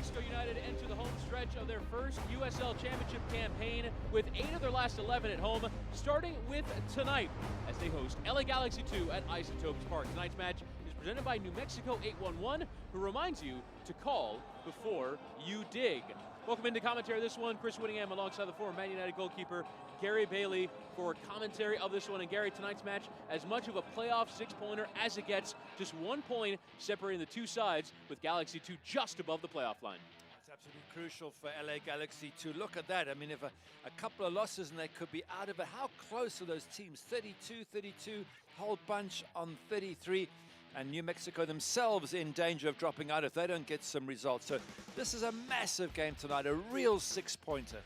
Mexico United enter the home stretch of their first USL Championship campaign with 8 of their last 11 at home, starting with tonight as they host LA Galaxy 2 at Isotopes Park. Tonight's match is presented by New Mexico 811, who reminds you to call before you dig. Welcome into commentary this one. Chris Whittingham alongside the former Man United goalkeeper Gary Bailey for commentary of this one. And Gary, tonight's match, as much of a playoff six-pointer as it gets, just 1 point separating the two sides, with Galaxy 2 just above the playoff line. It's absolutely crucial for LA Galaxy to look at that. I mean, if a couple of losses and they could be out of it, how close are those teams? 32, whole bunch on 33. And New Mexico themselves in danger of dropping out if they don't get some results. So this is a massive game tonight, a real six-pointer.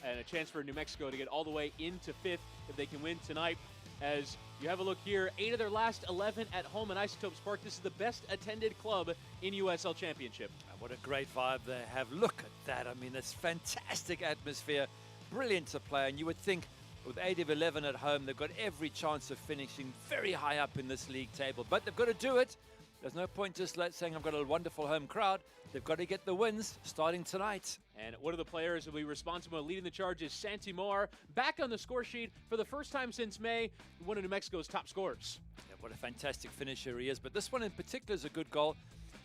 And a chance for New Mexico to get all the way into 5th if they can win tonight. As you have a look here, 8 of their last 11 at home in Isotopes Park. This is the best attended club in USL Championship. And what a great vibe they have. Look at that. I mean, it's fantastic atmosphere, brilliant to play. And you would think with 8 of 11 at home, they've got every chance of finishing very high up in this league table. But they've got to do it. There's no point just saying I've got a wonderful home crowd. They've got to get the wins starting tonight. And one of the players who will be responsible for leading the charge is Santi Moar, back on the score sheet for the first time since May, one of New Mexico's top scorers. Yeah, what a fantastic finisher he is. But this one in particular is a good goal.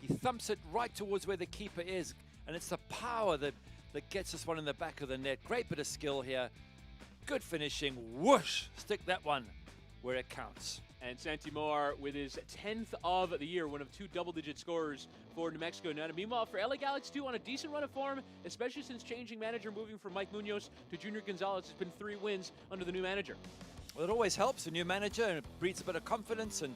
He thumps it right towards where the keeper is. And it's the power that gets this one in the back of the net. Great bit of skill here. Good finishing. Whoosh! Stick that one where it counts. And Santi Moar with his 10th of the year, one of 2 double-digit scorers for New Mexico United. Meanwhile, for LA Galaxy 2 on a decent run of form, especially since changing manager, moving from Mike Munoz to Junior Gonzalez. It's been 3 wins under the new manager. Well, it always helps, a new manager, and it breeds a bit of confidence, and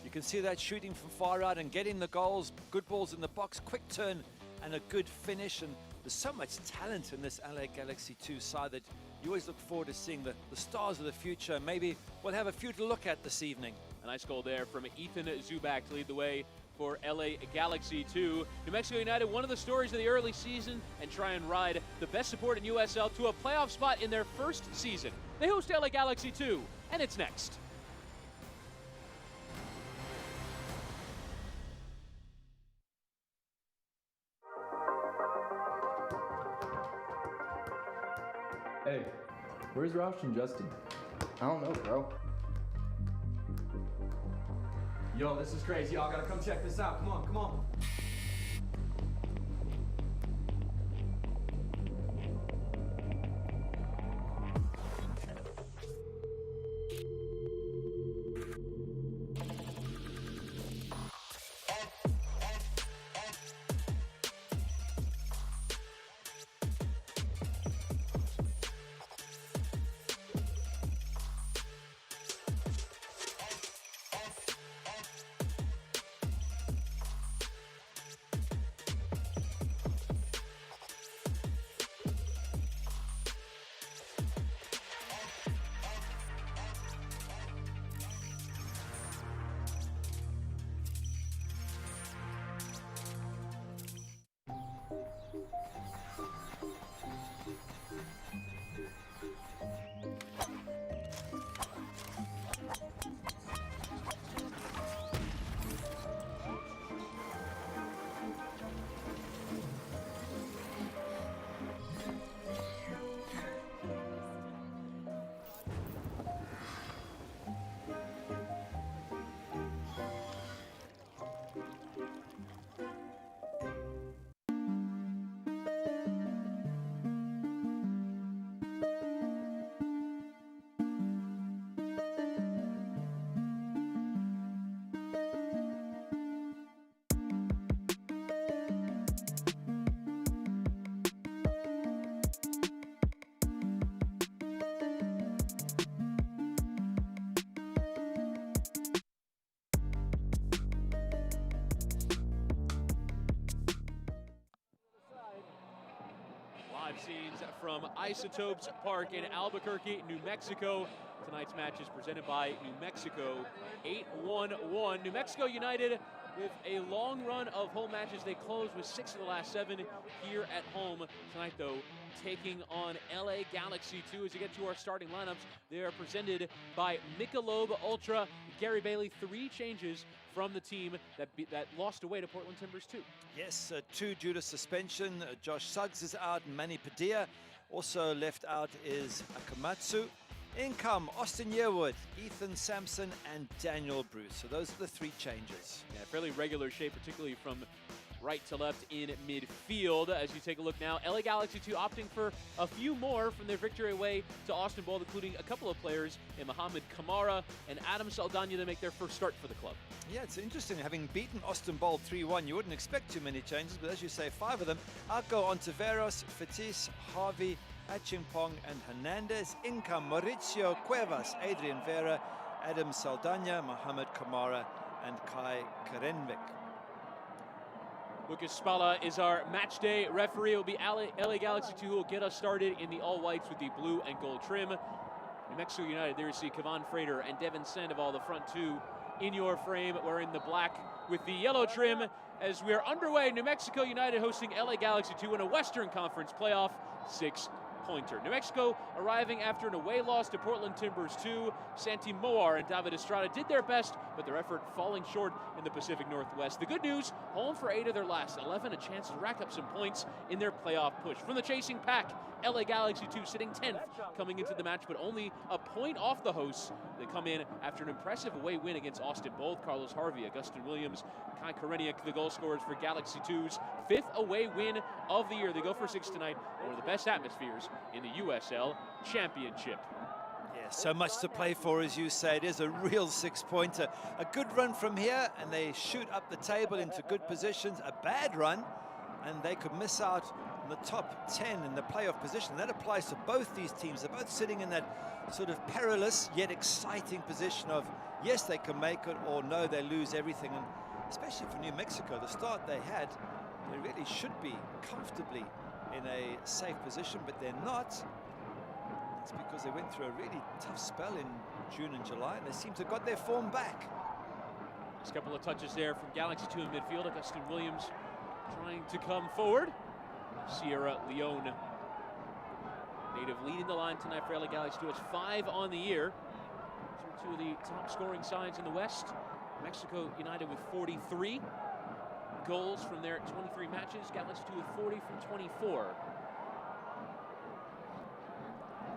you can see that shooting from far out and getting the goals, good balls in the box, quick turn, and a good finish. And there's so much talent in this LA Galaxy 2 side that you always look forward to seeing the stars of the future. Maybe we'll have a few to look at this evening. A nice goal there from Ethan Zubak to lead the way for LA Galaxy 2. New Mexico United, one of the stories of the early season, and try and ride the best support in USL to a playoff spot in their first season. They host LA Galaxy 2, and it's next. Hey, where's Roush and Justin? I don't know, bro. Yo, this is crazy. Y'all gotta come check this out. Come on, come on. Live scenes from Isotopes Park in Albuquerque, New Mexico. Tonight's match is presented by New Mexico 811. New Mexico United with a long run of home matches. They closed with 6 of the last 7 here at home. Tonight, though, taking on LA Galaxy 2. As we get to our starting lineups, they are presented by Michelob Ultra. Gary Bailey, 3 changes from the team that lost away to Portland Timbers 2. Yes, 2 due to suspension. Josh Suggs is out, and Manny Padilla. Also left out is Akamatsu. In come Austin Yearwood, Ethan Sampson, and Daniel Bruce. So those are the 3 changes. Yeah, fairly regular shape, particularly from right to left in midfield. As you take a look now, LA Galaxy 2 opting for a few more from their victory away to Austin Bold, including a couple of players in Mohamed Kamara and Adam Saldana to make their first start for the club. Yeah, it's interesting. Having beaten Austin Bold 3-1, you wouldn't expect too many changes, but as you say, 5 of them. Arco Ontiveros, Fatis, Harvey, Achimpong, and Hernandez. In come Mauricio Cuevas, Adrian Vera, Adam Saldana, Mohamed Kamara, and Kai Karenvik. Lucas Spalla is our match day referee. It will be LA Galaxy 2 who will get us started in the all whites with the blue and gold trim. New Mexico United, there you see Kavan Frater and Devin Sandoval, the front 2 in your frame, wearing the black with the yellow trim. As we are underway, New Mexico United hosting LA Galaxy 2 in a Western Conference playoff 6-pointer. New Mexico arriving after an away loss to Portland Timbers 2. Santi Moar and David Estrada did their best, but their effort falling short in the Pacific Northwest. The good news, home for 8 of their last 11, a chance to rack up some points in their playoff push. From the chasing pack, LA Galaxy 2 sitting 10th coming into the match, but only a point off the hosts. They come in after an impressive away win against Austin Bold. Carlos Harvey, Augustin Williams, Kai Koreniuk, the goal scorers for Galaxy 2's 5th away win of the year. They go for 6 tonight, one of the best atmospheres in the USL Championship. Yeah, so much to play for, as you say. It is a real 6-pointer. A good run from here, and they shoot up the table into good positions. A bad run, and they could miss out on the top 10 in the playoff position. That applies to both these teams. They're both sitting in that sort of perilous yet exciting position of, yes, they can make it, or no, they lose everything. And especially for New Mexico, the start they had, they really should be comfortably in a safe position, but they're not. It's because they went through a really tough spell in June and July, and they seem to have got their form back. Just a couple of touches there from Galaxy 2 in midfield. Augustin Williams trying to come forward. Sierra Leone, native, leading the line tonight for LA Galaxy 2. It's 5 on the year. These are 2 of the top scoring sides in the West. Mexico United with 43 goals from their 23 matches. Galaxy 2 with 40 from 24.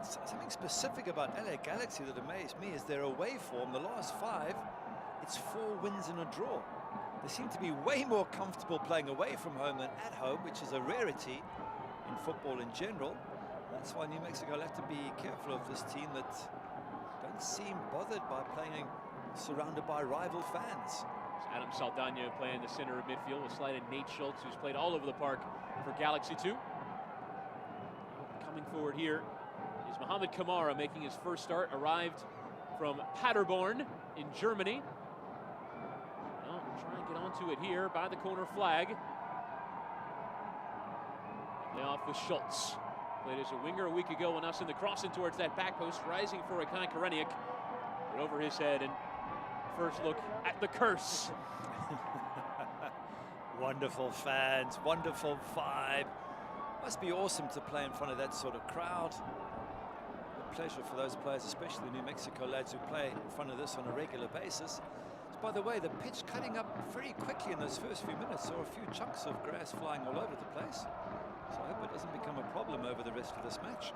Something specific about LA Galaxy that amazed me is their away form. The last 5, it's 4 wins and a draw. They seem to be way more comfortable playing away from home than at home, which is a rarity in football in general. That's why New Mexico will have to be careful of this team that don't seem bothered by playing surrounded by rival fans. Adam Saldana playing the center of midfield with slide in Nate Schultz, who's played all over the park for Galaxy 2. Coming forward here is Mohamed Kamara, making his first start, arrived from Paderborn in Germany. Well, we'll try and get onto it here by the corner flag. Play off with Schultz. Played as a winger a week ago, and now send the cross in towards that back post, rising for a Kai Koreniuk. But over his head, and first look at the curse. Wonderful fans, wonderful vibe. Must be awesome to play in front of that sort of crowd. A pleasure for those players, especially the New Mexico lads who play in front of this on a regular basis. By the way, the pitch cutting up very quickly in those first few minutes. Saw a few chunks of grass flying all over the place. So I hope it doesn't become a problem over the rest of this match.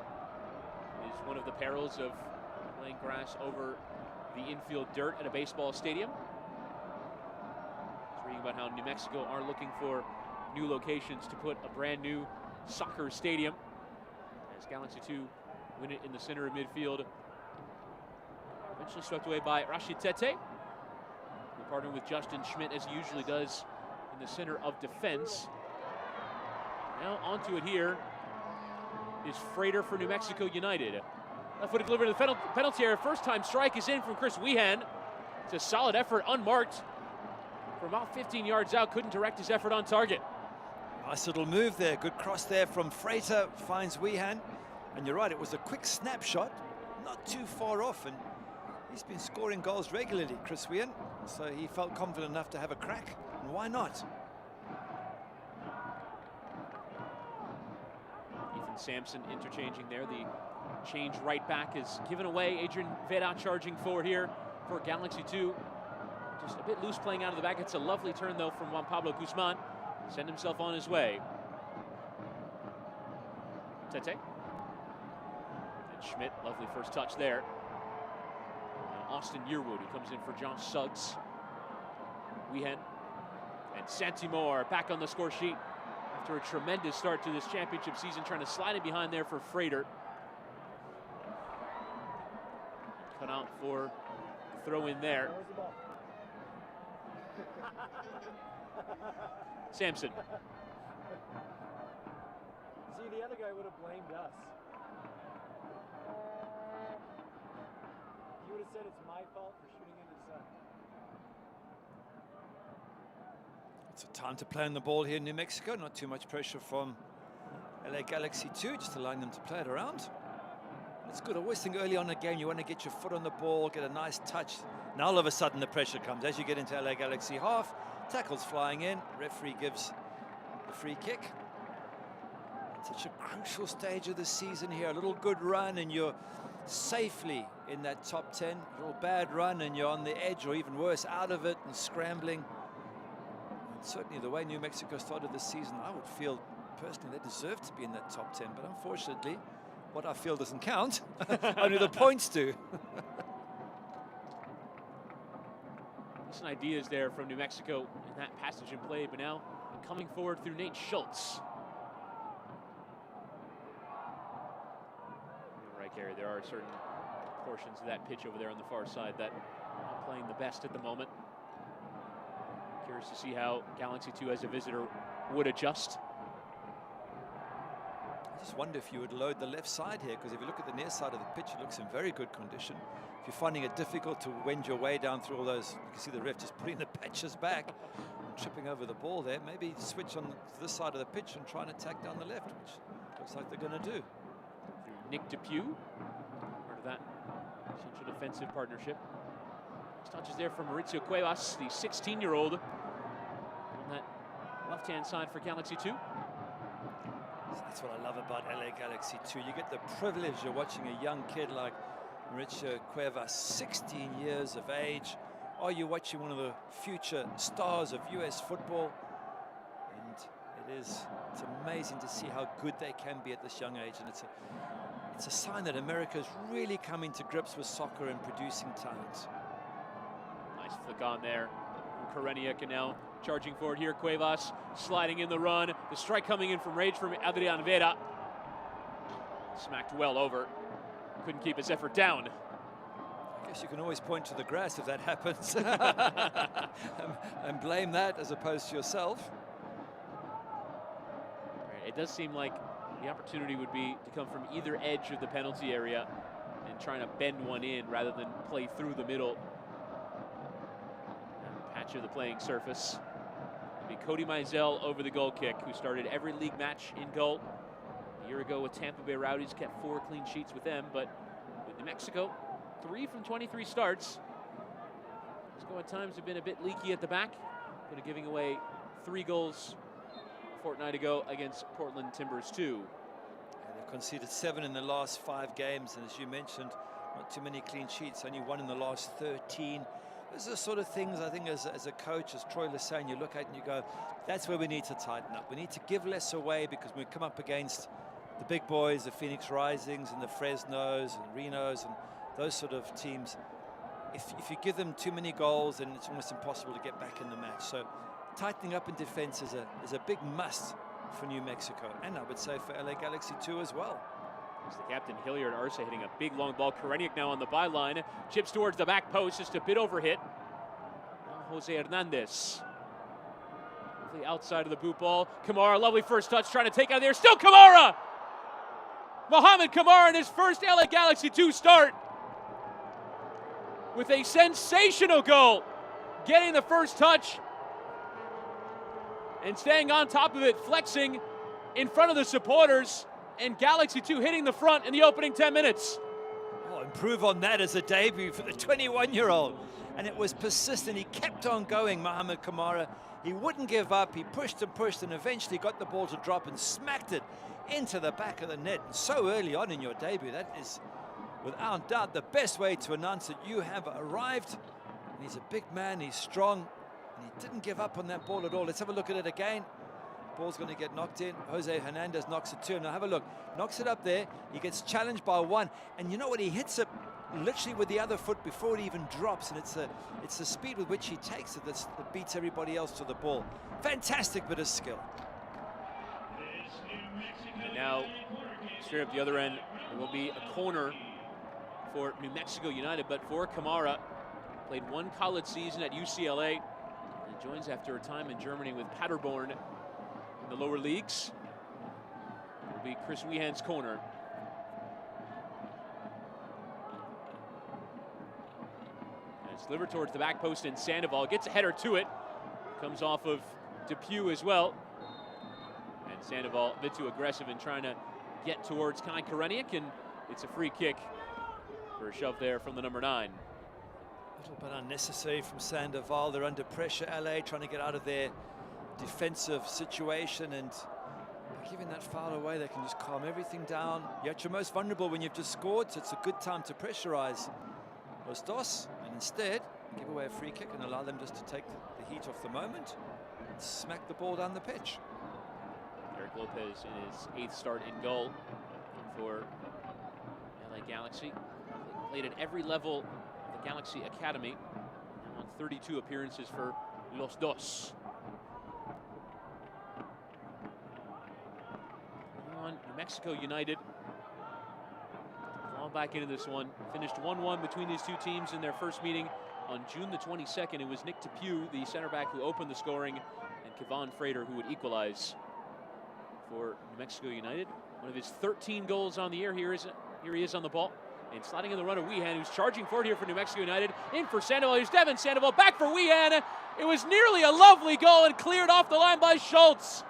It is one of the perils of playing grass over the infield dirt at a baseball stadium. I was reading about how New Mexico are looking for new locations to put a brand new soccer stadium. As Galaxy 2 win it in the center of midfield. Eventually swept away by Rashid Tete, who partnered with Justin Schmidt as he usually does in the center of defense. Now onto it here is Frater for New Mexico United. Left-footed delivery to the penalty area. First time strike is in from Chris Wehan. It's a solid effort, unmarked. From about 15 yards out, couldn't direct his effort on target. Nice little move there. Good cross there from Frater, finds Wehan. And you're right, it was a quick snapshot, not too far off. And he's been scoring goals regularly, Chris Wehan. So he felt confident enough to have a crack. And why not? Ethan Sampson interchanging there. The change right back is given away. Adrian Vera charging forward here for Galaxy 2. Just a bit loose playing out of the back. It's a lovely turn though from Juan Pablo Guzman. Send himself on his way. Tete. And Schmidt, lovely first touch there. And Austin Yearwood, who comes in for Josh Suggs. Wehen and Santimore back on the score sheet after a tremendous start to this championship season, trying to slide it behind there for Frater. Cut out for the throw in there. Sampson. See, the other guy would have blamed us. He would have said it's my fault for shooting into the sun. It's a time to play on the ball here in New Mexico. Not too much pressure from LA Galaxy 2, just allowing them to play it around. It's good. I always think early on in the game, you want to get your foot on the ball, get a nice touch. Now all of a sudden the pressure comes. As you get into LA Galaxy half, tackles flying in, referee gives the free kick. Such a crucial stage of the season here. A little good run and you're safely in that top 10. A little bad run and you're on the edge, or even worse, out of it and scrambling. And certainly the way New Mexico started this season, I would feel personally they deserve to be in that top 10. But unfortunately, what I feel doesn't count. Only the points do. Some ideas there from New Mexico in that passage in play, but now coming forward through Nate Schultz. You're right, Gary, there are certain portions of that pitch over there on the far side that are not playing the best at the moment. Curious to see how Galaxy 2 as a visitor would adjust. I just wonder if you would load the left side here, because if you look at the near side of the pitch, it looks in very good condition. If you're finding it difficult to wend your way down through all those, you can see the ref just putting the patches back and tripping over the ball there. Maybe switch on to this side of the pitch and try and attack down the left, which looks like they're going to do. Nick Depew, part of that central defensive partnership. Touches there from Mauricio Cuevas, the 16-year-old, on that left-hand side for Galaxy 2. That's what I love about LA Galaxy 2. You get the privilege of watching a young kid like Mauricio Cuevas, 16 years of age. Are you watching one of the future stars of US football? And it's amazing to see how good they can be at this young age. And it's a sign that America is really coming to grips with soccer and producing talent. Nice flick on there. Karenia can now charging forward here. Cuevas sliding in the run. The strike coming in from rage from Adrian Vera. Smacked well over. Couldn't keep his effort down. I guess you can always point to the grass if that happens. and blame that as opposed to yourself. It does seem like the opportunity would be to come from either edge of the penalty area and trying to bend one in rather than play through the middle patch of the playing surface. It'll be Cody Mizell over the goal kick, who started every league match in goal. A year ago with Tampa Bay Rowdies, kept 4 clean sheets with them, but with New Mexico, 3 from 23 starts. Mexico at times have been a bit leaky at the back, but giving away 3 goals a fortnight ago against Portland Timbers 2. And they've conceded 7 in the last 5 games, and as you mentioned, not too many clean sheets, only 1 in the last 13. Those are the sort of things I think as a coach, as Troy Lesane, you look at and you go, that's where we need to tighten up. We need to give less away, because we come up against the big boys, the Phoenix Risings and the Fresnos and Renos and those sort of teams. If you give them too many goals, then it's almost impossible to get back in the match. So tightening up in defense is a big must for New Mexico, and I would say for LA Galaxy 2 as well. It's the captain, Hilliard Arce, hitting a big long ball. Kareniak now on the byline. Chips towards the back post, just a bit overhit. Now Jose Hernandez. The outside of the boot ball. Kamara, lovely first touch, trying to take out there. Still Kamara! Mohamed Kamara in his first LA Galaxy 2 start with a sensational goal. Getting the first touch and staying on top of it, flexing in front of the supporters. And Galaxy 2 hitting the front in the opening 10 minutes. Oh, improve on that as a debut for the 21-year-old. And it was persistent. He kept on going, Mohamed Kamara. He wouldn't give up. He pushed and eventually got the ball to drop and smacked it into the back of the net. And so early on in your debut, that is without doubt the best way to announce that you have arrived. And he's a big man, he's strong, and he didn't give up on that ball at all. Let's have a look at it again. Ball's going to get knocked in. Jose Hernandez knocks it too. Now have a look. Knocks it up there. He gets challenged by one. And you know what? He hits it literally with the other foot before it even drops. And it's the speed with which he takes it that beats everybody else to the ball. Fantastic bit of skill. And now, straight up the other end, there will be a corner for New Mexico United. But for Kamara, played one college season at UCLA and joins after a time in Germany with Paderborn in the lower leagues. It'll be Chris Wehan's corner. And it's delivered towards the back post, and Sandoval gets a header to it. Comes off of Depew as well. And Sandoval a bit too aggressive in trying to get towards Kai Koreniuk, and it's a free kick for a shove there from the number 9. A little bit unnecessary from Sandoval. They're under pressure, LA, trying to get out of their defensive situation, and by giving that foul away, they can just calm everything down. You're at your most vulnerable when you've just scored, so it's a good time to pressurize Los Dos, and instead give away a free kick and allow them just to take the heat off the moment and smack the ball down the pitch. Eric Lopez in his 8th start in goal for LA Galaxy. Played at every level of the Galaxy Academy. Now on 32 appearances for Los Dos. On New Mexico United. All back into this one. Finished 1-1 between these two teams in their first meeting on June the 22nd. It was Nick Depew, the center back, who opened the scoring, and Kevon Frater, who would equalize for New Mexico United. One of his 13 goals on the year. Here he is on the ball. And sliding in the run of Wehan, who's charging forward here for New Mexico United. In for Sandoval. Here's Devin Sandoval. Back for Wehan. It was nearly a lovely goal and cleared off the line by Schultz.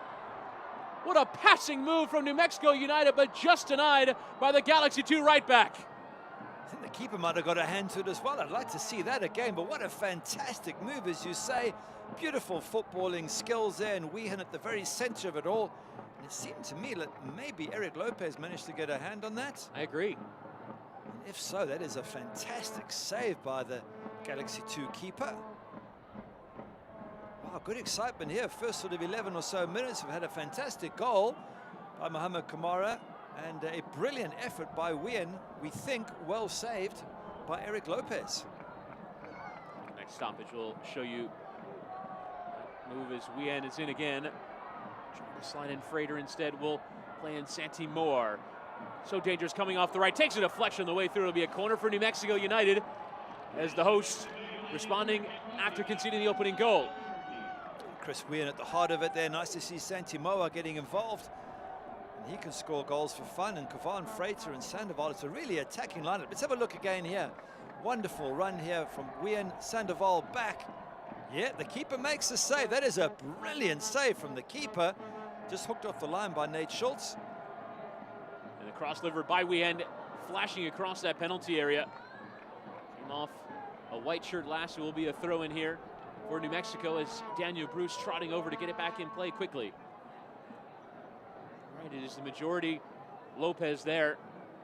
What a passing move from New Mexico United, but just denied by the Galaxy 2 right back. I think the keeper might have got a hand to it as well. I'd like to see that again, but what a fantastic move, as you say. Beautiful footballing skills there, and Wehan at the very center of it all. And it seemed to me that maybe Eric Lopez managed to get a hand on that. I agree. And if so, that is a fantastic save by the Galaxy 2 keeper. Wow, good excitement here. First sort of 11 or so minutes, we've had a fantastic goal by Mohamed Kamara and a brilliant effort by Wehan. We think well saved by Eric Lopez. Next stoppage will show you that move as Wehan is in again. Trying to slide in Frater instead. Will play in Santi Moore. So dangerous coming off the right. Takes a deflection the way through. It'll be a corner for New Mexico United as the hosts responding after conceding the opening goal. Chris Wehan at the heart of it there. Nice to see Santi Moa getting involved. And he can score goals for fun. And Kevon Frater and Sandoval, it's a really attacking lineup. Let's have a look again here. Wonderful run here from Wehan. Sandoval back. Yeah, the keeper makes the save. That is a brilliant save from the keeper. Just hooked off the line by Nate Schultz. And the cross delivered by Wehan, flashing across that penalty area. Came off a white shirt last. It will be a throw in here for New Mexico as Daniel Bruce trotting over to get it back in play quickly. All right, it is the majority Lopez there,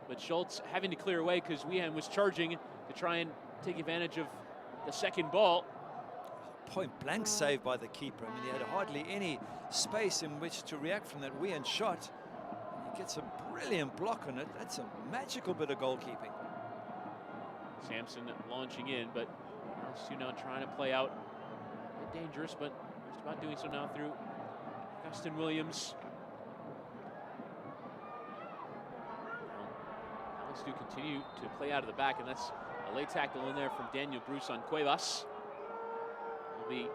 but Schultz having to clear away because Wehan was charging to try and take advantage of the second ball. Point blank save by the keeper. I mean, he had hardly any space in which to react from that Wehan shot. He gets a brilliant block on it. That's a magical bit of goalkeeping. Sampson launching in, but those two now trying to play out. A bit dangerous, but just about doing so now through Augustin Williams. Alex do continue to play out of the back, and that's a late tackle in there from Daniel Bruce on Cuevas. Will be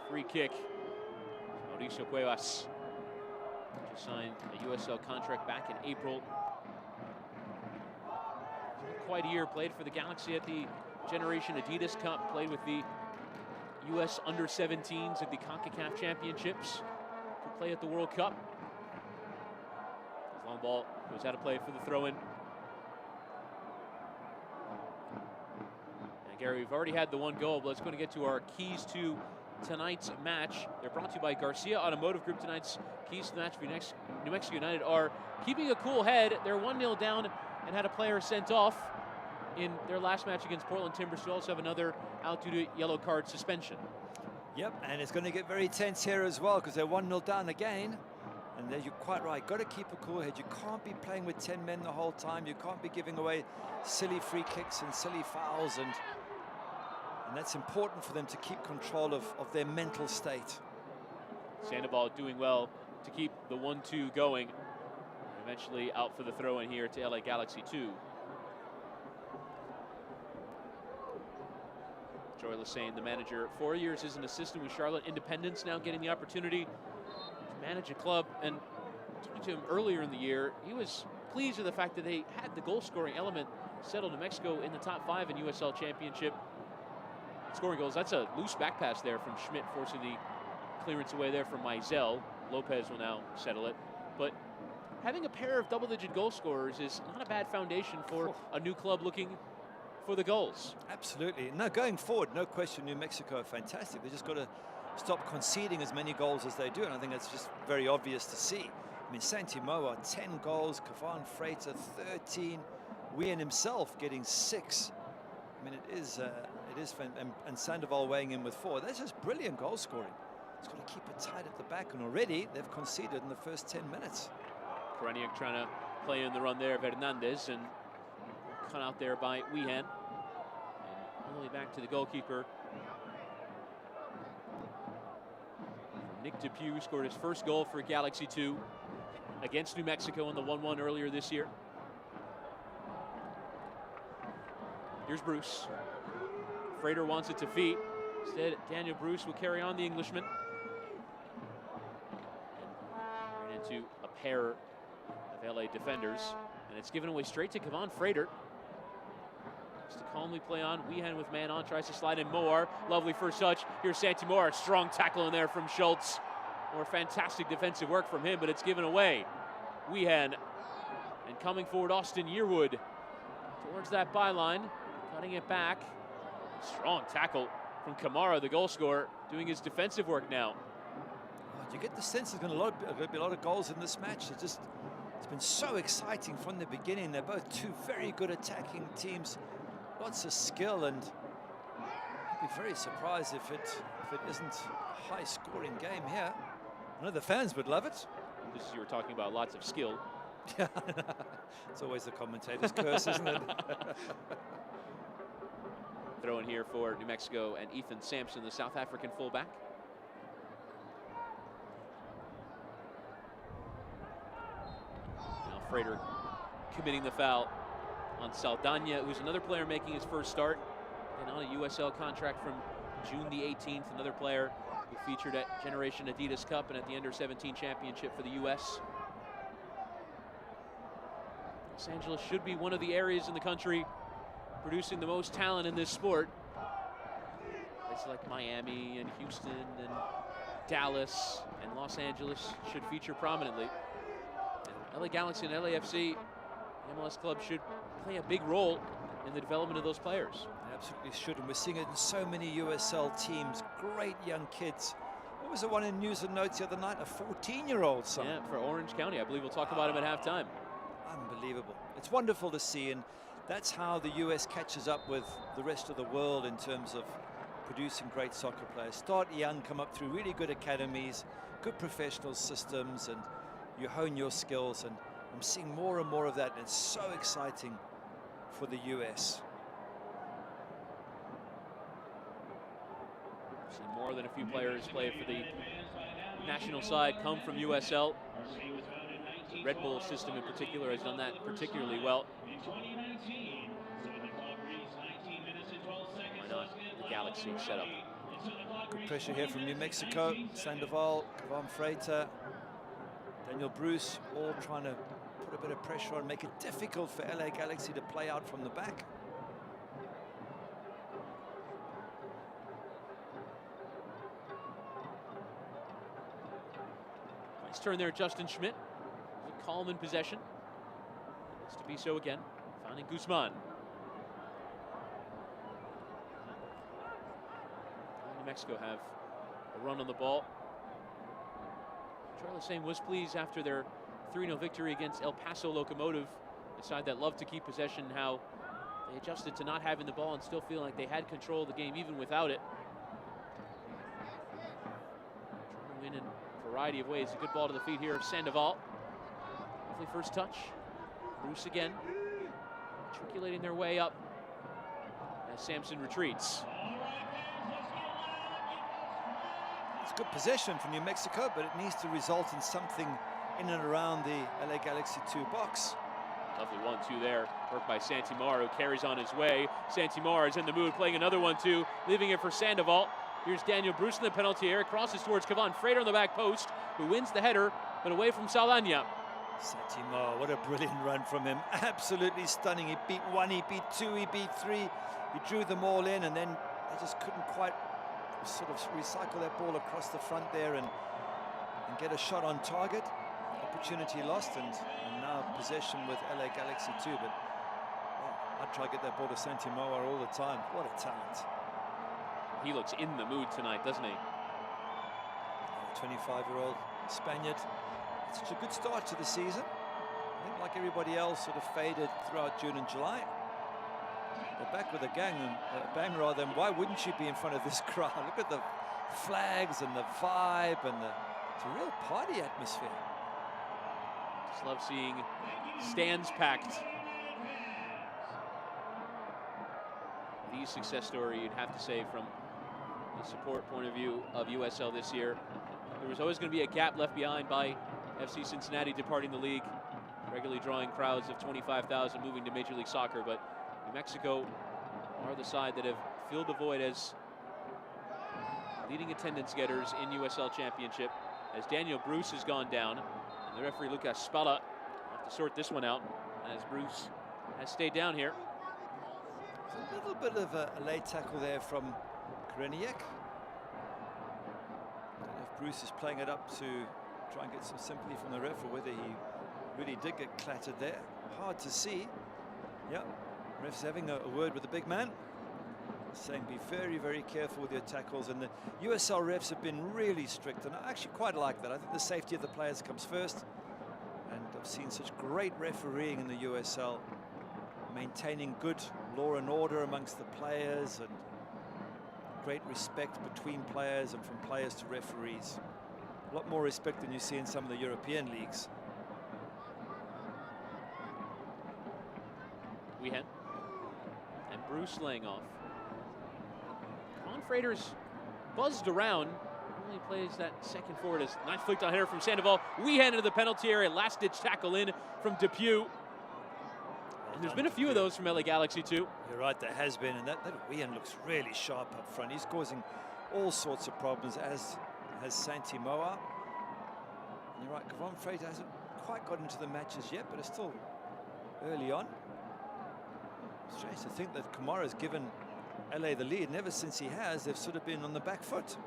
free kick. Mauricio Cuevas just signed a USL contract back in April. Quite a year, played for the Galaxy at the Generation Adidas Cup, played with the US Under-17s at the CONCACAF Championships, to play at the World Cup. Long ball goes out of play for the throw-in. Gary, we've already had the one goal, but let's go to get to our keys to tonight's match. They're brought to you by Garcia Automotive Group. Tonight's keys to the match for New Mexico United are keeping a cool head. They're 1-0 down and had a player sent off in their last match against Portland Timbers. We also have another out due to yellow card suspension. Yep, and it's going to get very tense here as well because they're 1-0 down again. And there you're quite right, got to keep a cool head. You can't be playing with 10 men the whole time. You can't be giving away silly free kicks and silly fouls. And that's important for them to keep control of their mental state. Sandoval doing well to keep the 1-2 going. Eventually out for the throw in here to LA Galaxy 2. Joy Lassane, the manager, 4 years as an assistant with Charlotte Independence, now getting the opportunity to manage a club. And talking to him earlier in the year, he was pleased with the fact that they had the goal-scoring element settled New Mexico in the top 5 in USL Championship. Scoring goals, that's a loose back pass there from Schmidt, forcing the clearance away there from Mizell. Lopez will now settle it. But having a pair of double-digit goal scorers is not a bad foundation for a new club looking for the goals. Absolutely. No, going forward, no question, New Mexico are fantastic. They just got to stop conceding as many goals as they do, and I think that's just very obvious to see. I mean, Santimoa, 10 goals, Kavan Freitas, 13, Wien himself getting 6. I mean, it is and Sandoval weighing in with 4. That's just brilliant goal scoring. It's got to keep it tight at the back, and already they've conceded in the first 10 minutes. Koreniuk trying to play in the run there of Hernandez, and cut out there by Wehan. And all the way back to the goalkeeper. Nick Depew scored his first goal for Galaxy 2 against New Mexico in the 1-1 earlier this year. Here's Bruce. Frater wants it to feet. Instead, Daniel Bruce will carry on the Englishman. And ran into a pair of LA defenders. And it's given away straight to Kavan Frater. Just to calmly play on. Wehan with man on, tries to slide in Moar. Lovely first touch. Here's Santimora. Strong tackle in there from Schultz. More fantastic defensive work from him, but it's given away. Wehan. And coming forward, Austin Yearwood towards that byline. Cutting it back. Strong tackle from Kamara, the goal scorer, doing his defensive work now. Oh, you get the sense there's going to be a lot of goals in this match. It's been so exciting from the beginning. They're both two very good attacking teams. Lots of skill, and I'd be very surprised if it isn't a high-scoring game here. I know the fans would love it. Just as you were talking about, lots of skill. Yeah, it's always the commentator's curse, isn't it? Throw in here for New Mexico and Ethan Sampson, the South African fullback. Now Frater committing the foul on Saldana, who's another player making his first start and on a USL contract from June the 18th. Another player who featured at Generation Adidas Cup and at the Under-17 Championship for the U.S. Los Angeles should be one of the areas in the country producing the most talent in this sport. Places like Miami and Houston and Dallas and Los Angeles should feature prominently. And LA Galaxy and LAFC, MLS club, should play a big role in the development of those players. They absolutely should, and we're seeing it in so many USL teams. Great young kids. What was the one in News and Notes the other night? A 14-year-old son. Yeah, for Orange County. I believe we'll talk about him at halftime. Unbelievable. It's wonderful to see, and that's how the US catches up with the rest of the world in terms of producing great soccer players. Start young, come up through really good academies, good professional systems, and you hone your skills. And I'm seeing more and more of that, and it's so exciting for the US. See more than a few players play for the national side come from USL. The Red Bull system in particular has done that particularly well. Why not the Galaxy setup? Good pressure here from New Mexico. Sandoval, Kavan Freitas, Daniel Bruce, all trying to put a bit of pressure on, make it difficult for LA Galaxy to play out from the back. Nice turn there, Justin Schmidt. Calm in possession. It's to be so again. Finding Guzman. Mexico have a run on the ball. Charles Sain was pleased after their 3-0 victory against El Paso Locomotive. A side that loved to keep possession, how they adjusted to not having the ball and still feeling like they had control of the game even without it. Trying to win in a variety of ways. A good ball to the feet here of Sandoval. Lovely first touch. Bruce again, matriculating their way up as Sampson retreats. It's good possession for New Mexico, but it needs to result in something in and around the LA Galaxy 2 box. Lovely 1-2 there, worked by Santimar, who carries on his way. Santimar is in the mood, playing another 1-2, leaving it for Sandoval. Here's Daniel Bruce in the penalty area, crosses towards Kavan Frater on the back post, who wins the header, but away from Saldaña. Santimar, what a brilliant run from him. Absolutely stunning. He beat 1, he beat 2, he beat 3. He drew them all in, and then they just couldn't quite sort of recycle that ball across the front there and get a shot on target. Opportunity lost, and now possession with LA Galaxy 2, but well, I'd try to get that ball to Santimar all the time. What a talent. He looks in the mood tonight, doesn't he? 25-year-old Spaniard. It's such a good start to the season. I think, like everybody else, sort of faded throughout June and July. They're back with a bang rather, and why wouldn't you be in front of this crowd? Look at the flags and the vibe, and it's a real party atmosphere. Just love seeing stands packed. The success story, you'd have to say, from the support point of view of USL this year. There was always going to be a gap left behind by FC Cincinnati departing the league, regularly drawing crowds of 25,000 moving to Major League Soccer, but New Mexico are the side that have filled the void as leading attendance getters in USL Championship, as Daniel Bruce has gone down, and the referee Lucas Spala will have to sort this one out as Bruce has stayed down here. A little bit of a late tackle there from Koreniuk. I don't know if Bruce is playing it up to try and get some sympathy from the ref, or whether he really did get clattered there. Hard to see. Yeah, ref's having a word with the big man, saying be very, very careful with your tackles. And the USL refs have been really strict, and I actually quite like that. I think the safety of the players comes first, and I've seen such great refereeing in the USL, maintaining good law and order amongst the players, and great respect between players and from players to referees. A lot more respect than you see in some of the European leagues. Weehan and Bruce laying off. Kavan Frater's buzzed around. Only plays that second forward as knife flicked on header from Sandoval. Weehan into the penalty area. Last ditch tackle in from Depew. And there's been a few of those from LA Galaxy too. You're right, there has been, and that Weehan looks really sharp up front. He's causing all sorts of problems, as has Santimar. And you're right, Kavan Frater hasn't quite got into the matches yet, but it's still early on. Strange to think that Kamara's given LA the lead, and ever since he has, they've sort of been on the back foot.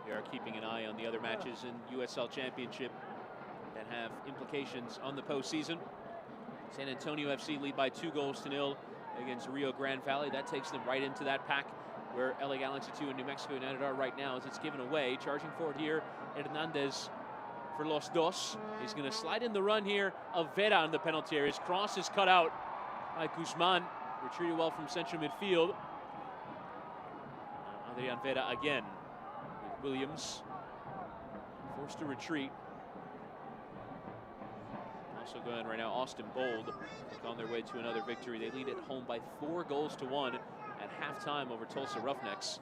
We are keeping an eye on the other matches in USL Championship that have implications on the postseason. San Antonio FC lead by 2-0 against Rio Grande Valley. That takes them right into that pack where LA Galaxy 2 and New Mexico United are right now, as it's given away. Charging forward here, Hernandez for Los Dos. He's going to slide in the run here of Vera in the penalty area. His cross is cut out by Guzman. Retreated well from central midfield. Adrian Vera again with Williams. Forced to retreat. Also going right now, Austin Bold on their way to another victory. They lead at home by 4-1 at halftime over Tulsa Roughnecks.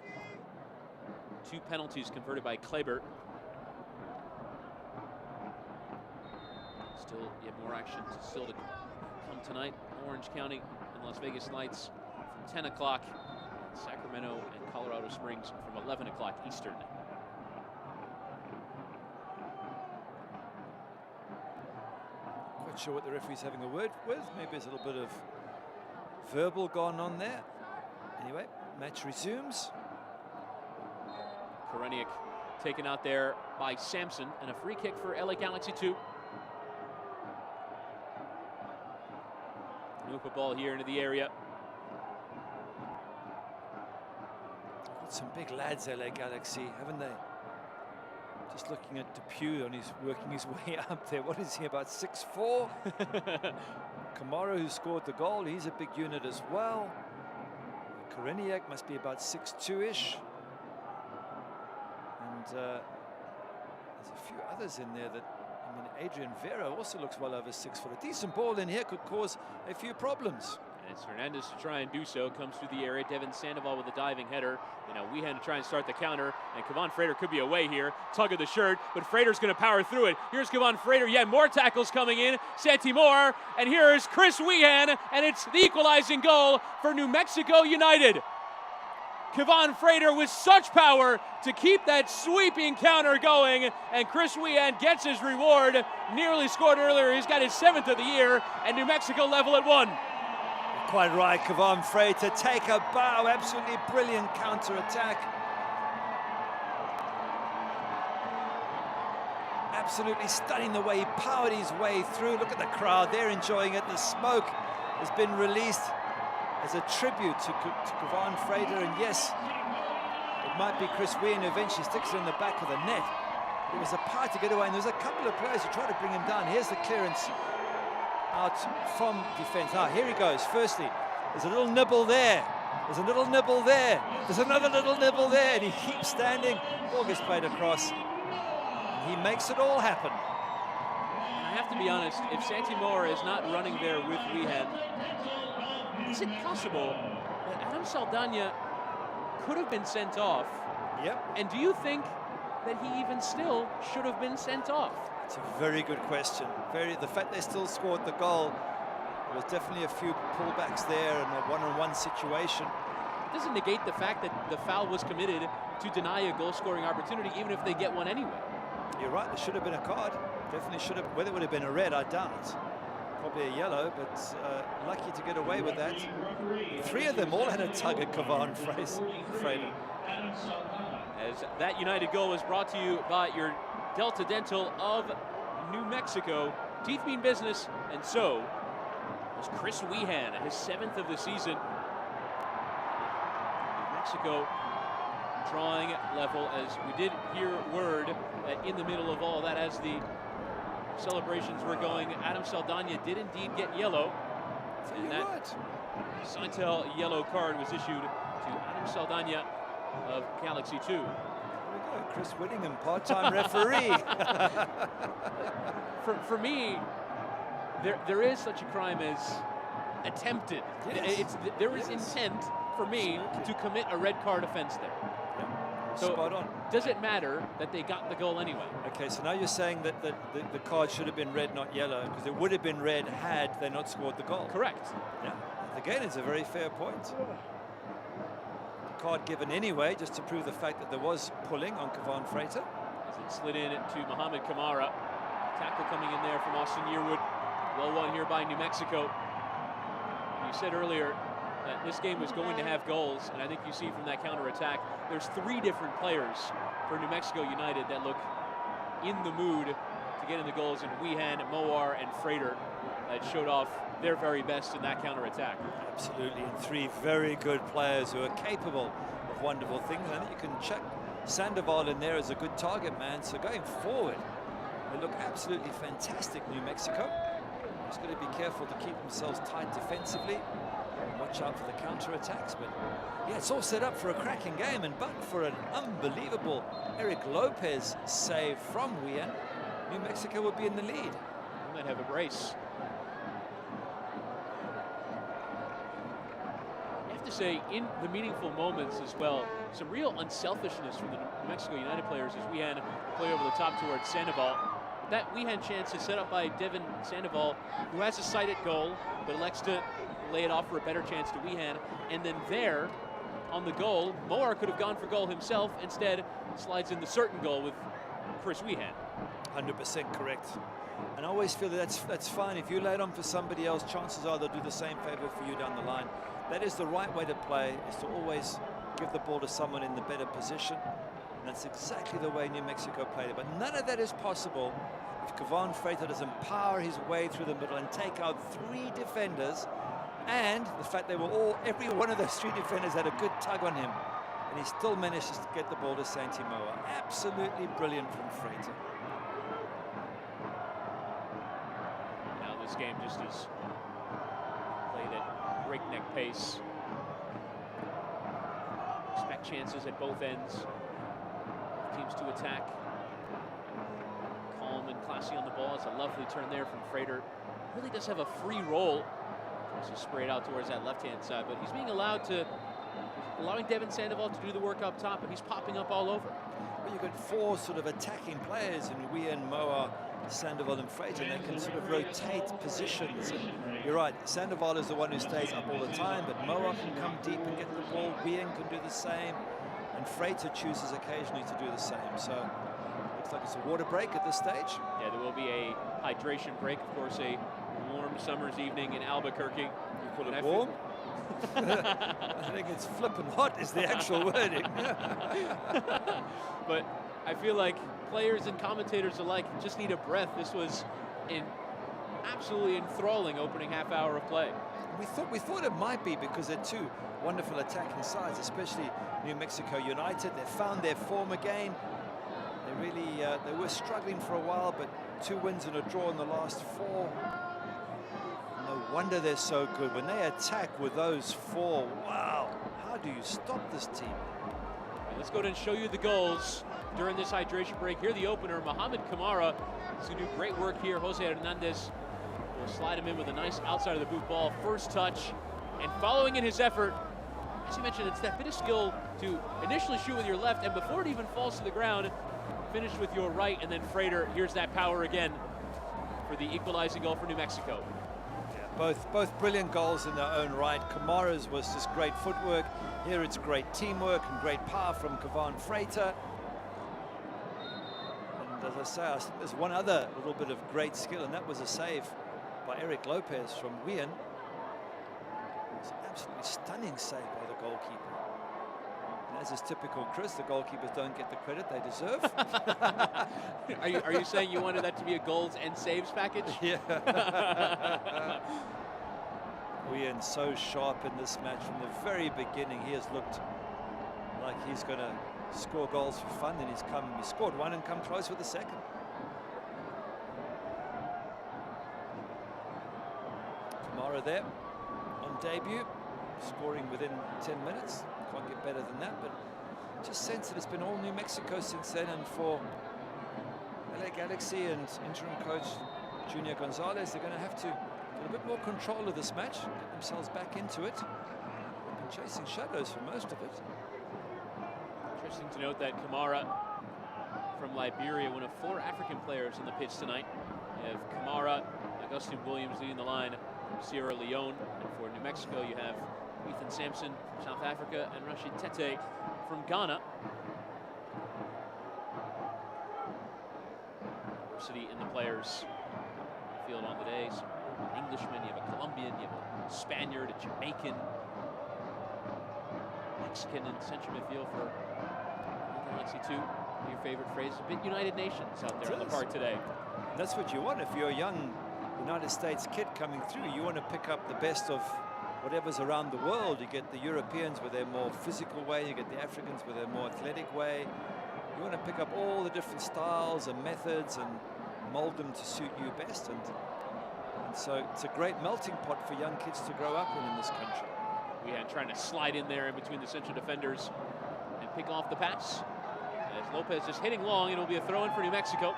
2 penalties converted by Kleber. Still yet more action still to come tonight. Orange County and Las Vegas Knights from 10 o'clock. Sacramento and Colorado Springs from 11 o'clock Eastern. Not sure what the referee's having a word with. Maybe there's a little bit of verbal gone on there. Anyway, match resumes. Koreniuk taken out there by Sampson, and a free kick for LA Galaxy 2. Nupa ball here into the area. Got some big lads, LA Galaxy, haven't they? Just looking at Depew, and he's working his way up there. What is he, about 6'4"? Kamara, who scored the goal, he's a big unit as well. Koreniak must be about 6'2"-ish. And there's a few others in there that, I mean, Adrian Vera also looks well over 6 foot. A decent ball in here could cause a few problems. And it's Hernandez to try and do so. Comes through the area. Devin Sandoval with a diving header. And now Weehan to try and start the counter. And Kevon Frater could be away here. Tug of the shirt, but Frater's going to power through it. Here's Kevon Frater. Yeah, more tackles coming in. Santi Moore. And here's Chris Weehan. And it's the equalizing goal for New Mexico United. Kevon Frater with such power to keep that sweeping counter going, and Chris Weehan gets his reward. Nearly scored earlier. He's got his 7th of the year, and New Mexico level at 1. Quite right, Kevon Frater, take a bow, absolutely brilliant counter-attack. Absolutely stunning the way he powered his way through. Look at the crowd, they're enjoying it. The smoke has been released as a tribute to Kevon Frater, and yes, it might be Chris Weehan who eventually sticks it in the back of the net. It was a power to get away, and there's a couple of players who try to bring him down. Here's the clearance out from defense. Now, here he goes. Firstly, there's a little nibble there. There's a little nibble there. There's another little nibble there, and he keeps standing. Ball gets played across. He makes it all happen. And I have to be honest, if Santi Moore is not running there with Weehan, is it possible that Adam Saldana could have been sent off? Yep. And do you think that he even still should have been sent off? It's a very good question. The fact they still scored the goal, there was definitely a few pullbacks there in a one-on-one situation. It doesn't negate the fact that the foul was committed to deny a goal-scoring opportunity, even if they get one anyway. You're right, there should have been a card. Definitely should have. Whether it would have been a red, I doubt. Probably a yellow, but lucky to get away with that. 3 of them all had a tug at Kevon Frater. As that United goal was brought to you by your Delta Dental of New Mexico. Teeth mean business, and so was Chris Weehan, his 7th of the season. New Mexico drawing level, as we did hear word that in the middle of all that, as the celebrations were going, Adam Saldana did indeed get yellow, and that Santel yellow card was issued to Adam Saldana of Galaxy 2. There we go, Chris Whittingham, part-time referee. For me, there is such a crime as attempted. Yes. There is intent for me to commit a red card offense there. So spot on. Does it matter that they got the goal anyway? Okay, so now you're saying that the card should have been red, not yellow, because it would have been red had they not scored the goal. Correct. Yeah. Again, it's a very fair point. The card given anyway, just to prove the fact that there was pulling on Kevon Frater. As it slid in to Mohamed Kamara. Tackle coming in there from Austin Yearwood. Well won here by New Mexico. You said earlier that this game was going to have goals, and I think you see from that counter-attack, there's 3 different players for New Mexico United that look in the mood to get in the goals, and Weehan, Moar, and Frater that showed off their very best in that counter-attack. Absolutely, and 3 very good players who are capable of wonderful things. I think you can check Sandoval in there as a good target man, so going forward, they look absolutely fantastic, New Mexico. Just got to be careful to keep themselves tight defensively. Watch out for the counter-attacks, but yeah, it's all set up for a cracking game, and but for an unbelievable Eric Lopez save from Weehan, New Mexico would be in the lead. We might have a brace. I have to say, in the meaningful moments as well, some real unselfishness from the New Mexico United players as Weehan play over the top towards Sandoval. That Weehan chance is set up by Devin Sandoval, who has a sighted goal, but elects to lay it off for a better chance to Weehan. And then there, on the goal, Moar could have gone for goal himself. Instead, slides in the certain goal with Chris Weehan. 100% correct. And I always feel that that's fine. If you lay it on for somebody else, chances are they'll do the same favor for you down the line. That is the right way to play, is to always give the ball to someone in the better position. And that's exactly the way New Mexico played it. But none of that is possible if Kevon Frater doesn't power his way through the middle and take out 3 defenders. And the fact they were every one of those 3 defenders had a good tug on him. and he still manages to get the ball to Santi Moa. Absolutely brilliant from Freiter. Now this game just is played at breakneck pace. Expect chances at both ends. Teams to attack. Calm and classy on the ball. It's a lovely turn there from Freiter. Really does have a free roll. Tries to spray it out towards that left-hand side, but he's being allowing Devin Sandoval to do the work up top, and he's popping up all over. Well, you've got four sort of attacking players in Wien, Moa, Sandoval and Freiter, and they can sort of rotate positions. And you're right, Sandoval is the one who stays up all the time, but Moa can come deep and get the ball. Wien can do the same, and Freiter chooses occasionally to do the same. So looks like it's a water break at this stage. Yeah, there will be a hydration break. Of course, a warm summer's evening in Albuquerque. You call it warm? I think it's flippin' hot is the actual wording. But I feel like players and commentators alike just need a breath. This was an absolutely enthralling opening half hour of play. We thought it might be because they're two wonderful attacking sides, especially New Mexico United. They found their form again. They really they were struggling for a while, but 2 wins and a draw in the last 4. No wonder they're so good. When they attack with those 4, wow, how do you stop this team? Right, let's go ahead and show you the goals during this hydration break. Here the opener, Mohamed Kamara. He's going to do great work here. Jose Hernandez will slide him in with a nice outside of the boot ball. First touch, and following in his effort, as you mentioned, it's that bit of skill to initially shoot with your left, and before it even falls to the ground, finish with your right, and then Freiter, here's that power again for the equalizing goal for New Mexico. Both brilliant goals in their own right. Kamara's was just great footwork. Here it's great teamwork and great power from Kavan Freiter. And as I say, I think there's one other little bit of great skill, and that was a save by Eric Lopez from Wien. It's an absolutely stunning save by the goalkeeper. And as is typical, Chris, the goalkeepers don't get the credit they deserve. Are you saying you wanted that to be a goals and saves package? Yeah. Wien so sharp in this match from the very beginning. He has looked like he's going to score goals for fun, and he scored one and come close with the second. Kamara there on debut, scoring within 10 minutes. Can't get better than that, but just sense that it's been all New Mexico since then, and for LA Galaxy and interim coach Junior Gonzalez, they're going to have to get a bit more control of this match, get themselves back into it. They've been chasing shadows for most of it. Interesting to note that Kamara from Liberia, one of 4 African players on the pitch tonight. You have Kamara, Augustine Williams leading the line from Sierra Leone, and for New Mexico you have Ethan Sampson from South Africa and Rashid Tete from Ghana. Diversity in the players field on today. So an Englishman, you have a Colombian, you have a Spaniard, a Jamaican, Mexican in central midfield for Galaxy 2. Your favorite phrase, a bit United Nations out there on the park today. That's what you want. If you're a young United States kid coming through, you want to pick up the best of whatever's around the world. You get the Europeans with their more physical way, you get the Africans with their more athletic way. You want to pick up all the different styles and methods and mold them to suit you best. And so it's a great melting pot for young kids to grow up in this country. Wehan trying to slide in there in between the central defenders and pick off the pass. As Lopez just hitting long, it'll be a throw-in for New Mexico.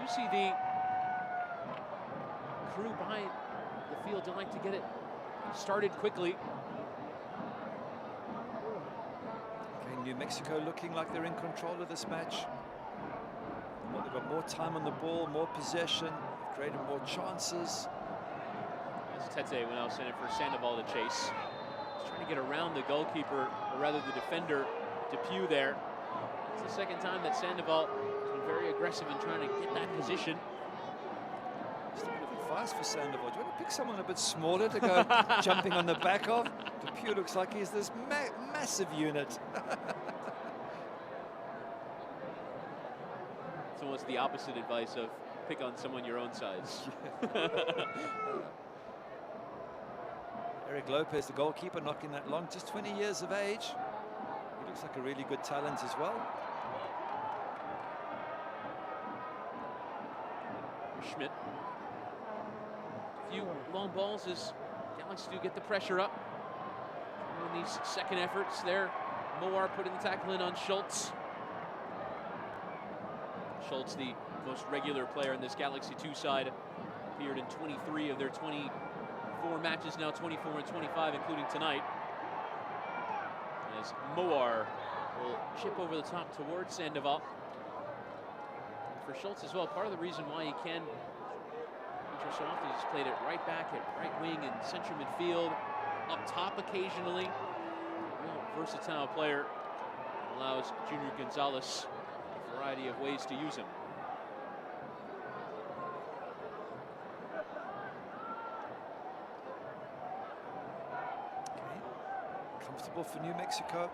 You see the crew behind the field don't like to get it started quickly. Okay, New Mexico looking like they're in control of this match. They've got more time on the ball, more possession, created more chances. As Tete will now send it for Sandoval to chase. He's trying to get around the goalkeeper, or rather the defender, Depew there. It's the second time that Sandoval has been very aggressive in trying to get that position. Just a bit of advice for Sandoval. Do you want to pick someone a bit smaller to go jumping on the back of? Depew looks like he's this massive unit. It's almost the opposite advice of pick on someone your own size. Eric Lopez, the goalkeeper, knocking that long, just 20 years of age. He Looks like a really good talent as well. Schmidt. A few long balls as Galaxy do get the pressure up. In these second efforts there, Moar putting the tackle in on Schultz. Schultz, the most regular player in this Galaxy 2 side, appeared in 23 of their 24 matches, now 24 and 25, including tonight. As Moar will chip over the top towards Sandoval. And for Schultz as well, part of the reason why he can feature so often is he's played it right back at right wing and central midfield, up top occasionally. Real versatile player. Allows Junior Gonzalez a variety of ways to use him. Okay. Comfortable for New Mexico.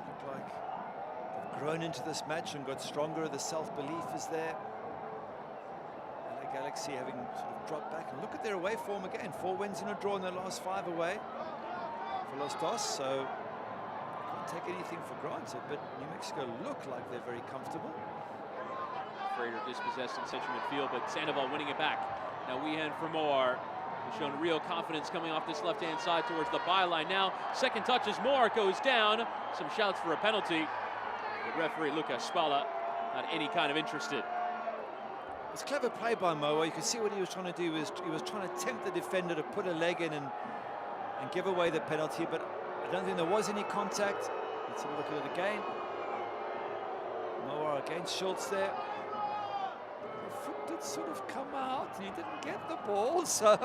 Look like they've grown into this match and got stronger. The self-belief is there. LA Galaxy having sort of dropped back. And look at their away form again. 4 wins and a draw in their last 5 away for Los Dos. So take anything for granted, but New Mexico look like they're very comfortable. Frater dispossessed in central midfield, but Sandoval winning it back. Now Weehan for Moar. He's shown real confidence coming off this left-hand side towards the byline. Now, second touch as Moar goes down. Some shouts for a penalty. The referee, Luca Spalla, not any kind of interested. It's clever play by Moa. You can see what he was trying to do. He was trying to tempt the defender to put a leg in and give away the penalty, but I don't think there was any contact. Let's have a look at it again. Moa against Schultz there. The foot did sort of come out and he didn't get the ball, so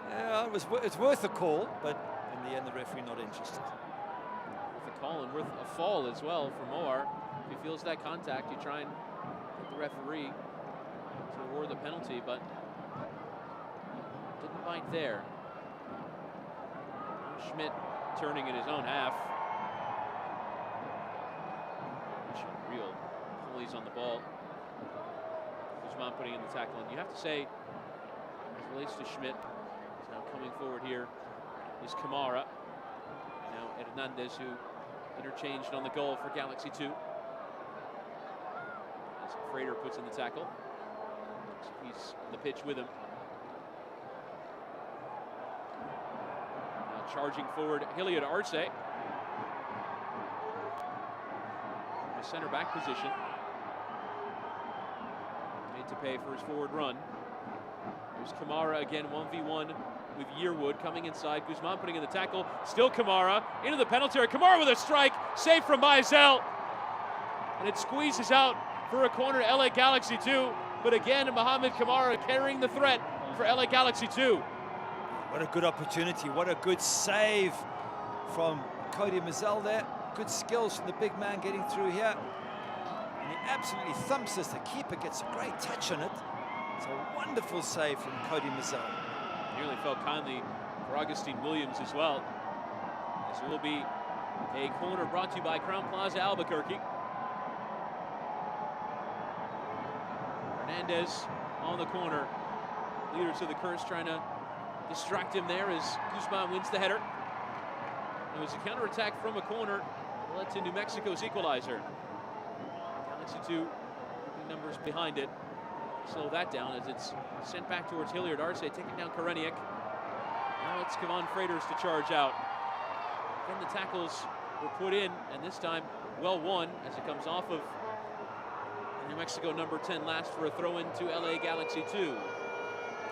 yeah, it's worth a call, but in the end the referee not interested. Worth a call and worth a fall as well for Moar. If he feels that contact, you try and get the referee to award the penalty, but didn't bite there. Schmidt turning in his own half. Real pulleys on the ball. Guzman putting in the tackle. And you have to say, as it relates to Schmidt, he's now coming forward here, is Kamara. Now Hernandez, who interchanged on the goal for Galaxy 2. As Frater puts in the tackle. He's on the pitch with him. Charging forward, Hilliard Arce. In the center back position. Made to pay for his forward run. There's Kamara again, 1v1 with Yearwood coming inside. Guzman putting in the tackle. Still Kamara into the penalty area. Kamara with a strike, saved from Maisel. And it squeezes out for a corner, LA Galaxy 2. But again, Mohamed Kamara carrying the threat for LA Galaxy 2. What a good opportunity, what a good save from Cody Mazel there. Good skills from the big man getting through here. And he absolutely thumps this. The keeper gets a great touch on it. It's a wonderful save from Cody Mazel. Nearly felt kindly for Augustine Williams as well. This will be a corner brought to you by Crown Plaza Albuquerque. Hernandez on the corner. Leaders of the curse trying to distract him there as Guzman wins the header. It was a counterattack from a corner that led to New Mexico's equalizer. Galaxy 2 numbers behind it. Slow that down as it's sent back towards Hilliard Arce, taking down Koreniuk. Now it's Kevon Freitas to charge out. Then the tackles were put in, and this time well won as it comes off of New Mexico number 10 last for a throw in to LA Galaxy 2.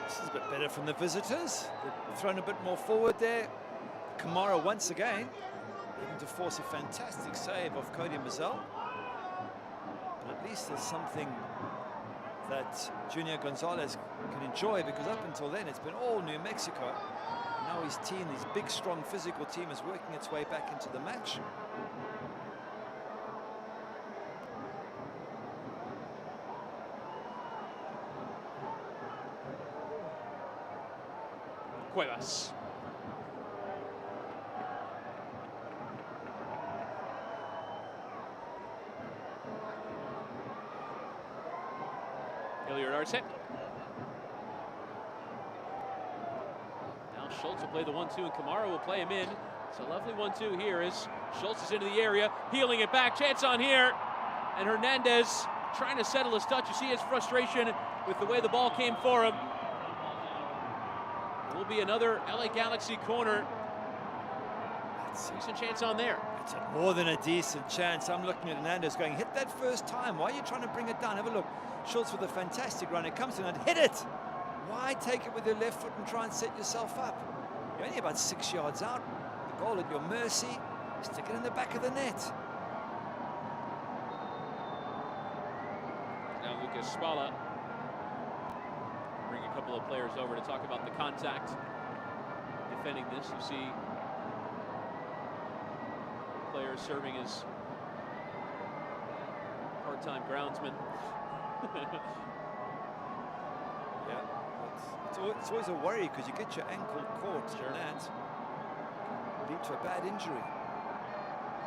This is a bit better from the visitors. They've thrown a bit more forward there. Kamara once again able to force a fantastic save of Cody Mazel. But at least there's something that Junior Gonzalez can enjoy, because up until then it's been all New Mexico. And now his team, his big, strong, physical team, is working its way back into the match. Cuevas. Hilliard Arce. Now Schultz will play the 1-2 and Kamara will play him in It's a lovely 1-2 here as Schultz is into the area, peeling it back, chance on here, and Hernandez trying to settle his touch. You see his frustration with the way the ball came for him. It will be another LA Galaxy corner. Decent chance on there. It's more than a decent chance. I'm looking at Hernandez going, hit that first time. Why are you trying to bring it down? Have a look. Schultz with a fantastic run. It comes to and hit it. Why take it with your left foot and try and set yourself up? You're only about 6 yards out. The goal at your mercy. Stick it in the back of the net. Now Lucas Spalla. Bring a couple of players over to talk about the contact. Defending this, you see players serving as part-time groundsmen. Yeah, it's always a worry because you get your ankle caught in that. Lead to a bad injury.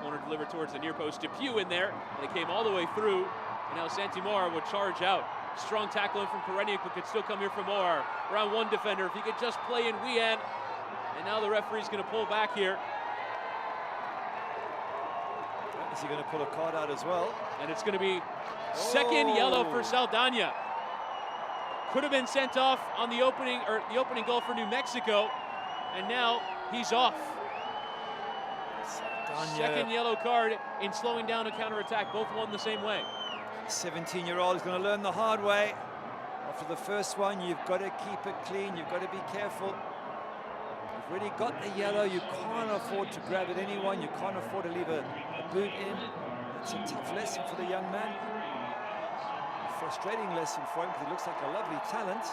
Corner delivered towards the near post to Pugh in there, and it came all the way through. And now Santimora would charge out. Strong tackle in from Koreniuk, but could still come here for more. Round one defender, if he could just play in Wean. And now the referee's going to pull back here. Is he going to pull a card out as well? And it's going to be second yellow for Saldana. Could have been sent off on the opening goal for New Mexico, and now he's off. Saldana. Second yellow card in slowing down a counterattack. Both won the same way. 17-year-old is going to learn the hard way. After the first one, you've got to keep it clean. You've got to be careful. You've already got the yellow. You can't afford to grab at anyone. You can't afford to leave a boot in. It's a tough lesson for the young man. A frustrating lesson for him because he looks like a lovely talent.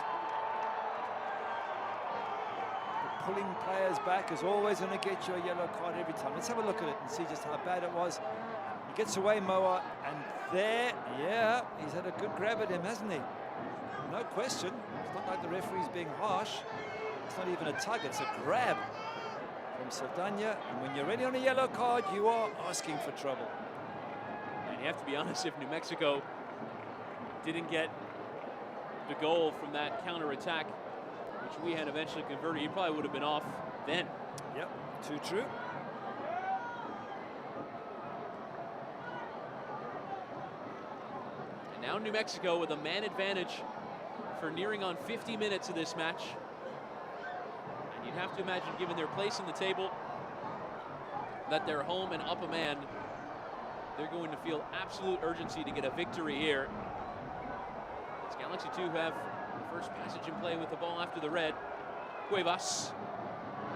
But pulling players back is always going to get you a yellow card every time. Let's have a look at it and see just how bad it was. He gets away, Moa, and there, yeah, he's had a good grab at him, hasn't he? No question. It's not like the referee's being harsh. It's not even a tug, it's a grab from Saldana. And when you're already on a yellow card, you are asking for trouble. And you have to be honest, if New Mexico didn't get the goal from that counter-attack, which we had eventually converted, he probably would have been off then. Yep, too true. And now New Mexico with a man advantage for nearing on 50 minutes of this match. And you'd have to imagine, given their place in the table, that they're home and up a man, they're going to feel absolute urgency to get a victory here. It's Galaxy 2 have the first passage in play with the ball after the red. Cuevas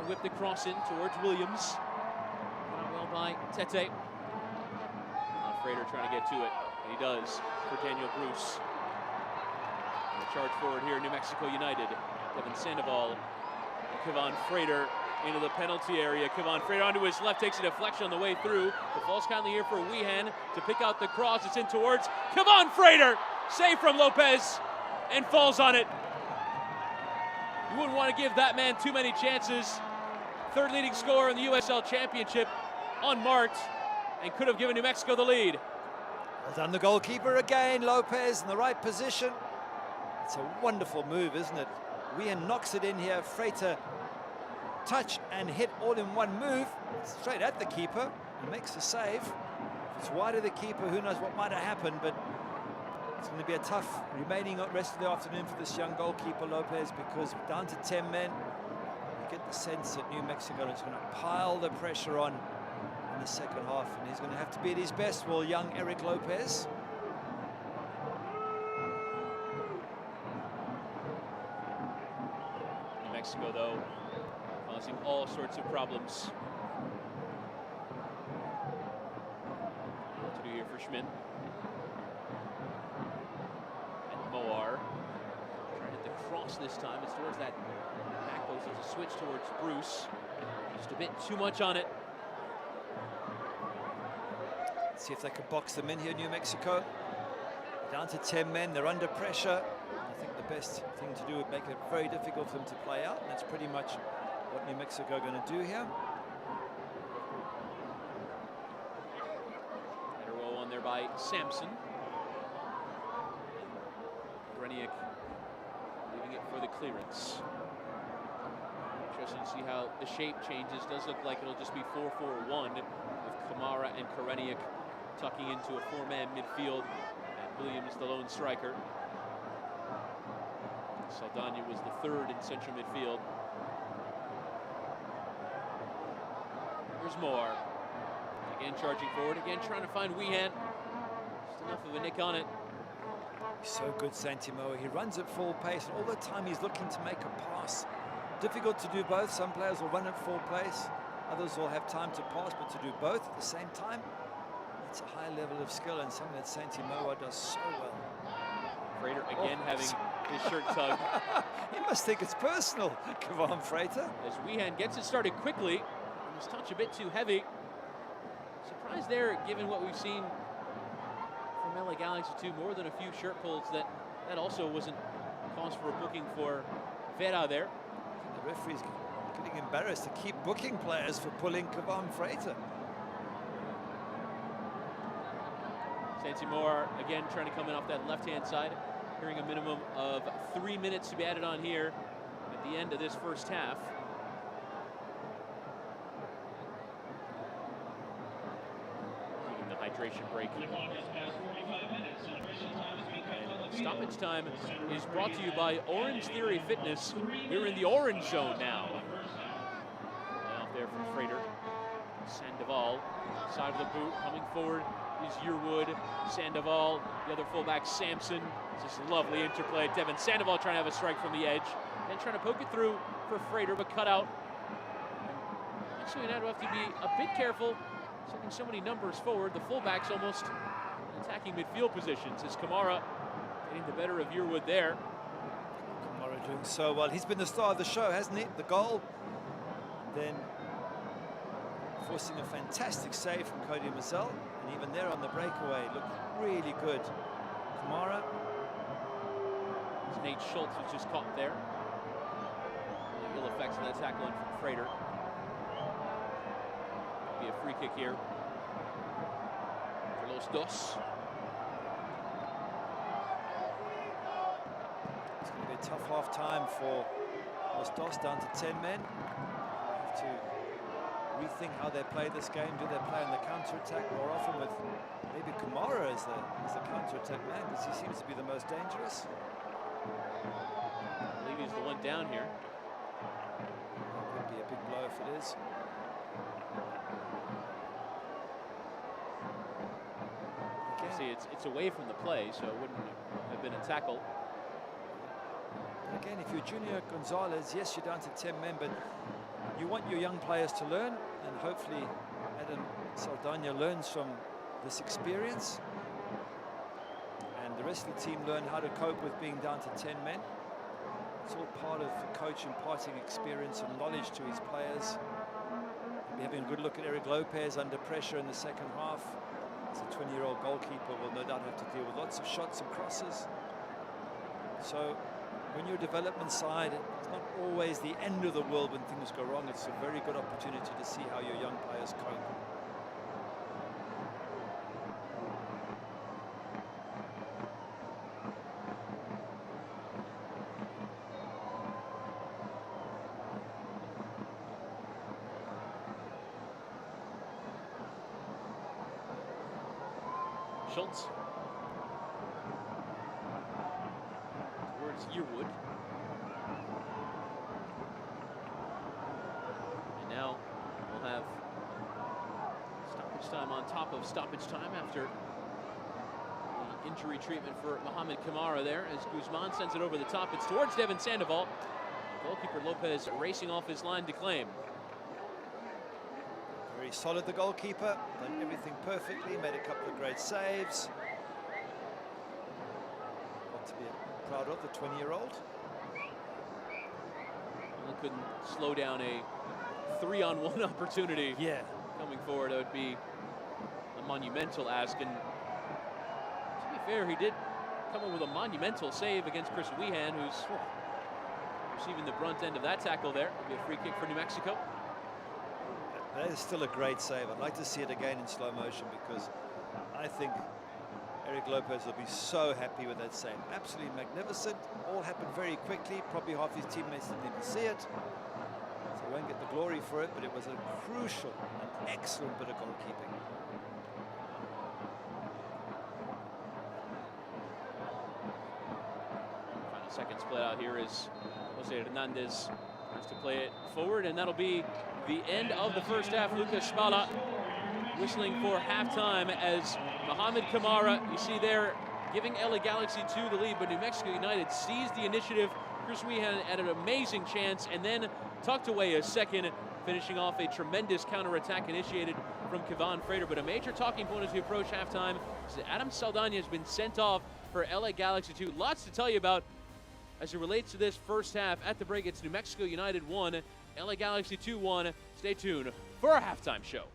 whipped the cross in towards Williams. Done well by Tete. Now Frater trying to get to it, and he does for Daniel Bruce. Charge forward here, New Mexico United. Devin Sandoval, Kevon Frater into the penalty area. Kevon Frater onto his left, takes a deflection on the way through. The falls kindly here for Wehan to pick out the cross. It's in towards Kevon Frater. Save from Lopez and falls on it. You wouldn't want to give that man too many chances. Third leading scorer in the USL Championship, unmarked, and could have given New Mexico the lead. Well done, the goalkeeper again. Lopez in the right position. It's a wonderful move, isn't it? Wehan knocks it in here. Frater touch and hit all in one move. Straight at the keeper. He makes the save. If it's wide of the keeper, who knows what might have happened, but it's going to be a tough remaining rest of the afternoon for this young goalkeeper, Lopez, because down to 10 men, you get the sense that New Mexico is going to pile the pressure on in the second half, and he's going to have to be at his best, well, young Eric Lopez. Mexico, though, causing all sorts of problems. What to do here for Schmidt. And Moar trying to hit the cross this time. It's towards that back post. It's a switch towards Bruce. Just a bit too much on it. See if they can box them in here, New Mexico. Down to 10 men, they're under pressure. I think the best thing to do would make it very difficult for them to play out, and that's pretty much what New Mexico are going to do here. Better roll on there by Sampson. Koreniuk leaving it for the clearance. Interesting to see how the shape changes. Does look like it'll just be 4-4-1 with Kamara and Koreniuk tucking into a 4-man midfield, and Williams the lone striker. Saldana was the third in central midfield. Here's Moore. Again charging forward, again trying to find Weehan. Just enough of a nick on it. He's so good, Santimoa. He runs at full pace, and all the time he's looking to make a pass. Difficult to do both. Some players will run at full pace, others will have time to pass, but to do both at the same time, it's a high level of skill and something that Santimoa does so well. Freighter again having his shirt tugged. He must think it's personal, Kavan Freighter. As Weehan gets it started quickly, and his touch a bit too heavy. Surprised there, given what we've seen from LA Galaxy 2, more than a few shirt pulls, that also wasn't cause for a booking for Vera there. The referee's getting embarrassed to keep booking players for pulling Kavan Freighter. Santimoa again trying to come in off that left-hand side, hearing a minimum of 3 minutes to be added on here at the end of this first half. Taking the hydration break. And stoppage time is brought to you by Orange Theory Fitness. We're in the orange zone now. Off there from Freighter. Sandoval, side of the boot, coming forward is Yearwood. Sandoval, the other fullback, Sampson. It's just lovely interplay. Devin Sandoval trying to have a strike from the edge. Then trying to poke it through for Freighter, but cut out. Actually, now we have to be a bit careful, sending so many numbers forward. The fullbacks almost attacking midfield positions as Kamara getting the better of Yearwood there. Kamara doing so well. He's been the star of the show, hasn't he? The goal. Then forcing a fantastic save from Cody Mazel, and even there on the breakaway looked really good. Kamara. It's Nate Schultz was just caught there. The ill effects of that tackle in from Freighter. Be a free kick here for Los Dos. It's going to be a tough half time for Los Dos, down to 10 men. Have to rethink how they play this game. Do they play on the counter-attack more often with maybe Kamara as the counter-attack man, because he seems to be the most dangerous? I believe he's the one down here. Could be a big blow if it is. Again, See, it's away from the play, so it wouldn't have been a tackle. again, if you're Junior Gonzalez, yes, you're down to 10 men, but you want your young players to learn, and hopefully Adam Saldana learns from this experience, and the rest of the team learn how to cope with being down to 10 men. It's all part of the coach imparting experience and knowledge to his players. Maybe having a good look at Eric Lopez under pressure in the second half. As a 20-year-old goalkeeper will no doubt have to deal with lots of shots and crosses. So when you're a development side, it's not always the end of the world when things go wrong. It's a very good opportunity to see how your young players cope. Schultz towards Yearwood. And now we'll have stoppage time on top of stoppage time after the injury treatment for Mohamed Kamara there, as Guzman sends it over the top. It's towards Devin Sandoval. Goalkeeper Lopez racing off his line to claim. Very solid, the goalkeeper, done everything perfectly, made a couple of great saves. Got to be proud of the 20-year-old. Well, couldn't slow down a 3-on-1 opportunity. Yeah. Coming forward, it would be a monumental ask. And to be fair, he did come up with a monumental save against Chris Weehan, who's receiving the brunt end of that tackle there. It'll be a free kick for New Mexico. That is still a great save. I'd like to see it again in slow motion, because I think Eric Lopez will be so happy with that save. Absolutely magnificent. All happened very quickly. Probably half his teammates didn't even see it. So won't get the glory for it, but it was a crucial and excellent bit of goalkeeping. Final second split out here is Jose Hernandez tries to play it forward, and that'll be the end of the first half. Lucas Spala whistling for halftime as Mohamed Kamara, you see there, giving LA Galaxy 2 the lead, but New Mexico United seized the initiative. Chris Wehan had an amazing chance and then tucked away a second, finishing off a tremendous counterattack initiated from Kevon Frater. But a major talking point as we approach halftime is that Adam Saldana has been sent off for LA Galaxy 2. Lots to tell you about as it relates to this first half. At the break, it's New Mexico United 1, LA Galaxy 2-1. Stay tuned for our halftime show.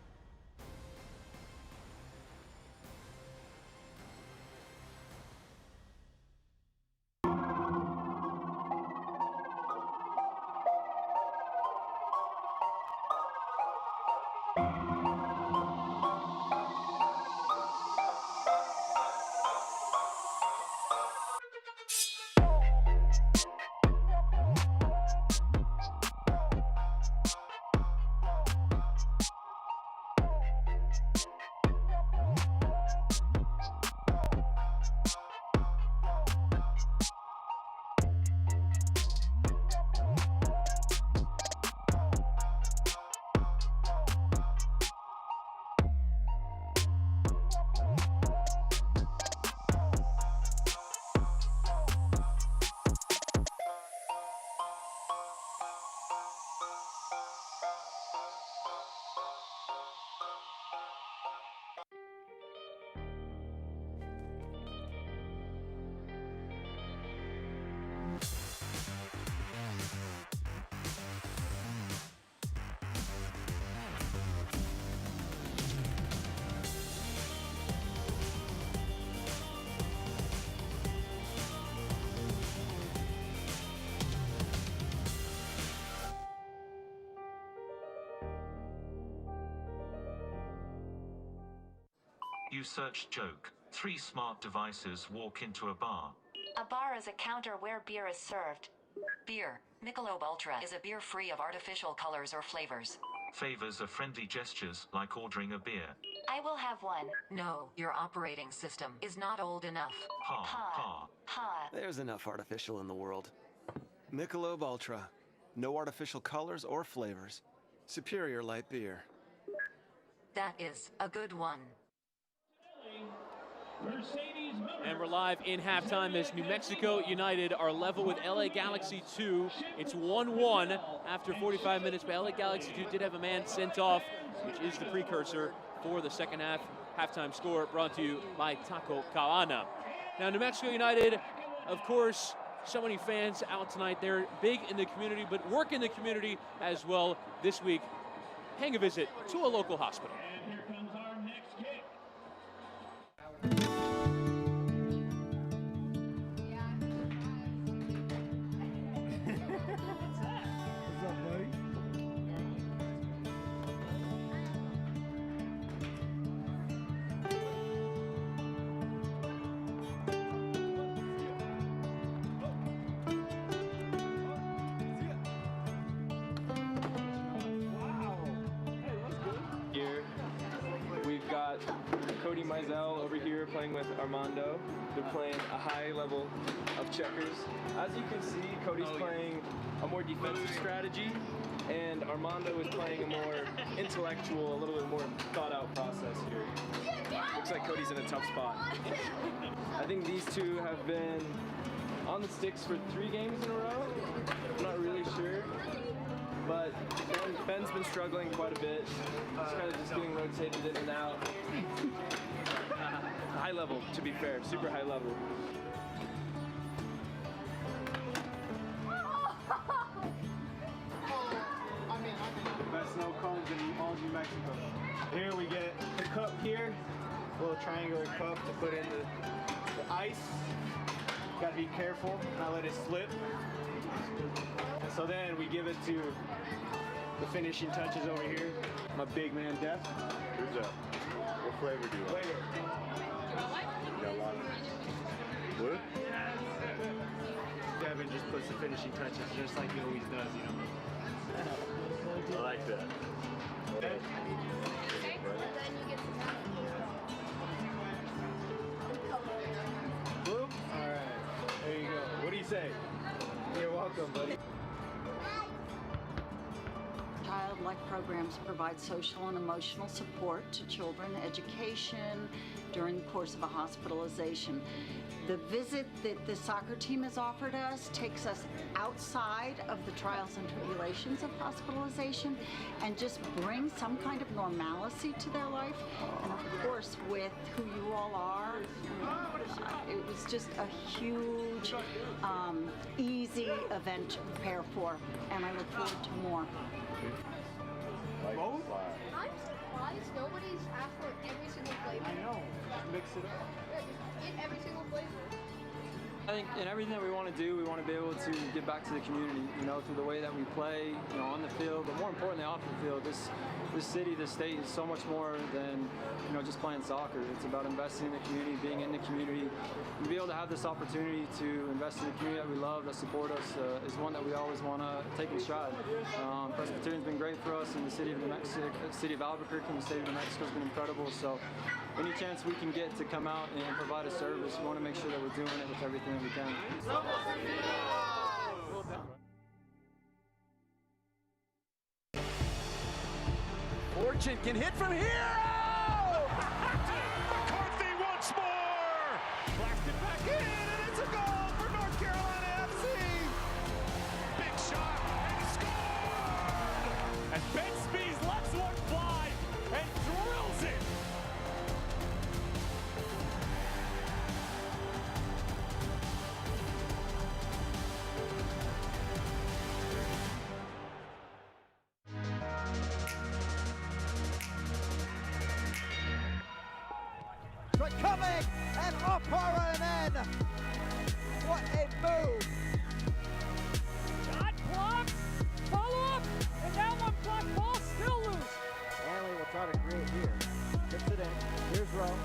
You search joke. 3 smart devices walk into a bar. A bar is a counter where beer is served. Beer. Michelob Ultra is a beer free of artificial colors or flavors. Favors are friendly gestures, like ordering a beer. I will have one. No, your operating system is not old enough. Ha, ha. Ha. There's enough artificial in the world. Michelob Ultra. No artificial colors or flavors. Superior light beer. That is a good one. And we're live in halftime as New Mexico United are level with LA Galaxy 2. It's 1-1 after 45 minutes, but LA Galaxy 2 did have a man sent off, which is the precursor for the second half halftime score, brought to you by Taco Cabana. Now, New Mexico United, of course, so many fans out tonight. They're big in the community, but work in the community as well this week. Paying a visit to a local hospital. And here comes our next kick. Here, we've got Cody Mizell over here playing with Armando. They're playing a high level of checkers. As you can see, Cody's playing a more defensive strategy, and Armando is playing a more intellectual, a little bit more thought out process here. Looks like Cody's in a tough spot. I think these two have been on the sticks for 3 games in a row. I'm not really sure. But Ben's been struggling quite a bit. He's kind of just getting rotated in and out. High level, to be fair, super high level. Best snow cones in all of New Mexico. Here we get the cup here, a little triangular cup to put in the ice. Gotta be careful, not let it slip. And so then we give it to the finishing touches over here. My big man, Def. Who's that? What flavor do you like? Flavor. You got a lot of what? Devin just puts the finishing touches just like he always does, you know. I like that. Blue? All right. There you go. What do you say? You're welcome, buddy. Child-like programs provide social and emotional support to children, education during the course of a hospitalization. The visit that the soccer team has offered us takes us outside of the trials and tribulations of hospitalization and just brings some kind of normalcy to their life. And of course, with who you all are, it was just a huge, easy event to prepare for, and I look forward to more. Both? I'm surprised nobody's asked for every single flavor. I know. Mix it up. Yeah, just get every single flavor. I think in everything that we want to do, we want to be able to give back to the community, you know, through the way that we play, you know, on the field, but more importantly off the field. This city, this state is so much more than, you know, just playing soccer. It's about investing in the community, being in the community, and to be able to have this opportunity to invest in the community that we love, that support us, is one that we always want to take in stride. Presbyterian's been great for us in the city of New Mexico, city of Albuquerque, and the state of New Mexico has been incredible. So any chance we can get to come out and provide a service, we want to make sure that we're doing it with everything that we can. Fortune can hit from here. Oh! McCarthy once more. Blacked it back in, and it's a goal for North Carolina FC. Big shot, and he scored. And Ben Spees lets one fly and drills it. Coming and off and in. What a move! Shot blocked, follow up, and that one blocked ball still loose. Hanley will try to create here. Gets it in. Here's Rowe.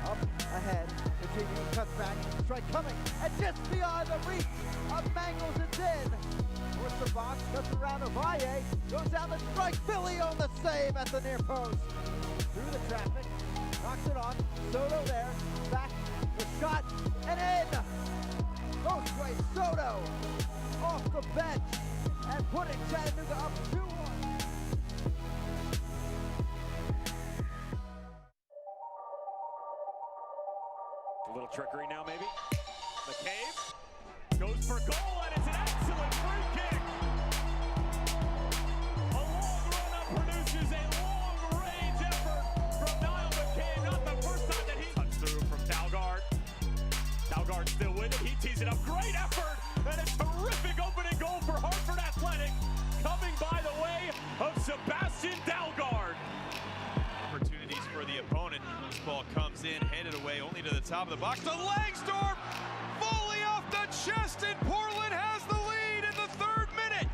Up ahead. Continuing cuts back. Strike coming. And just beyond the reach of Mangles, it's in. Towards the box. Cuts around Ovalle. Goes down the strike. Philly on the save at the near post. Through the traffic. Knocks it on. Soto there. Back. The shot. And in. Goes right. Soto off the bench. And putting Chattanooga up 2-1. A little trickery now, maybe. McCabe goes for goal, and it's an excellent free kick. A long run-up produces a long-range effort from Niall McCabe. Not the first time that he cuts through from Dalgard. Dalgard still with it. He tees it up. Great effort, and a terrific opening goal for Hartford Athletic, coming by the way of Sebastian Dalgard. Opportunities for the opponent. This ball comes in, headed away only to the top of the box. To Langsdorff, volley off the chest, and Portland has the lead in the 3rd minute.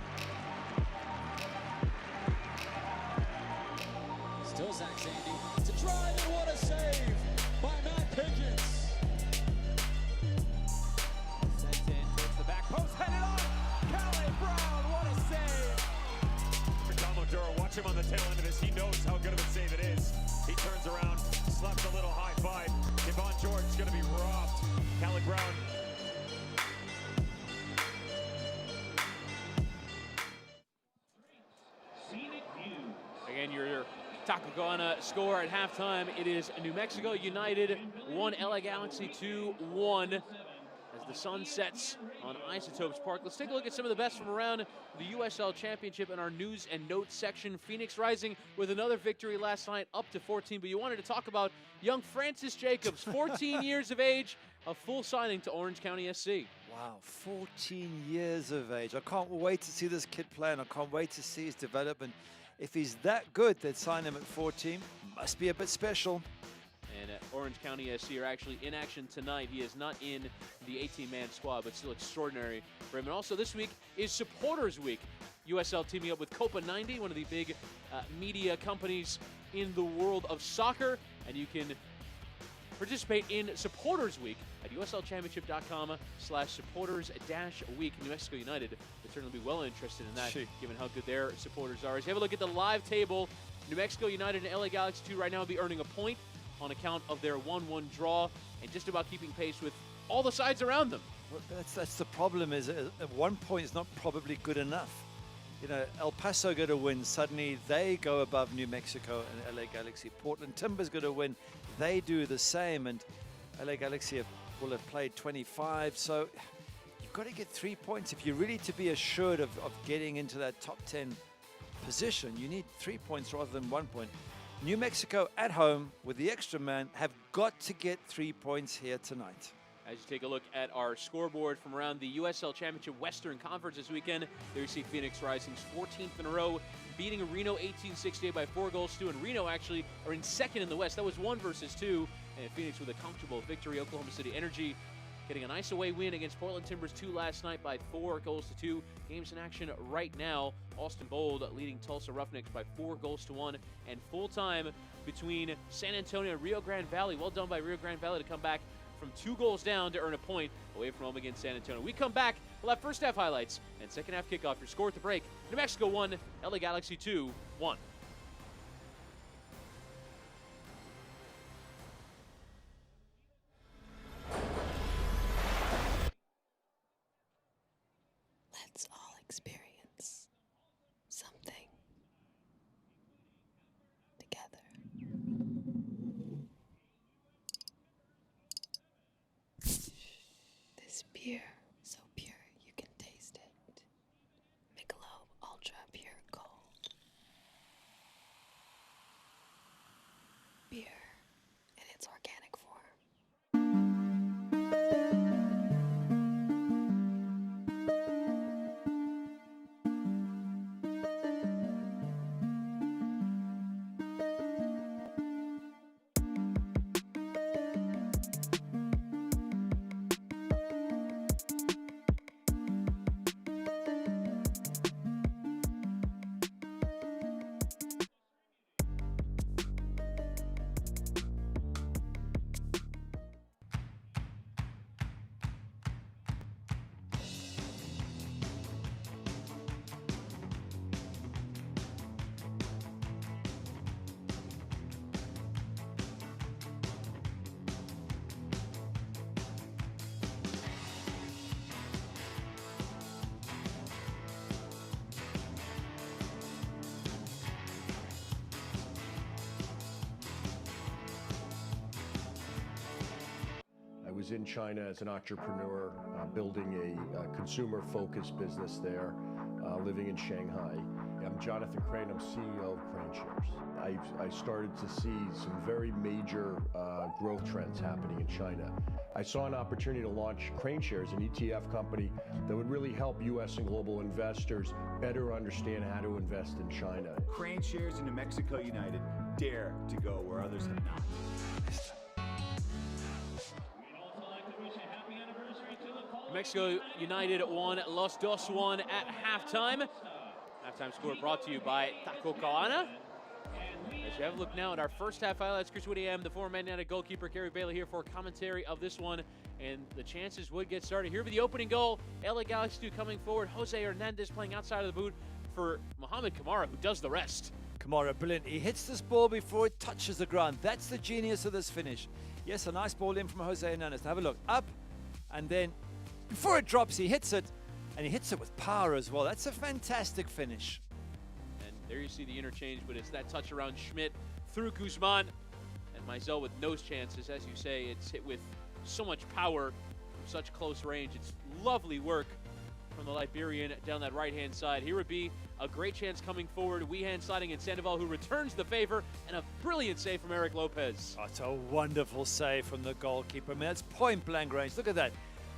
Still Zach Sandy to drive, and what a save by Matt Pickens. Sent in towards the back post, headed on. Calais Brown, what a save. For Tom Oduro, watch him on the tail end of this. He knows how good of a save it is. He turns around, slaps a little high five. Devon George is going to be robbed. Calais Brown. Again, your Tacogana score at halftime. It is New Mexico United 1, LA Galaxy 2-1. As the sun sets on Isotopes Park. Let's take a look at some of the best from around the USL Championship in our news and notes section. Phoenix rising with another victory last night, up to 14. But you wanted to talk about young Francis Jacobs, 14 years of age, a full signing to Orange County SC. Wow, 14 years of age. I can't wait to see this kid play, and I can't wait to see his development. If he's that good, they'd sign him at 14. Must be a bit special. And Orange County SC are actually in action tonight. He is not in the 18-man squad, but still extraordinary for him. And also this week is Supporters Week. USL teaming up with Copa 90, one of the big media companies in the world of soccer. And you can Participate in Supporters Week at uslchampionship.com/supporters-week. New Mexico United would certainly be well interested in that, given how good their supporters are. As you have a look at the live table, New Mexico United and LA Galaxy 2 right now will be earning a point on account of their 1-1 draw and just about keeping pace with all the sides around them. Well, that's the problem, is at 1 point is not probably good enough. You know, El Paso go to win, suddenly they go above New Mexico and LA Galaxy. Portland Timbers go to win, they do the same, and LA Galaxy will have played 25, so you've got to get 3 points. If you're really to be assured of getting into that top 10 position, you need 3 points rather than 1 point. New Mexico at home with the extra man have got to get 3 points here tonight. As you take a look at our scoreboard from around the USL Championship Western Conference this weekend, there you see Phoenix Rising's 14th in a row, beating Reno 18-68 by 4-2, and Reno actually are in second in the West. That was 1 versus 2, and Phoenix with a comfortable victory. Oklahoma City Energy getting a nice away win against Portland Timbers 2 last night by 4-2. Games in action right now. Austin Bold leading Tulsa Roughnecks by 4-1, and full time between San Antonio and Rio Grande Valley. Well done by Rio Grande Valley to come back from 2 goals down to earn a point away from home against San Antonio. We come back, we'll have first half highlights and second half kickoff. Your score at the break: New Mexico 1, LA Galaxy 2, 1. Let's all experience something together. This beer, so pure you can taste it. Michelob Ultra Pure Gold. Beer in its organic form. I was in China as an entrepreneur, building a consumer-focused business there, living in Shanghai. I'm Jonathan Crane, I'm CEO of Crane Shares. I started to see some very major growth trends happening in China. I saw an opportunity to launch Crane Shares, an ETF company that would really help U.S. and global investors better understand how to invest in China. Crane Shares and New Mexico United dare to go where others have not. New Mexico United won Los Dos 1 at halftime. Halftime score brought to you by Taco Kawana. As you have a look now at our first half highlights, Chris Whittiam, the former Man United goalkeeper, Gary Bailey here for commentary of this one, and the chances would get started. Here for the opening goal, LA Galaxy 2 coming forward. Jose Hernandez playing outside of the boot for Mohamed Kamara, who does the rest. Kamara, brilliant. He hits this ball before it touches the ground. That's the genius of this finish. Yes, a nice ball in from Jose Hernandez. Have a look. Up, and then before it drops, he hits it, and he hits it with power as well. That's a fantastic finish. And there you see the interchange, but it's that touch around Schmidt through Guzman, and Mizell with no chances. As you say, it's hit with so much power from such close range. It's lovely work from the Liberian down that right-hand side. Here would be a great chance coming forward. Weehan sliding in Sandoval, who returns the favor, and a brilliant save from Eric Lopez. Oh, it's a wonderful save from the goalkeeper. I mean, that's point-blank range. Look at that.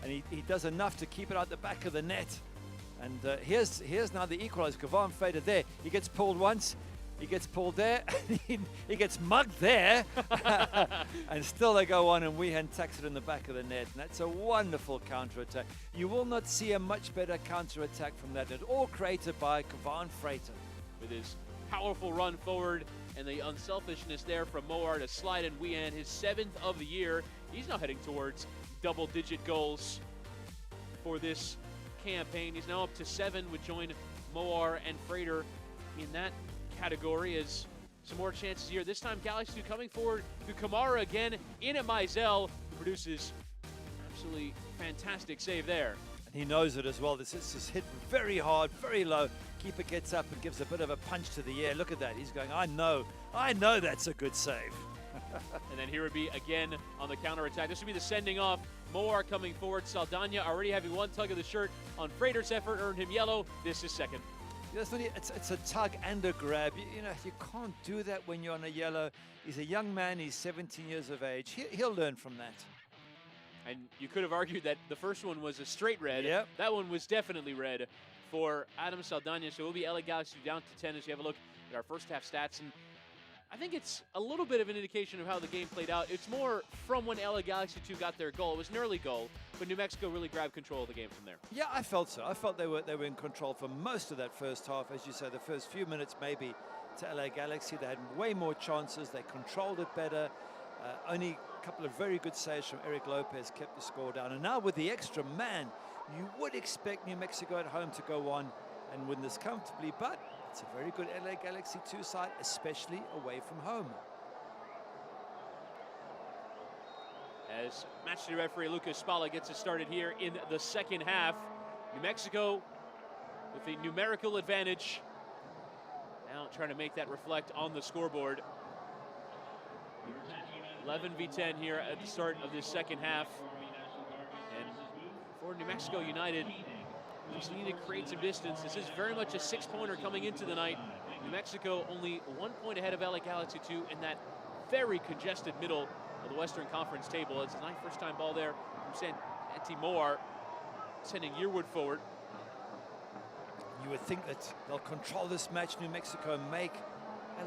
And he does enough to keep it out the back of the net. And here's now the equalizer. Kavan Frater there. He gets pulled once. He gets pulled there. he gets mugged there. And still they go on, and Weehan tacks it in the back of the net. And that's a wonderful counter-attack. You will not see a much better counter-attack from that net. All created by Kavan Frater. With his powerful run forward, and the unselfishness there from Moar to slide in Wean, his 7th of the year. He's now heading towards double-digit goals for this campaign. He's now up to 7, would join Moar and Frater in that category as some more chances here. This time Galaxy coming forward to Kamara again in at Mizell, who produces absolutely fantastic save there. And he knows it as well. This is hit very hard, very low. Keeper gets up and gives a bit of a punch to the air. Look at that. He's going, I know that's a good save. And then here would be again on the counter-attack. This would be the sending off. Moar coming forward. Saldana already having one tug of the shirt on Frater's effort, earned him yellow. This is second. It's a tug and a grab. You know, you can't do that when you're on a yellow. He's a young man. He's 17 years of age. He'll learn from that. And you could have argued that the first one was a straight red. Yep. That one was definitely red for Adam Saldana. So it will be LA Galaxy down to 10 as you have a look at our first half stats. And I think it's a little bit of an indication of how the game played out. It's more from when LA Galaxy 2 got their goal. It was an early goal, but New Mexico really grabbed control of the game from there. Yeah, I felt so. I felt they were in control for most of that first half. As you say, the first few minutes maybe to LA Galaxy. They had way more chances. They controlled it better. Only a couple of very good saves from Eric Lopez kept the score down. And now with the extra man, you would expect New Mexico at home to go on and win this comfortably, but it's a very good LA Galaxy 2 side, especially away from home. As matchday referee Lucas Spalla gets it started here in the second half. New Mexico with the numerical advantage. Now trying to make that reflect on the scoreboard. 11 v 10 here at the start of this second half. And for New Mexico United, just need to create some distance. This is very much a 6-pointer coming into the night. New Mexico only 1 point ahead of LA Galaxy 2 in that very congested middle of the Western Conference table. It's a nice first-time ball there from Santi Moar, sending Yearwood forward. You would think that they'll control this match, New Mexico, and make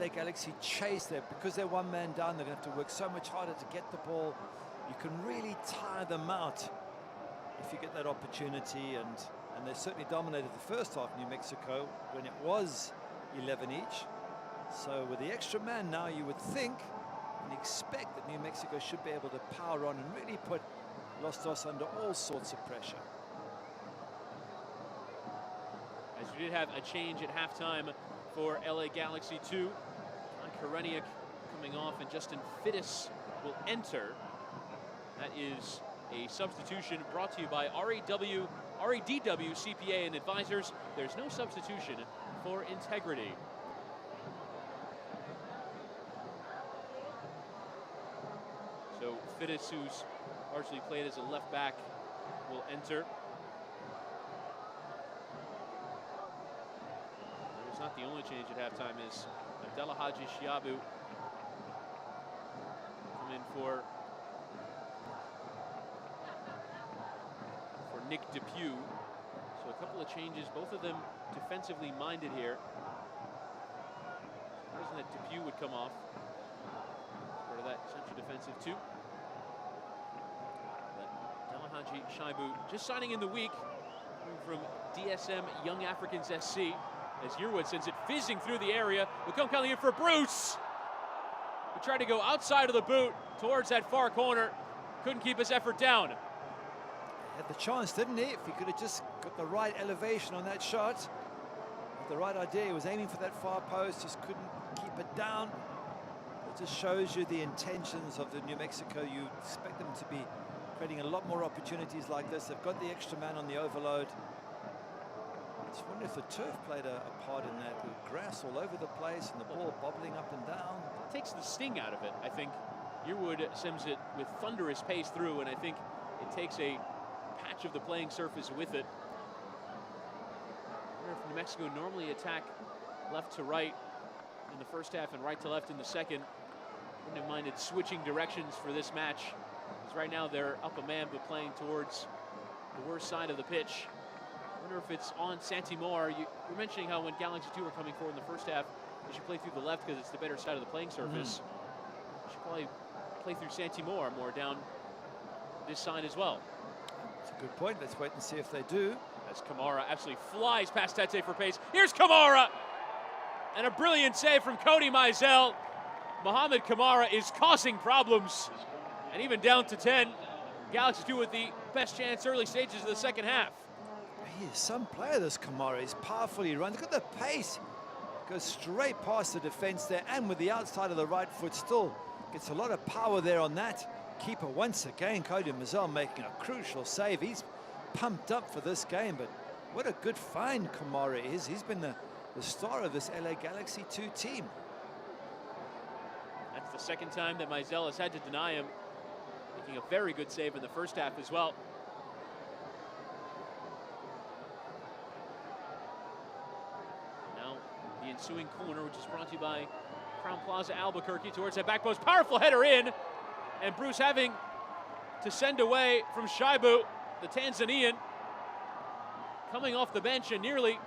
LA Galaxy chase there. Because they're one man down, they're going to have to work so much harder to get the ball. You can really tire them out if you get that opportunity, and they certainly dominated the first half, New Mexico, when it was 11 each. So with the extra man now, you would think and expect that New Mexico should be able to power on and really put Los Dos under all sorts of pressure. As we did have a change at halftime for LA Galaxy 2. Kareniak coming off, and Justin Fittis will enter. That is a substitution brought to you by REDW CPA and Advisors. There's no substitution for integrity. So Fittis, who's largely played as a left back, will enter. It's not the only change at halftime, is Abdallah Haji Shiabu come in for Nick Depew. So a couple of changes, both of them defensively minded here. Surprising that Depew would come off. Part of that central defensive too. But Abdallah Haji Shiabu just signing in the week, coming from DSM Young Africans SC. As Yearwood sends it fizzing through the area. Will come coming in for Bruce. He tried to go outside of the boot towards that far corner. Couldn't keep his effort down. Had the chance, didn't he? If he could have just got the right elevation on that shot, with the right idea, he was aiming for that far post, just couldn't keep it down. It just shows you the intentions of the New Mexico. You expect them to be creating a lot more opportunities like this. They've got the extra man on the overload. I just wonder if the turf played a part in that, with grass all over the place and the ball bobbling up and down. It takes the sting out of it. I think Yearwood sends it with thunderous pace through, and I think it takes a patch of the playing surface with it. I wonder if New Mexico normally attack left to right in the first half and right to left in the second. Wouldn't have minded switching directions for this match, because right now they're up a man but playing towards the worst side of the pitch. I wonder if it's on Santi Moar. You were mentioning how when Galaxy 2 were coming forward in the first half, they should play through the left because it's the better side of the playing surface. You should probably play through Santi Moar more down this side as well. That's a good point. Let's wait and see if they do. As Kamara absolutely flies past Tete for pace. Here's Kamara! And a brilliant save from Cody Mizell. Mohamed Kamara is causing problems. And even down to 10, Galaxy 2 with the best chance early stages of the second half. He is some player, this Kamara. He's powerful, he runs. Look at the pace. Goes straight past the defense there, and with the outside of the right foot still gets a lot of power there on that. Keeper once again, Cody Mizell making a crucial save. He's pumped up for this game, but what a good find Kamara is. He's been the star of this LA Galaxy 2 team. That's the second time that Mizell has had to deny him, making a very good save in the first half as well. Now the ensuing corner, which is brought to you by Crown Plaza Albuquerque, towards that back post. Powerful header in, and Bruce having to send away from Shaibu, the Tanzanian, coming off the bench and nearly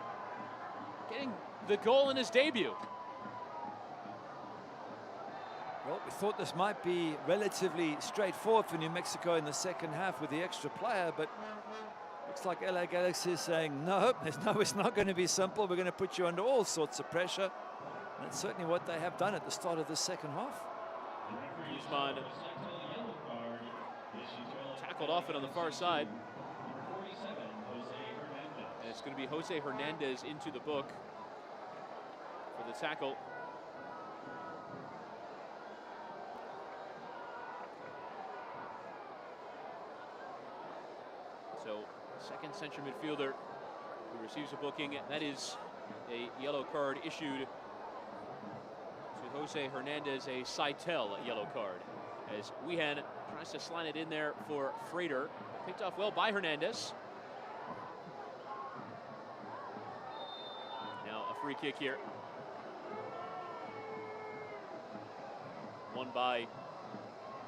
getting the goal in his debut. Well, we thought this might be relatively straightforward for New Mexico in the second half with the extra player, but looks like LA Galaxy is saying, no, it's not going to be simple. We're going to put you under all sorts of pressure. And that's certainly what they have done at the start of the second half. Guzman tackled off it on the far side. And it's going to be Jose Hernandez into the book for the tackle. So, second central midfielder who receives a booking. That is a yellow card issued to Jose Hernandez, a Seitel yellow card, as Wehan tries to slide it in there for Frater. Picked off well by Hernandez. Now a free kick here. Won by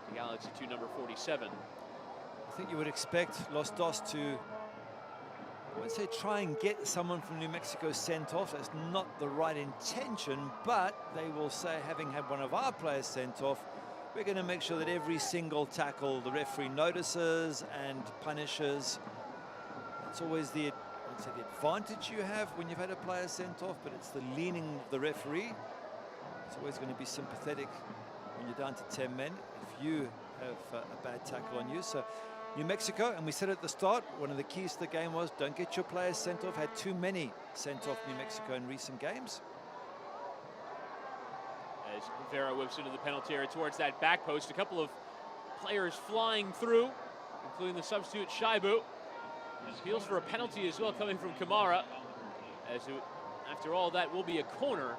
the Galaxy 2, number 47. I think you would expect Los Dos to, I wouldn't say try and get someone from New Mexico sent off. That's not the right intention, but they will say, having had one of our players sent off, we're going to make sure that every single tackle the referee notices and punishes. That's always the, I would say, the advantage you have when you've had a player sent off, but it's the leaning of the referee. It's always going to be sympathetic when you're down to 10 men if you have a bad tackle on you. So New Mexico, and we said at the start, one of the keys to the game was don't get your players sent off. Had too many sent off New Mexico in recent games. As Vera whips into the penalty area towards that back post, a couple of players flying through, including the substitute Shaibu. Appeals for a penalty as well coming from Kamara, as it, after all that will be a corner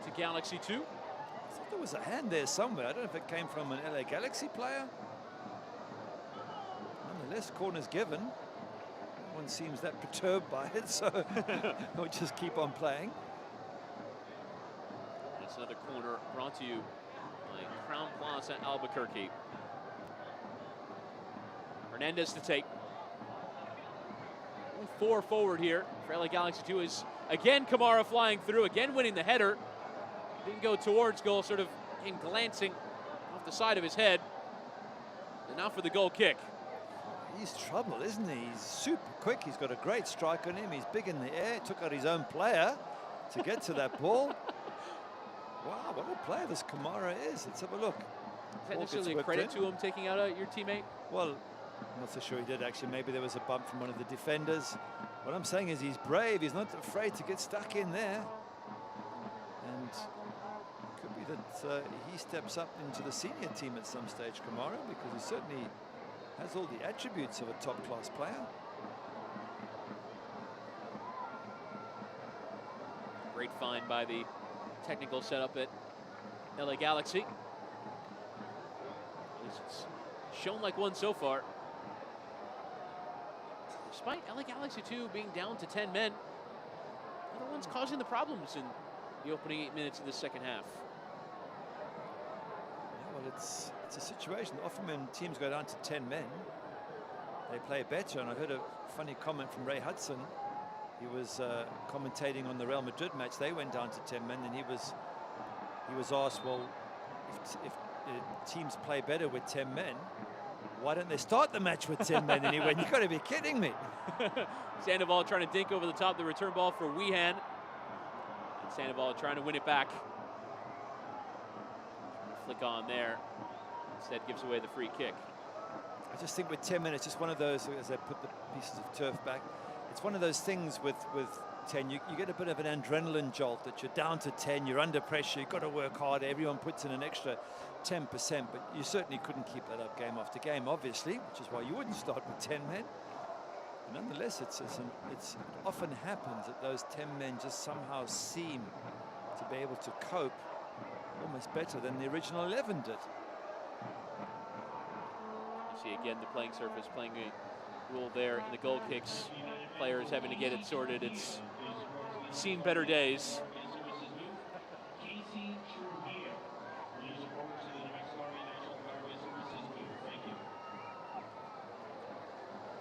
to Galaxy 2. I thought there was a hand there somewhere. I don't know if it came from an LA Galaxy player. Nonetheless, corner's given. No one seems that perturbed by it, so we'll just keep on playing. That's another corner brought to you by Crown Plaza Albuquerque. Hernandez to take. 4 forward here for LA Galaxy 2 is again Kamara flying through, again winning the header. Didn't go towards goal, sort of in glancing off the side of his head. And now for the goal kick. He's trouble, isn't he? He's super quick. He's got a great strike on him. He's big in the air. Took out his own player to get to that ball. Wow, what a player this Kamara is. Let's have a look. Is that necessarily a credit to him taking out your teammate? Well, I'm not so sure he did, actually. Maybe there was a bump from one of the defenders. What I'm saying is he's brave. He's not afraid to get stuck in there. And it could be that he steps up into the senior team at some stage, Kamara, because he certainly has all the attributes of a top-class player. Great find by the technical setup at LA Galaxy. It's shown like one so far. Despite LA Galaxy 2 being down to 10 men, they're the ones causing the problems in the opening 8 minutes of the second half. Yeah, well, it's a situation. Often when teams go down to 10 men, they play better. And I heard a funny comment from Ray Hudson. He was commentating on the Real Madrid match. They went down to 10 men, and he was asked, well, if teams play better with 10 men, why don't they start the match with 10 men? And he went, you've got to be kidding me. Sandoval trying to dink over the top, the return ball for Wehan. Sandoval trying to win it back. Flick on there. Instead gives away the free kick. I just think with 10 minutes, just one of those, as I put the pieces of turf back, it's one of those things with 10, you get a bit of an adrenaline jolt that you're down to 10, you're under pressure, you've got to work hard, everyone puts in an extra 10%, but you certainly couldn't keep that up game after game, obviously, which is why you wouldn't start with 10 men. But nonetheless, it often happens that those 10 men just somehow seem to be able to cope almost better than the original 11 did. You see again the playing surface playing a role there in the goal kicks. Players having to get it sorted. It's seen better days.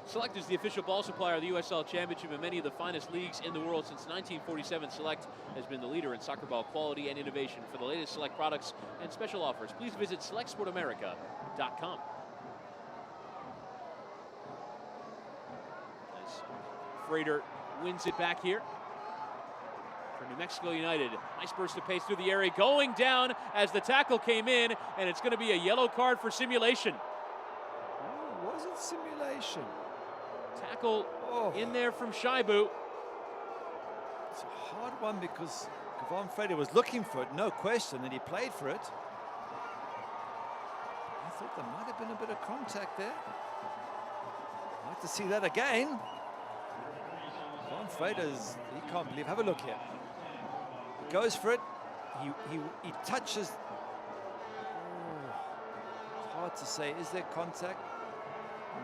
Select is the official ball supplier of the USL Championship and many of the finest leagues in the world. Since 1947, Select has been the leader in soccer ball quality and innovation. For the latest Select products and special offers, please visit selectsportamerica.com. As Freighter wins it back here for New Mexico United. Nice burst of pace through the area, going down as the tackle came in, and it's going to be a yellow card for simulation. Oh, was it simulation? Tackle in there from Shaibu. It's a hard one because Kevon Freighter was looking for it, no question, and he played for it. I thought there might have been a bit of contact there. I'd like to see that again. Kevon Freighter's, he can't believe, have a look here. He goes for it, he touches. Oh, it's hard to say, is there contact?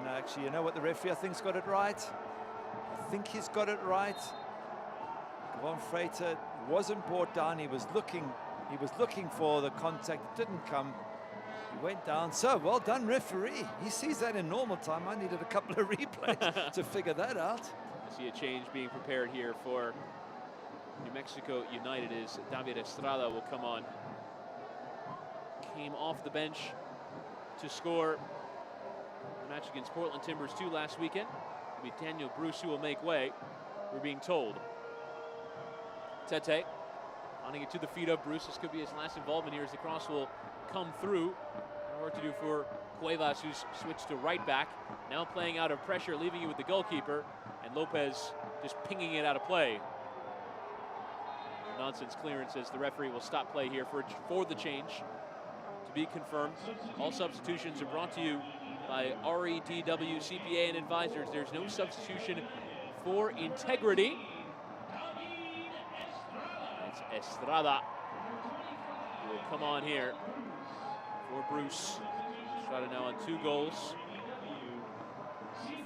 No, actually, you know what, the referee I think's got it right. I think he's got it right. Kevon Freighter wasn't brought down. He was looking for the contact. It didn't come. He went down. So well done, referee. He sees that in normal time. I needed a couple of replays to figure that out. I see a change being prepared here for New Mexico United as David Estrada will come on. Came off the bench to score the match against Portland Timbers 2 last weekend. It'll be Daniel Bruce who will make way, we're being told. Tete wanting it to the feet of Bruce. This could be his last involvement here as the cross will come through. More work to do for Cuevas, who's switched to right back. Now playing out of pressure, leaving it with the goalkeeper, and Lopez just pinging it out of play. Nonsense clearance as the referee will stop play here for the change. To be confirmed, all substitutions are brought to you by REDW CPA and advisors. There's no substitution for integrity. It's Estrada who will come on here for Bruce. Estrada now on 2 goals.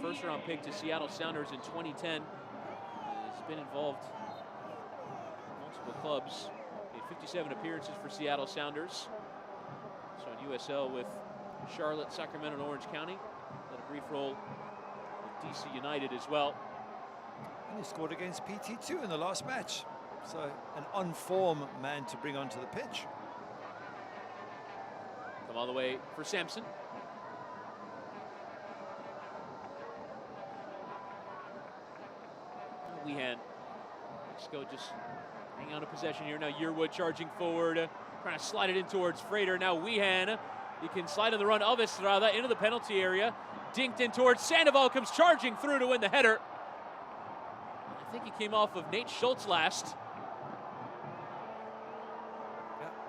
First round pick to Seattle Sounders in 2010. He's been involved in multiple clubs. Made 57 appearances for Seattle Sounders. So in USL with Charlotte, Sacramento, and Orange County. Had a brief role with DC United as well. And he scored against PT2 in the last match. So an on-form man to bring onto the pitch. Come all the way for Sampson. Wehan. Mexico just hanging on to possession here. Now Yearwood charging forward, trying to slide it in towards Freighter. Now Wehan, he can slide in the run of Estrada into the penalty area. Dinked in towards Sandoval, comes charging through to win the header. I think he came off of Nate Schultz last.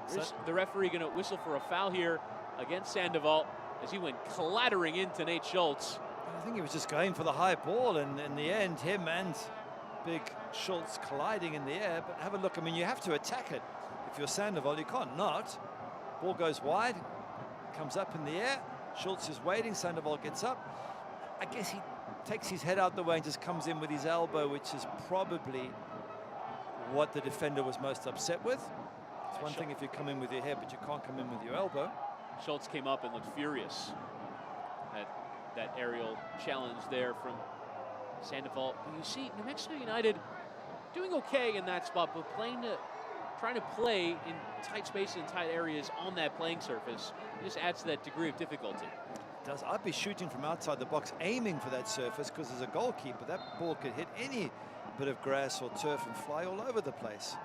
Is the referee going to whistle for a foul here against Sandoval as he went clattering into Nate Schultz? I think he was just going for the high ball, and in the end, him and big Schultz colliding in the air. But have a look, I mean, you have to attack it. If you're Sandoval, you can't not. Ball goes wide, comes up in the air. Schultz is waiting, Sandoval gets up. I guess he takes his head out the way and just comes in with his elbow, which is probably what the defender was most upset with. It's one thing if you come in with your head, but you can't come in with your elbow. Schultz came up and looked furious at that aerial challenge there from Sandoval. But you see, New Mexico United doing okay in that spot, but trying to play in tight spaces and tight areas on that playing surface. It just adds to that degree of difficulty. It does. I'd be shooting from outside the box, aiming for that surface, because as a goalkeeper, that ball could hit any bit of grass or turf and fly all over the place.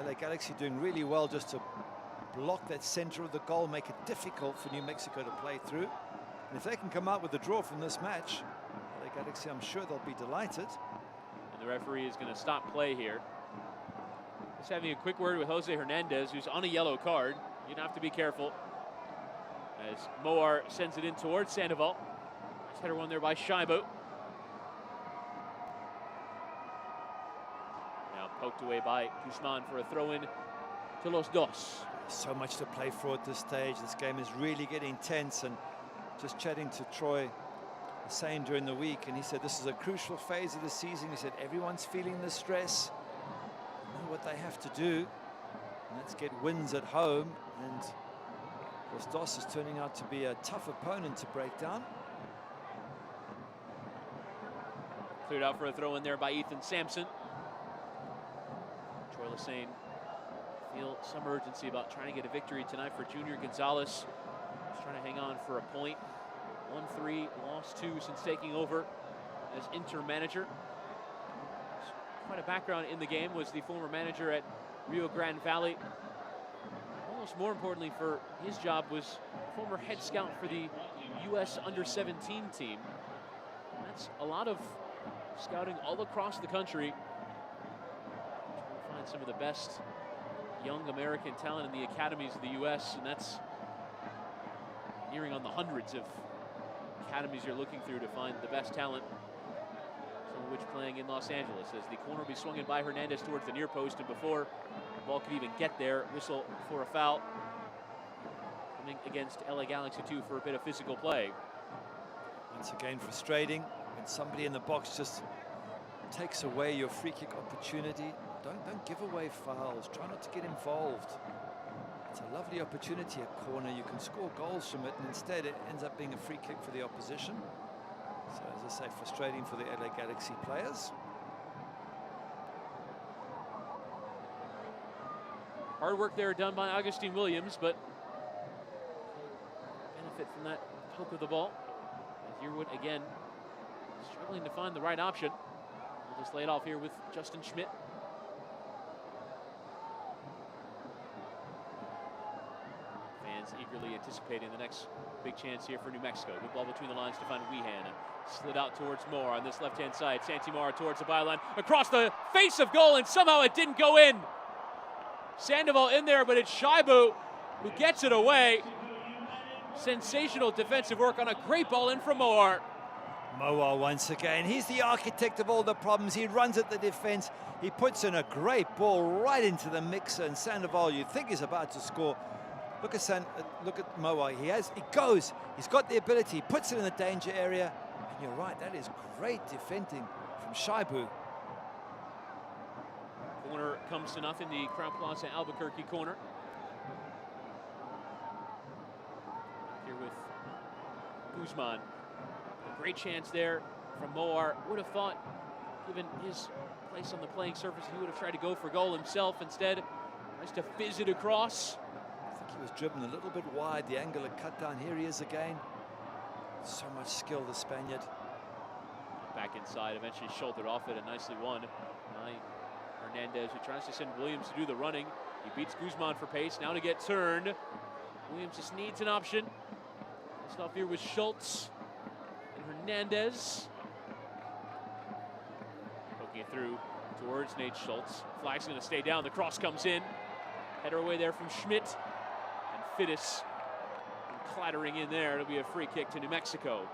LA Galaxy doing really well just to block that center of the goal, make it difficult for New Mexico to play through. And if they can come out with a draw from this match, LA Galaxy, I'm sure they'll be delighted. And the referee is going to stop play here. Just having a quick word with Jose Hernandez, who's on a yellow card. You'd have to be careful. As Moar sends it in towards Sandoval. Nice header one there by Shaibu. Now poked away by Guzman for a throw-in to Los Dos. So much to play for at this stage. This game is really getting tense, and just chatting to Troy Hussein during the week, and he said this is a crucial phase of the season. He said everyone's feeling the stress, know what they have to do, and that's get wins at home, and Los Dos is turning out to be a tough opponent to break down. Cleared out for a throw in there by Ethan Sampson. Troy Hussein feel some urgency about trying to get a victory tonight for Junior Gonzalez. He's trying to hang on for a point. 1-3, lost 2 since taking over as interim manager. Quite a background in the game, was the former manager at Rio Grande Valley. Almost more importantly for his job was former head scout for the U.S. under-17 team. And that's a lot of scouting all across the country. Trying to find some of the best young American talent in the academies of the U.S., and that's nearing on the hundreds of academies you're looking through to find the best talent, some of which playing in Los Angeles. As the corner will be swung in by Hernandez towards the near post, and before the ball could even get there, whistle for a foul. Coming against LA Galaxy 2 for a bit of physical play. Once again, frustrating when somebody in the box just takes away your free kick opportunity. Don't give away fouls. Try not to get involved. It's a lovely opportunity at corner. You can score goals from it, and instead it ends up being a free kick for the opposition. So, as I say, frustrating for the LA Galaxy players. Hard work there done by Augustine Williams, but benefit from that poke of the ball. As Yearwood again struggling to find the right option. We'll just lay it off here with Justin Schmidt. Fans eagerly anticipating the next big chance here for New Mexico. Good ball between the lines to find Weehan. Slid out towards Moore on this left-hand side. Santi Moore towards the byline. Across the face of goal, and somehow it didn't go in. Sandoval in there, but it's Shaibu who gets it away. Sensational defensive work on a great ball in from Moore. Moa once again, he's the architect of all the problems. He runs at the defense. He puts in a great ball right into the mixer, and Sandoval, you think he's about to score. Look at Moa. He goes. He's got the ability. He puts it in the danger area. And you're right, that is great defending from Shaibu. Corner comes to nothing, the Crown Plaza Albuquerque corner. Here with Guzman. A great chance there from Moar. Would have thought, given his place on the playing surface, he would have tried to go for goal himself. Instead, tries to fizz it across. I think he was driven a little bit wide. The angular cut down. Here he is again. So much skill, the Spaniard. Back inside, eventually shouldered off it and nicely won by Hernandez, who tries to send Williams to do the running. He beats Guzman for pace. Now to get turned. Williams just needs an option. This off here with Schultz and Hernandez. Poking it through towards Nate Schultz. Flag's going to stay down. The cross comes in. Header away there from Schmidt. And Fittis clattering in there. It'll be a free kick to New Mexico.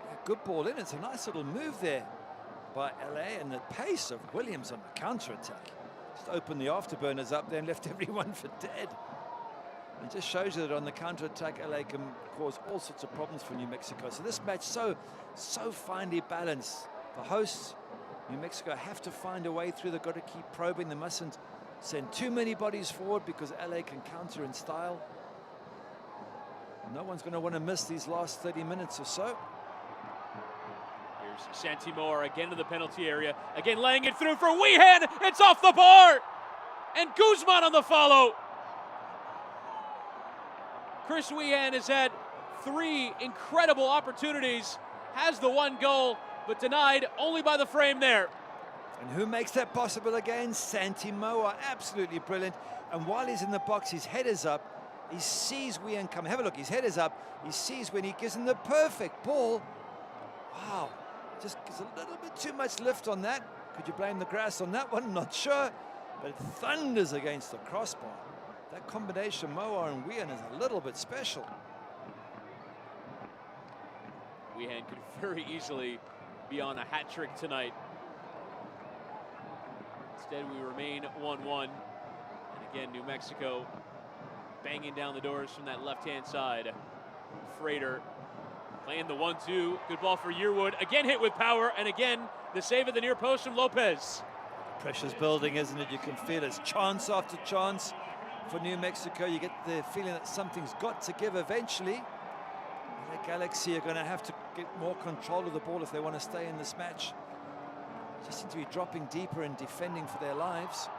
Yeah, good ball in. It's a nice little move there by LA, and the pace of Williams on the counter-attack. Just opened the afterburners up there and left everyone for dead. It just shows you that on the counter-attack, LA can cause all sorts of problems for New Mexico. So this match so finely balanced. The hosts, New Mexico, have to find a way through. They've got to keep probing. They mustn't send too many bodies forward because LA can counter in style. No one's going to want to miss these last 30 minutes or so. Here's Santi Moore again to the penalty area. Again laying it through for Weehan. It's off the bar. And Guzman on the follow. Chris Weehan has had 3 incredible opportunities. Has the 1 goal, but denied only by the frame there. And who makes that possible again? Santi Moa, absolutely brilliant. And while he's in the box, his head is up. He sees Wian come. Have a look, his head is up. He sees when he gives him the perfect ball. Wow, just gives a little bit too much lift on that. Could you blame the grass on that one? Not sure. But it thunders against the crossbar. That combination, Moa and Wian, is a little bit special. Wian could very easily be on a hat trick tonight. Instead, we remain 1-1. And again, New Mexico banging down the doors from that left-hand side. Frater playing the 1-2. Good ball for Yearwood. Again hit with power, and again, the save at the near post from Lopez. Pressure's building, isn't it? You can feel it's chance after chance for New Mexico. You get the feeling that something's got to give eventually. The Galaxy are going to have to get more control of the ball if they want to stay in this match. They just seem to be dropping deeper and defending for their lives.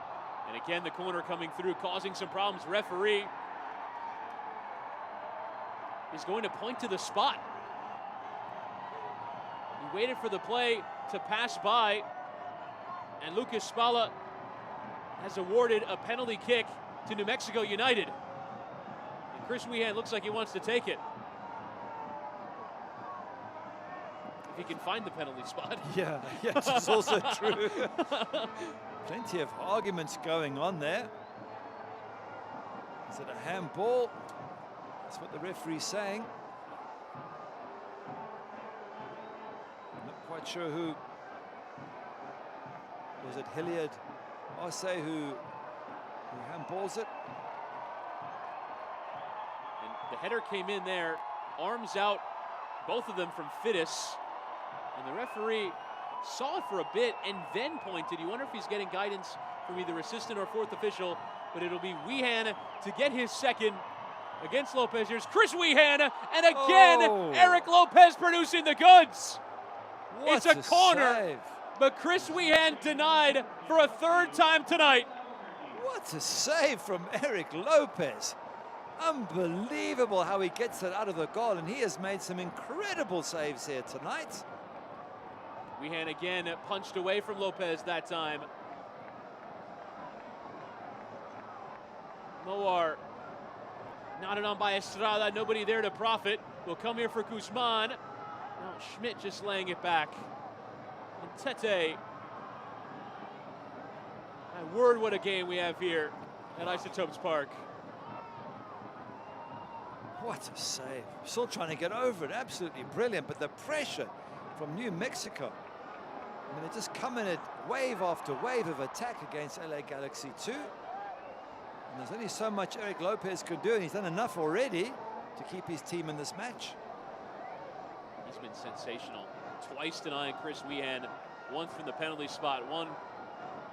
And again, the corner coming through, causing some problems. Referee is going to point to the spot. He waited for the play to pass by, and Lucas Spala has awarded a penalty kick to New Mexico United. And Chris Wehan looks like he wants to take it. If he can find the penalty spot. Yeah, it's also true. Plenty of arguments going on there. Is it a handball? That's what the referee's saying. I'm not quite sure who. Was it Hilliard Arce who handballs it? And the header came in there, arms out, both of them from Fittis. And the referee saw it for a bit and then pointed. You wonder if he's getting guidance from either assistant or fourth official, but it'll be Wehan to get his second against Lopez. Here's Chris Wehan, and again, Eric Lopez producing the goods. It's a corner, save. But Chris Wehan denied for a third time tonight. What a save from Eric Lopez. Unbelievable how he gets it out of the goal, and he has made some incredible saves here tonight. Wehan again punched away from Lopez that time. Moar knotted on by Estrada, nobody there to profit. Will come here for Guzman. Now Schmidt just laying it back. And Tete. My word, what a game we have here at Isotopes Park. What a save. Still trying to get over it, absolutely brilliant, but the pressure from New Mexico. I mean, they're just coming at wave after wave of attack against LA Galaxy 2. And there's only so much Eric Lopez could do, and he's done enough already to keep his team in this match. He's been sensational. Twice denying Chris Wehan, once from the penalty spot, one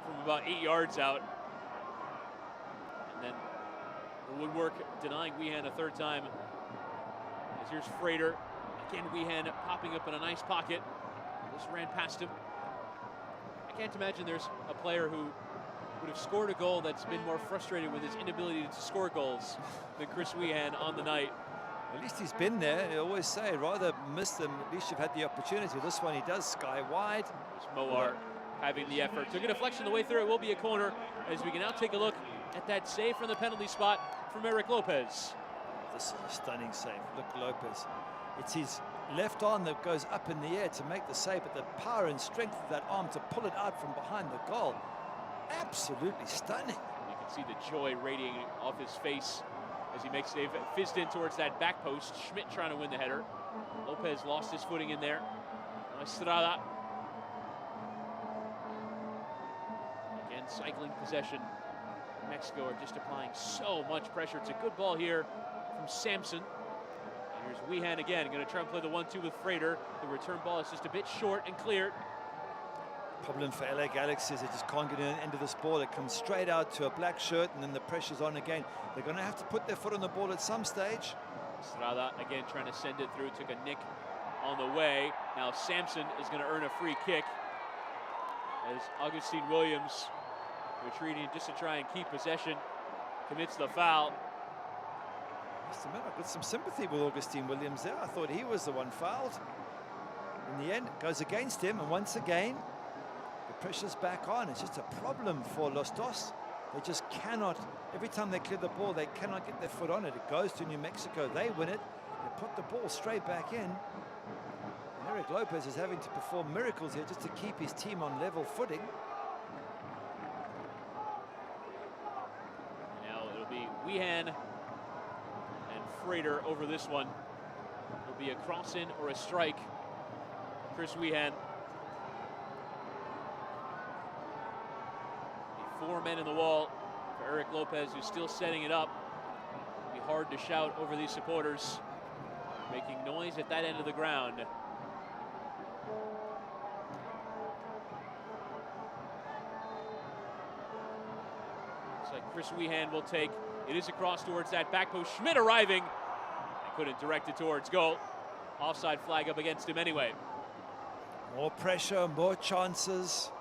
from about 8 yards out. And then the woodwork denying Wehan a third time. As here's Frater. Again, Wehan popping up in a nice pocket. Just ran past him. I can't imagine there's a player who would have scored a goal that's been more frustrated with his inability to score goals than Chris Wehan on the night. At least he's been there. I always say, rather miss them, at least you've had the opportunity. This one he does sky wide. There's Moar having the effort. Took a deflection the way through. It will be a corner as we can now take a look at that save from the penalty spot from Eric Lopez. This is a stunning save. Look, Lopez. It's his left arm that goes up in the air to make the save, but the power and strength of that arm to pull it out from behind the goal. Absolutely stunning. You can see the joy radiating off his face as he makes save. Fizzed in towards that back post. Schmidt trying to win the header. Lopez lost his footing in there. Estrada. Again, cycling possession. Mexico are just applying so much pressure. It's a good ball here from Sampson. And here's Wehan again, going to try and play the 1-2 with Frater. The return ball is just a bit short and cleared. Problem for LA Galaxy is they just can't get in the end of this ball. It comes straight out to a black shirt, and then the pressure's on again. They're going to have to put their foot on the ball at some stage. Estrada again trying to send it through. Took a nick on the way. Now Sampson is going to earn a free kick as Augustine Williams, retreating just to try and keep possession, commits the foul. Just a minute, I've got some sympathy with Augustine Williams there. I thought he was the one fouled. In the end, it goes against him, and once again, the pressure's back on. It's just a problem for Los Dos. They just cannot, every time they clear the ball, they cannot get their foot on it. It goes to New Mexico. They win it. They put the ball straight back in. And Eric Lopez is having to perform miracles here just to keep his team on level footing. Now it'll be Wehan and Frater over this one. It'll be a cross-in or a strike. Chris Wehan. 4 men in the wall for Eric Lopez, who's still setting it up. It'll be hard to shout over these supporters, making noise at that end of the ground. Looks like Chris Wehan will take, it is across towards that back post. Schmidt arriving, and couldn't direct it towards goal. Offside flag up against him anyway. More pressure, more chances.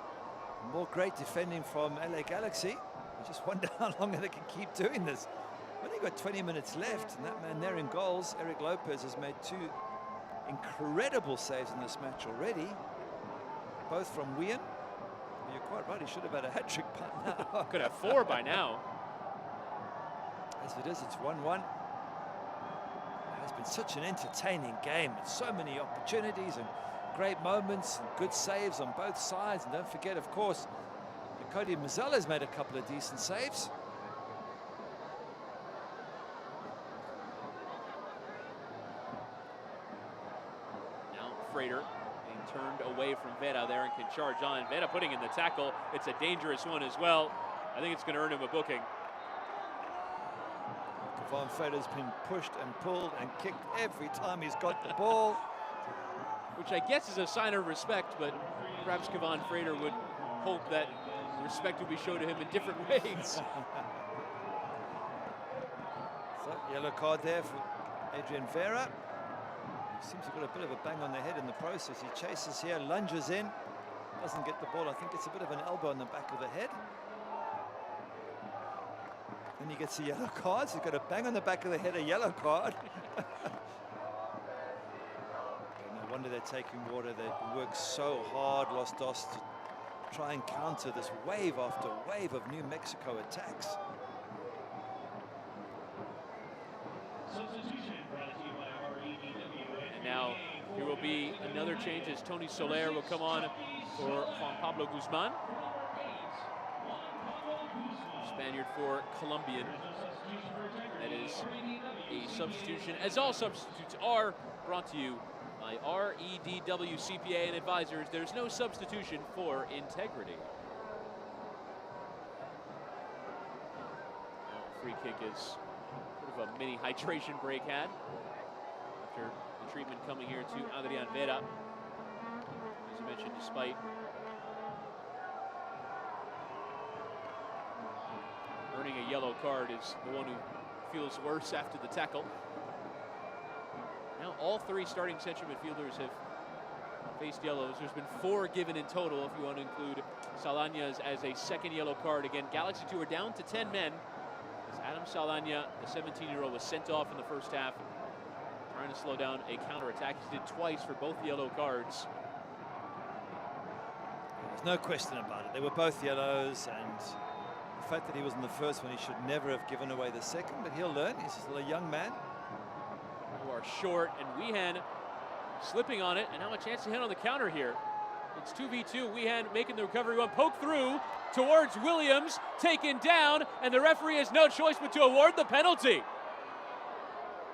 More great defending from LA Galaxy. I just wonder how long they can keep doing this. We've only got 20 minutes left, and that man there in goals, Eric Lopez, has made 2 incredible saves in this match already. Both from Wehan. You're quite right, he should have had a hat-trick by now. Could have 4 by now. As it is, it's 1-1. It has been such an entertaining game with so many opportunities and great moments and good saves on both sides. And don't forget, of course, that Cody Mazzella has made a couple of decent saves. Now Frater being turned away from Vera there and can charge on. Vera putting in the tackle. It's a dangerous one as well. I think it's going to earn him a booking. Kevon Frater's been pushed and pulled and kicked every time he's got the ball. Which I guess is a sign of respect, but perhaps Kevon Frater would hope that respect would be shown to him in different ways. So, yellow card there for Adrian Vera. He seems to have got a bit of a bang on the head in the process. He chases here, lunges in, doesn't get the ball. I think it's a bit of an elbow on the back of the head. Then he gets a yellow card, so he's got a bang on the back of the head, a yellow card. No wonder they're taking water. They've worked so hard, Los Dos, to try and counter this wave after wave of New Mexico attacks. And now here will be another change as Tony Soler will come on for Juan Pablo Guzman. Spaniard for Colombian. That is a substitution, as all substitutes are, brought to you by REDW CPA and advisors. There's no substitution for integrity. Free kick is sort of a mini hydration break had after the treatment coming here to Adrian Vera. As you mentioned, despite earning a yellow card, is the one who feels worse after the tackle. Now all 3 starting central midfielders have faced yellows. There's been 4 given in total if you want to include Saldaña as a second yellow card. Again, Galaxy 2 are down to 10 men as Adam Saldaña, the 17-year-old, was sent off in the first half, trying to slow down a counterattack. He did twice for both yellow cards. There's no question about it. They were both yellows, and the fact that he was in the first one, he should never have given away the second, but he'll learn. He's still a young man. Who are short, and Wehan slipping on it, and now a chance to hit on the counter here. It's 2v2, Wehan making the recovery one, poke through towards Williams, taken down, and the referee has no choice but to award the penalty.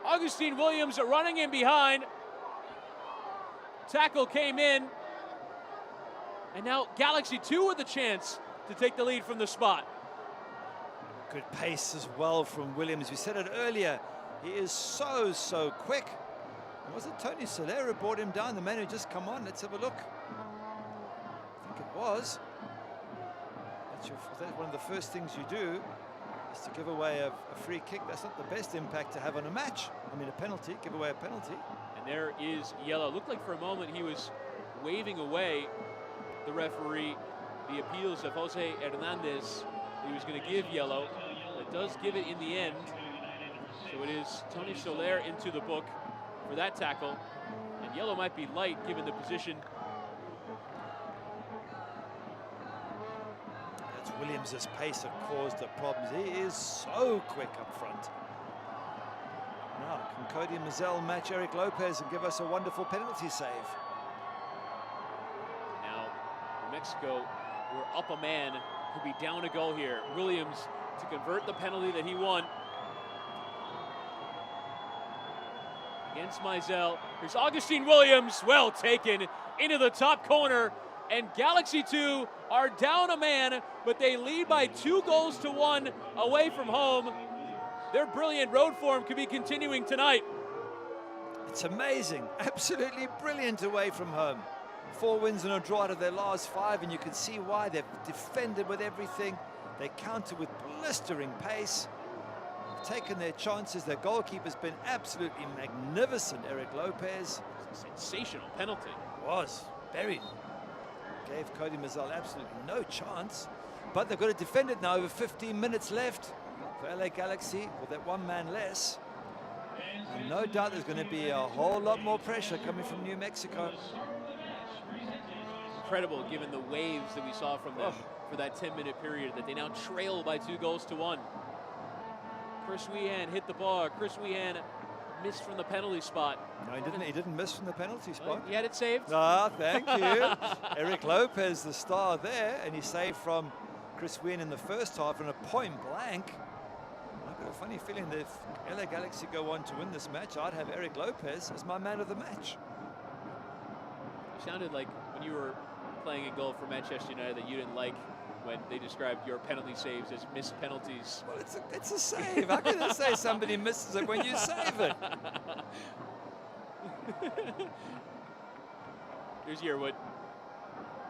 Augustine Williams running in behind. Tackle came in, and now Galaxy 2 with the chance to take the lead from the spot. Good pace as well from Williams. We said it earlier, he is so quick. Was it Tony Soler who brought him down, the man who just come on? Let's have a look. I think it was. That's one of the first things you do, is to give away a free kick. That's not the best impact to have on a match. I mean, a penalty, give away a penalty. And there is yellow. Looked like for a moment he was waving away the referee, the appeals of Jose Hernandez. He was going to give yellow, but does give it in the end. So it is Tony Soler into the book for that tackle. And yellow might be light given the position Williams' pace have caused the problems. He is so quick up front. Now, can Cody Mazel match Eric Lopez and give us a wonderful penalty save? Now, New Mexico, we're up a man, could be down a goal here. Williams to convert the penalty that he won against Mizell. Here's Augustine Williams, well taken into the top corner, and Galaxy 2 are down a man, but they lead by 2-1 away from home. Their brilliant road form could be continuing tonight. It's amazing, absolutely brilliant away from home. 4 wins and a draw out of their last 5, and you can see why. They've defended with everything. They counter with blistering pace. They've taken their chances. Their goalkeeper's been absolutely magnificent, Eric Lopez. Sensational penalty. Was buried. Gave Cody Mazel absolutely no chance. But they've got to defend it now, over 15 minutes left for LA Galaxy with that 1 man less. And no doubt there's going to be a whole lot more pressure coming from New Mexico. Incredible given the waves that we saw from them for that 10-minute period, that they now trail by 2-1. Chris Wehan hit the bar. Chris Wehan missed from the penalty spot. No, he didn't miss from the penalty spot. He had it saved. Ah, thank you. Eric Lopez, the star there, and he saved from Chris Wehan in the first half and a point blank. I've got a funny feeling that if LA Galaxy go on to win this match, I'd have Eric Lopez as my man of the match. You sounded like when you were playing a goal for Manchester United that you didn't like when they described your penalty saves as missed penalties. Well, it's a save. How can I say somebody misses it when you save it? Here's Yearwood.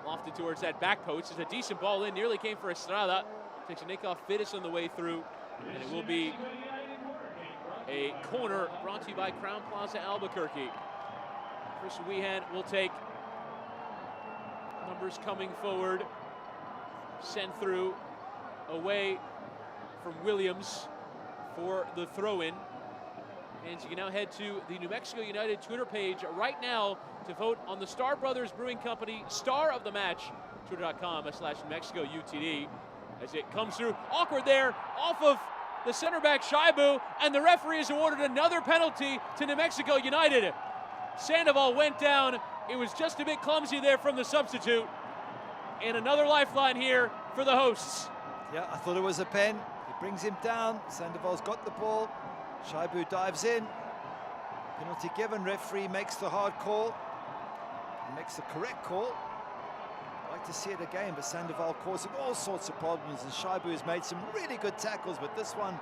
Lofted towards that back post. It's a decent ball in. Nearly came for Estrada. Takes a Nick-off Fittis on the way through. And it will be a corner brought to you by Crown Plaza Albuquerque. Chris Wehan will take. Numbers coming forward. Sent through away from Williams for the throw-in. And you can now head to the New Mexico United Twitter page right now to vote on the Star Brothers Brewing Company Star of the Match. Twitter.com/New Mexico UTD. As it comes through, awkward there, off of the center back Shaibu, and the referee has awarded another penalty to New Mexico United. Sandoval went down. It was just a bit clumsy there from the substitute. And another lifeline here for the hosts. Yeah, I thought it was a pen. He brings him down. Sandoval's got the ball. Shaibu dives in. Penalty given. Referee makes the hard call. He makes the correct call. I'd like to see it again, but Sandoval causing all sorts of problems, and Shaibu has made some really good tackles, but this one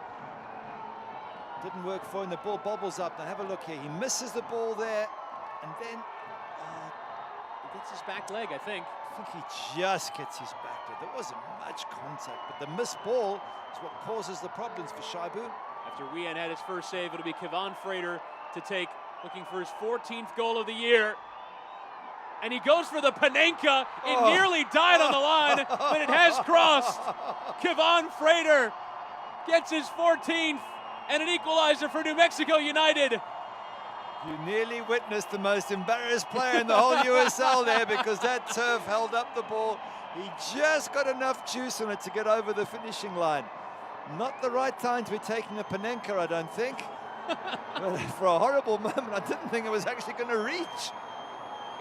didn't work for him. The ball bobbles up. Now have a look here. He misses the ball there, and then he gets his back leg, I think. I think he just gets his back leg. There wasn't much contact, but the missed ball is what causes the problems for Shaibu. After Wehan had his first save, it'll be Kevon Frater to take, looking for his 14th goal of the year. And he goes for the Panenka. It nearly died on the line, but it has crossed. Kevon Frater gets his 14th and an equalizer for New Mexico United. You nearly witnessed the most embarrassed player in the whole USL there, because that turf held up the ball. He just got enough juice on it to get over the finishing line. Not the right time to be taking a Panenka, I don't think. But for a horrible moment, I didn't think it was actually going to reach.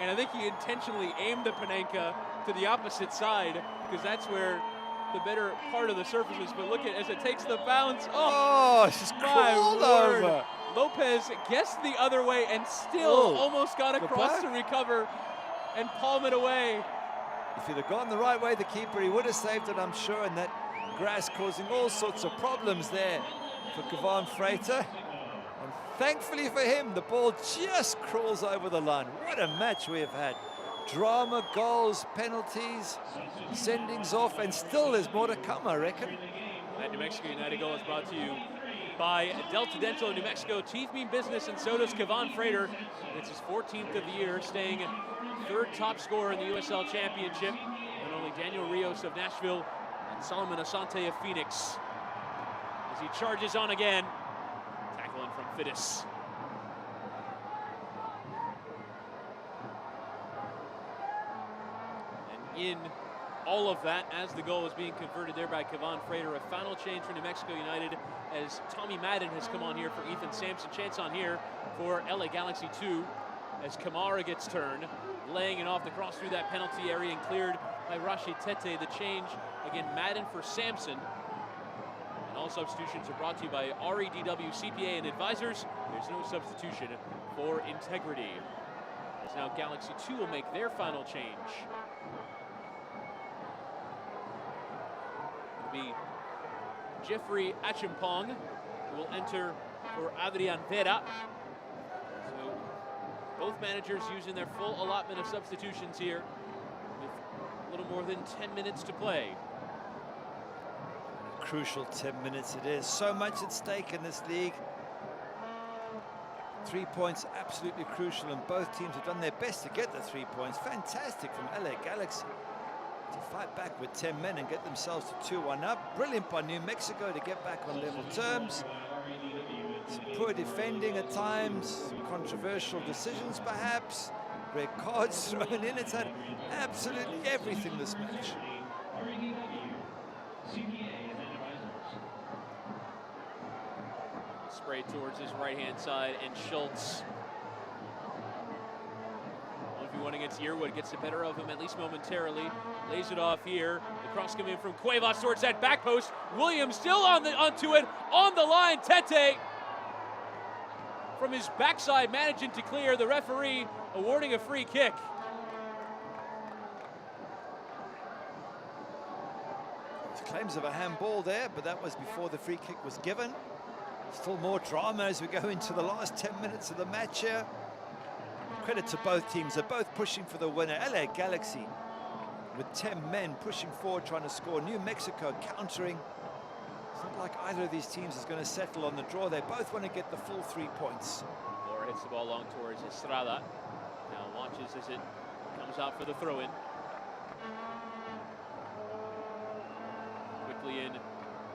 And I think he intentionally aimed the Panenka to the opposite side, because that's where the better part of the surface is. But look at as it takes the bounce. Oh, it's just crawled over. Lopez guessed the other way and still almost got across to recover and palm it away. If he'd have gone the right way, the keeper, he would have saved it, I'm sure. And that grass causing all sorts of problems there for Kevon Frater. And thankfully for him, the ball just crawls over the line. What a match we have had. Drama, goals, penalties, sendings off, and still there's more to come, I reckon. That New Mexico United goal is brought to you by Delta Dental in New Mexico. Teeth mean business, and so does Kevon Frater. It's his 14th of the year, staying third top scorer in the USL Championship, and only Daniel Rios of Nashville and Solomon Asante of Phoenix. As he charges on again, tackling from Fittis. And in all of that as the goal is being converted there by Kevon Frater. A final change for New Mexico United as Tommy Madden has come on here for Ethan Sampson. Chance on here for LA Galaxy 2 as Kamara gets turned, laying it off the cross through that penalty area and cleared by Rashid Tete. The change, again, Madden for Sampson. And all substitutions are brought to you by REDW CPA and Advisors. There's no substitution for integrity. As now Galaxy 2 will make their final change. It'll be Jeffrey Achimpong who will enter for Adrian Vera. So both managers using their full allotment of substitutions here with a little more than 10 minutes to play. A crucial 10 minutes it is. So much at stake in this league. 3 points absolutely crucial, and both teams have done their best to get the 3 points. Fantastic from LA Galaxy to fight back with 10 men and get themselves to 2-1 up. Brilliant by New Mexico to get back on level terms. Some poor defending at times, controversial decisions perhaps, red cards thrown in. It's had absolutely everything this match. Spray towards his right-hand side, and Schultz, 1v1 against Yearwood, gets the better of him, at least momentarily. Lays it off here. The cross coming in from Cuevas towards that back post. Williams still onto it, on the line. Tete from his backside managing to clear. The referee awarding a free kick. There's claims of a handball there, but that was before the free kick was given. Still more drama as we go into the last 10 minutes of the match here. Credit to both teams. They're both pushing for the winner. LA Galaxy with 10 men pushing forward, trying to score. New Mexico countering. It's not like either of these teams is going to settle on the draw. They both want to get the full 3 points. Laura hits the ball long towards Estrada. Now watches as it comes out for the throw-in. Quickly in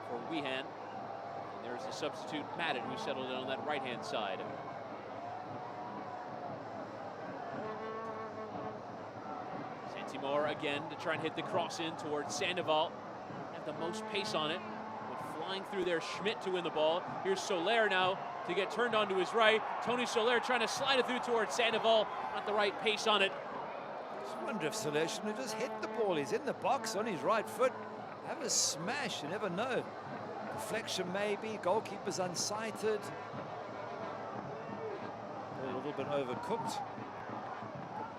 for Wehan. There's the substitute, Madden, who settled in on that right-hand side. Santimore again to try and hit the cross in towards Sandoval. Have the most pace on it. But flying through there, Schmidt to win the ball. Here's Soler now to get turned onto his right. Tony Soler trying to slide it through towards Sandoval. Not the right pace on it. I wonder if Soler shouldn't have just hit the ball. He's in the box on his right foot. Have a smash, you never know. Deflection maybe, goalkeeper's unsighted. A little bit overcooked.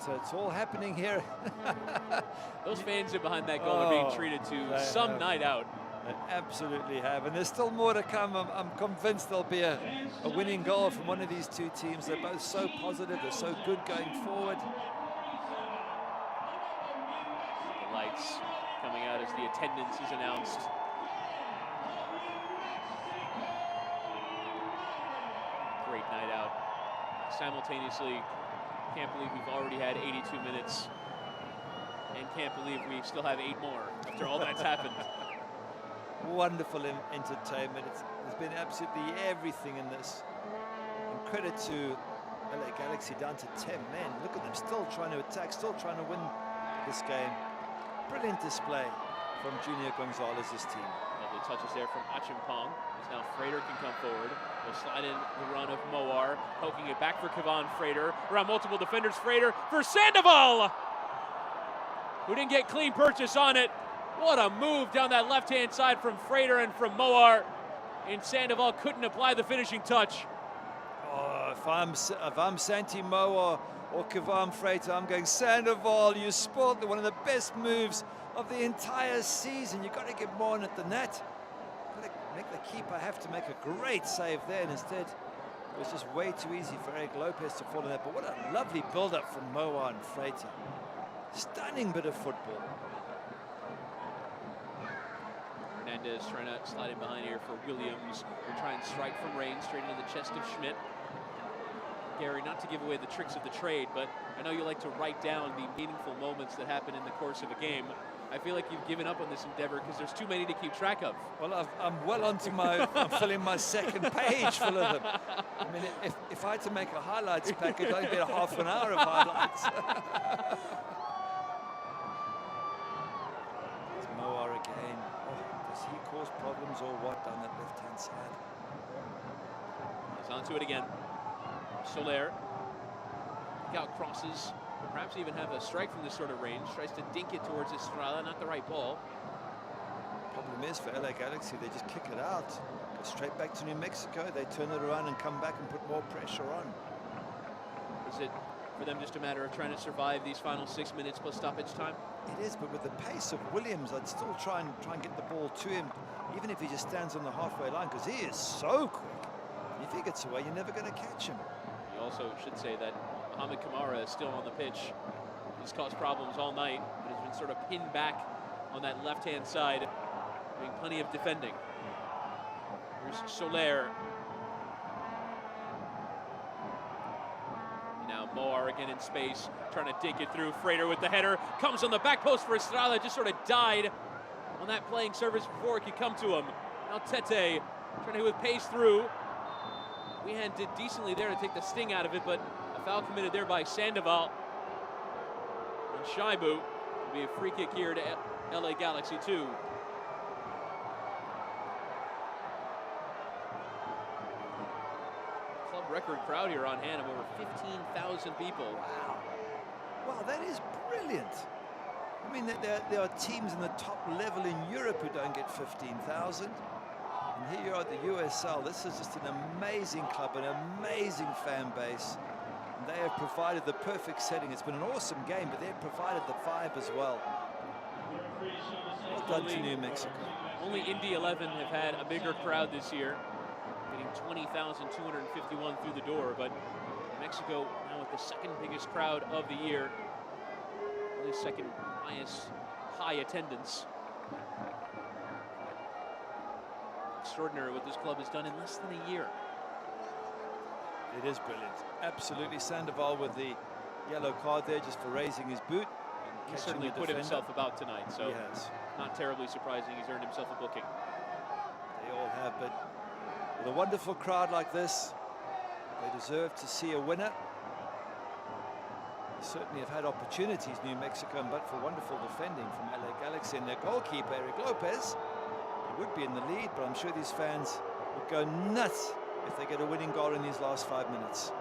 But it's all happening here. Those fans are behind that goal are being treated to some night out. They absolutely have, and there's still more to come. I'm convinced there'll be a winning goal from one of these two teams. They're both so positive, they're so good going forward. The lights coming out as the attendance is announced. Great night out. Simultaneously, can't believe we've already had 82 minutes and can't believe we still have 8 more after all that's happened. Wonderful entertainment. There's been absolutely everything in this. And credit to LA Galaxy down to 10 men. Look at them still trying to attack, still trying to win this game. Brilliant display from Junior Gonzalez's team. Lovely touches there from Achimpong. As now Frater can come forward. Will slide in the run of Moar, poking it back for Kevon Frater. Around multiple defenders, Frater for Sandoval, who didn't get clean purchase on it. What a move down that left-hand side from Frater and from Moar. And Sandoval couldn't apply the finishing touch. Oh, if I'm Santi Moar or Kevon Frater, I'm going, Sandoval, you spoiled one of the best moves of the entire season. You've got to get more on it than that. Got to make the keeper have to make a great save there, and instead it was just way too easy for Eric Lopez to fall in there. But what a lovely build-up from Moar and Frater. Stunning bit of football. Hernandez trying to slide in behind here for Williams. We'll try and strike from range straight into the chest of Schmidt. Gary, not to give away the tricks of the trade, but I know you like to write down the meaningful moments that happen in the course of a game. I feel like you've given up on this endeavor because there's too many to keep track of. Well, I'm well onto I'm filling my second page full of them. I mean, if I had to make a highlights package, I'd get a half an hour of highlights. inside. He's onto it again. Soler. Out crosses. Perhaps even have a strike from this sort of range. Tries to dink it towards Estrada. Not the right ball. Problem is for LA Galaxy, they just kick it out. Go straight back to New Mexico. They turn it around and come back and put more pressure on. Is it for them just a matter of trying to survive these final 6 minutes plus stoppage time? It is, but with the pace of Williams, I'd still try and get the ball to him, even if he just stands on the halfway line, because he is so quick. And if he gets away, you're never going to catch him. You also should say that Mohamed Kamara is still on the pitch. He's caused problems all night, but has been sort of pinned back on that left-hand side, doing plenty of defending. Here's Soler. Now Moar again in space, trying to dig it through. Frater with the header, comes on the back post for Estrada, just sort of died on that playing surface before it could come to him. Now Tete trying to hit with pace through. Wehan did decently there to take the sting out of it, but a foul committed there by Sandoval. And Shaibu will be a free kick here to LA Galaxy 2. Club record crowd here on hand of over 15,000 people. Wow. Wow, that is brilliant. I mean, there are teams in the top level in Europe who don't get 15,000. And here you are at the USL. This is just an amazing club, an amazing fan base. And they have provided the perfect setting. It's been an awesome game, but they've provided the vibe as well. Well done to New Mexico. Only Indy 11 have had a bigger crowd this year, getting 20,251 through the door. But New Mexico now with the second biggest crowd of the year, only second highest high attendance. Extraordinary what this club has done in less than a year. It is brilliant. Absolutely. Sandoval with the yellow card there just for raising his boot. He certainly put himself about tonight, so he has. Not terribly surprising. He's earned himself a booking. They all have, but with a wonderful crowd like this, they deserve to see a winner. They certainly have had opportunities, New Mexico, but for wonderful defending from LA Galaxy and their goalkeeper, Eric Lopez. They would be in the lead, but I'm sure these fans would go nuts if they get a winning goal in these last 5 minutes.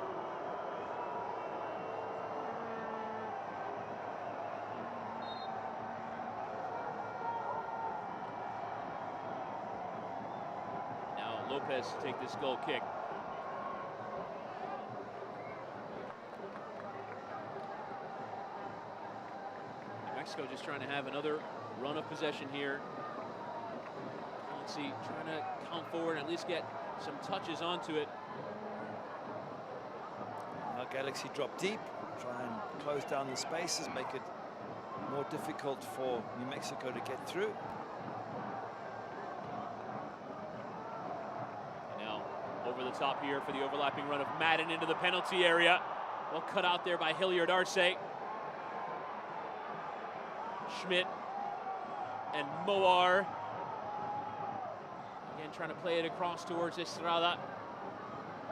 Now Lopez to take this goal kick. New Mexico just trying to have another run of possession here. Let's see, trying to come forward and at least get some touches onto it. Now Galaxy drop deep, try and close down the spaces, make it more difficult for New Mexico to get through. And now over the top here for the overlapping run of Madden into the penalty area. Well cut out there by Hilliard Arce. Schmidt and Moar. Again, trying to play it across towards Estrada.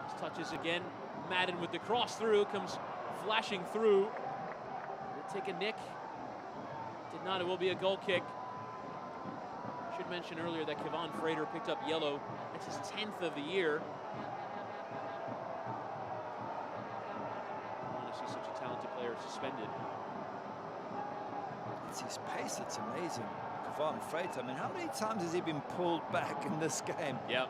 Just touches again. Madden with the cross through, comes flashing through. Will take a nick. Did not, it will be a goal kick. Should mention earlier that Kevon Frater picked up yellow. That's his 10th of the year. I want to see such a talented player suspended. It's his pace that's amazing. Kevon Frater, I mean, how many times has he been pulled back in this game? Yeah.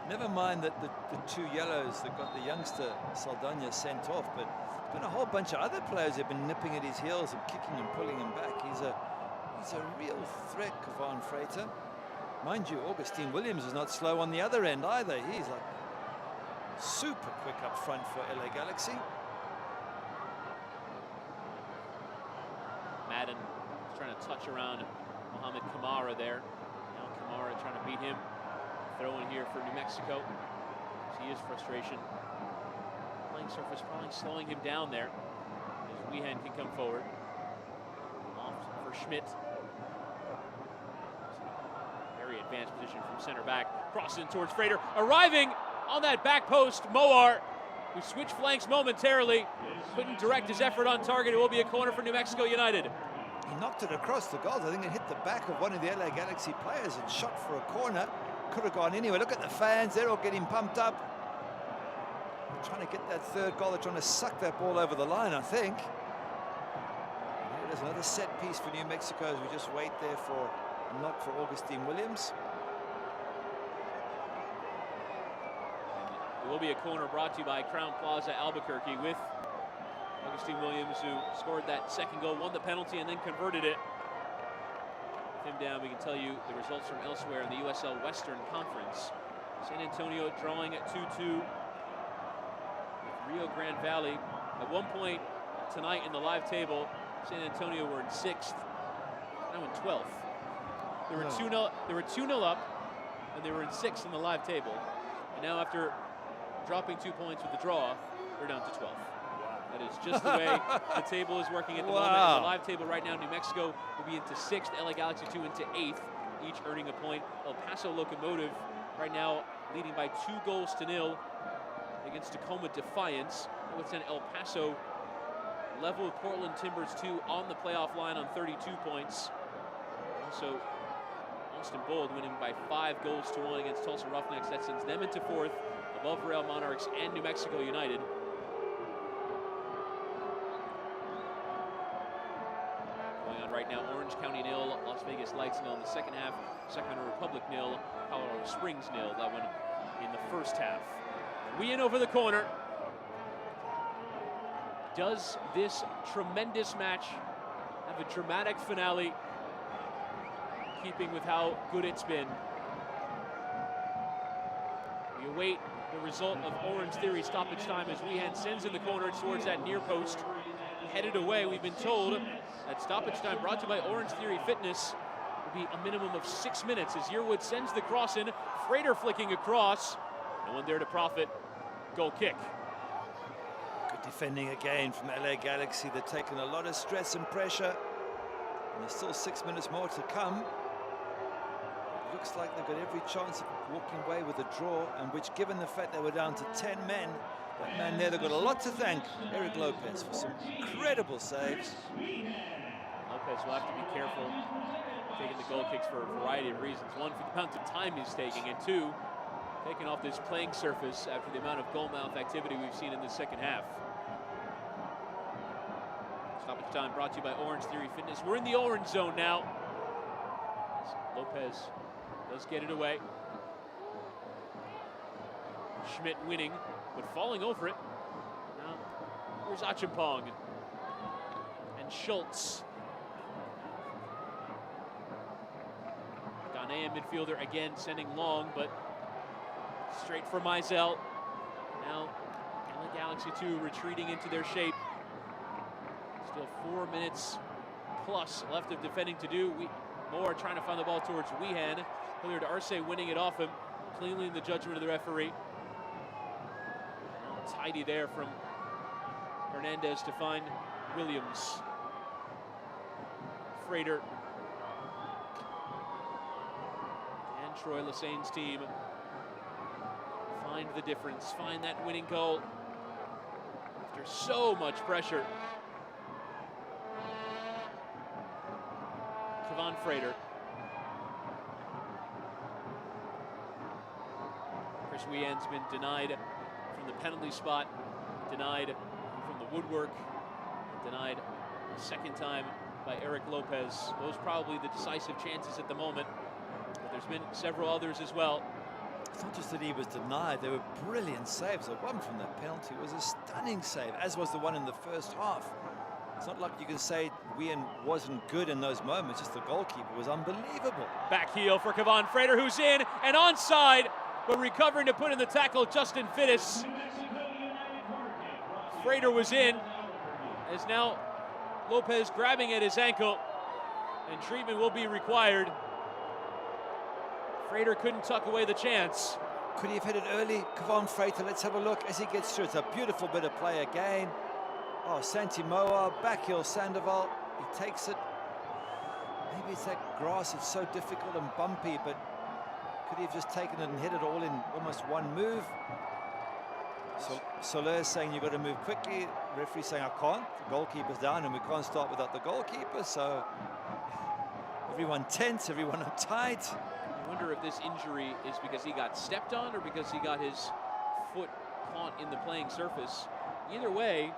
Never mind that the two yellows that got the youngster Saldana sent off, but there's been a whole bunch of other players who have been nipping at his heels and kicking and pulling him back. He's a real threat, Kevon Frater. Mind you, Augustine Williams is not slow on the other end either. He's like super quick up front for LA Galaxy. Madden trying to touch around Mohamed Kamara there. Now Kamara trying to beat him. Throw in here for New Mexico. See his frustration. Playing surface probably slowing him down there. As Wehan can come forward. Off for Schmidt. Very advanced position from center back. Crosses in towards Frater. Arriving on that back post, Moar, who switched flanks momentarily. Couldn't direct his effort on target. It will be a corner for New Mexico United. He knocked it across the goals. I think it hit the back of one of the LA Galaxy players and shot for a corner. could have gone anywhere. Look at the fans, they're all getting pumped up. They're trying to get that third goal. They're trying to suck that ball over the line, I think. There's another set piece for New Mexico as we just wait there for a knock for Augustine Williams. It will be a corner brought to you by Crown Plaza Albuquerque with Augustine Williams, who scored that second goal, won the penalty, and then converted it. With him down, we can tell you the results from elsewhere in the USL Western Conference. San Antonio drawing at 2-2 with Rio Grande Valley. At one point tonight in the live table, San Antonio were in 6th, now in 12th. They were 2-0 up, and they were in 6th in the live table. And now after dropping 2 points with the draw, they're down to 12th. That is just the way the table is working at the moment. In the live table right now, New Mexico will be into 6th, LA Galaxy 2 into 8th, each earning a point. El Paso Locomotive right now leading by 2-0 against Tacoma Defiance. That would send El Paso level with Portland Timbers 2 on the playoff line on 32 points. Also, Austin Bold winning by 5-1 against Tulsa Roughnecks. That sends them into 4th, above Real Monarchs and New Mexico United. Going on right now, Orange County 0, Las Vegas Lights 0 in the second half, Sacramento Republic 0, Colorado Springs 0, that one in the first half. Wien over the corner. Does this tremendous match have a dramatic finale, keeping with how good it's been? We await the result of Orange Theory stoppage time as Wehan sends in the corner towards that near post. Headed away, we've been told that stoppage time brought to you by Orange Theory Fitness will be a minimum of 6 minutes as Yearwood sends the cross in. Frater flicking across. No one there to profit. Goal kick. Good defending again from LA Galaxy. They're taking a lot of stress and pressure. And there's still 6 minutes more to come. It looks like they've got every chance of walking away with a draw, and which, given the fact they were down to 10 men, that man there, they've got a lot to thank Eric Lopez for some incredible saves. Lopez will have to be careful taking the goal kicks for a variety of reasons. One, for the amount of time he's taking, and two, taking off this playing surface after the amount of goal mouth activity we've seen in the second half. Stoppage time brought to you by Orange Theory Fitness. We're in the orange zone now. Lopez does get it away. Schmidt winning, but falling over it. Now, here's Achimpong. And Schultz. Ghanaian midfielder again sending long, but straight for Mizell. Now, LA Galaxy 2 retreating into their shape. Still 4 minutes plus left of defending to do. Moore trying to find the ball towards Wehan. Hilliard Arce winning it off him, cleanly in the judgment of the referee. Tidy there from Hernandez to find Williams. Frater. And Troy Lassane's team find the difference, find that winning goal after so much pressure. Kevon Frater. Chris Wehan's been denied from the penalty spot, denied from the woodwork, denied a second time by Eric Lopez. Those probably the decisive chances at the moment, but there's been several others as well. It's not just that he was denied, they were brilliant saves. The one from the penalty was a stunning save, as was the one in the first half. It's not like you can say Wehan wasn't good in those moments, just the goalkeeper was unbelievable. Back heel for Kevon Frater, who's in and onside, but recovering to put in the tackle, Justin Fittis. Frater was in, as now Lopez grabbing at his ankle, and treatment will be required. Frater couldn't tuck away the chance. Could he have hit it early? Kevon Frater, let's have a look as he gets through. It's a beautiful bit of play again. Oh, Santimoa, back heel Sandoval, he takes it. Maybe it's that grass, it's so difficult and bumpy, but could he have just taken it and hit it all in almost one move? So Soler saying you've got to move quickly. The referee saying I can't. The goalkeeper's down and we can't start without the goalkeeper. So everyone tense, everyone uptight. I wonder if this injury is because he got stepped on or because he got his foot caught in the playing surface. Either way,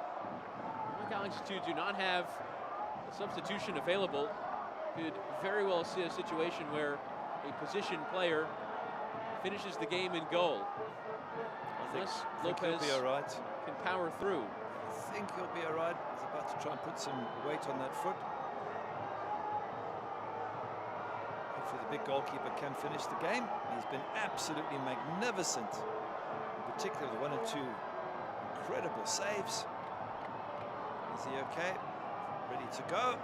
Galaxy 2 do not have a substitution available. Could very well see a situation where a position player finishes the game in goal. I think Lopez he'll be all right. can power through. I think he'll be all right. He's about to try and put some weight on that foot. Hopefully the big goalkeeper can finish the game. He's been absolutely magnificent, in particular with 1 or 2 incredible saves. Is he okay? Ready to go?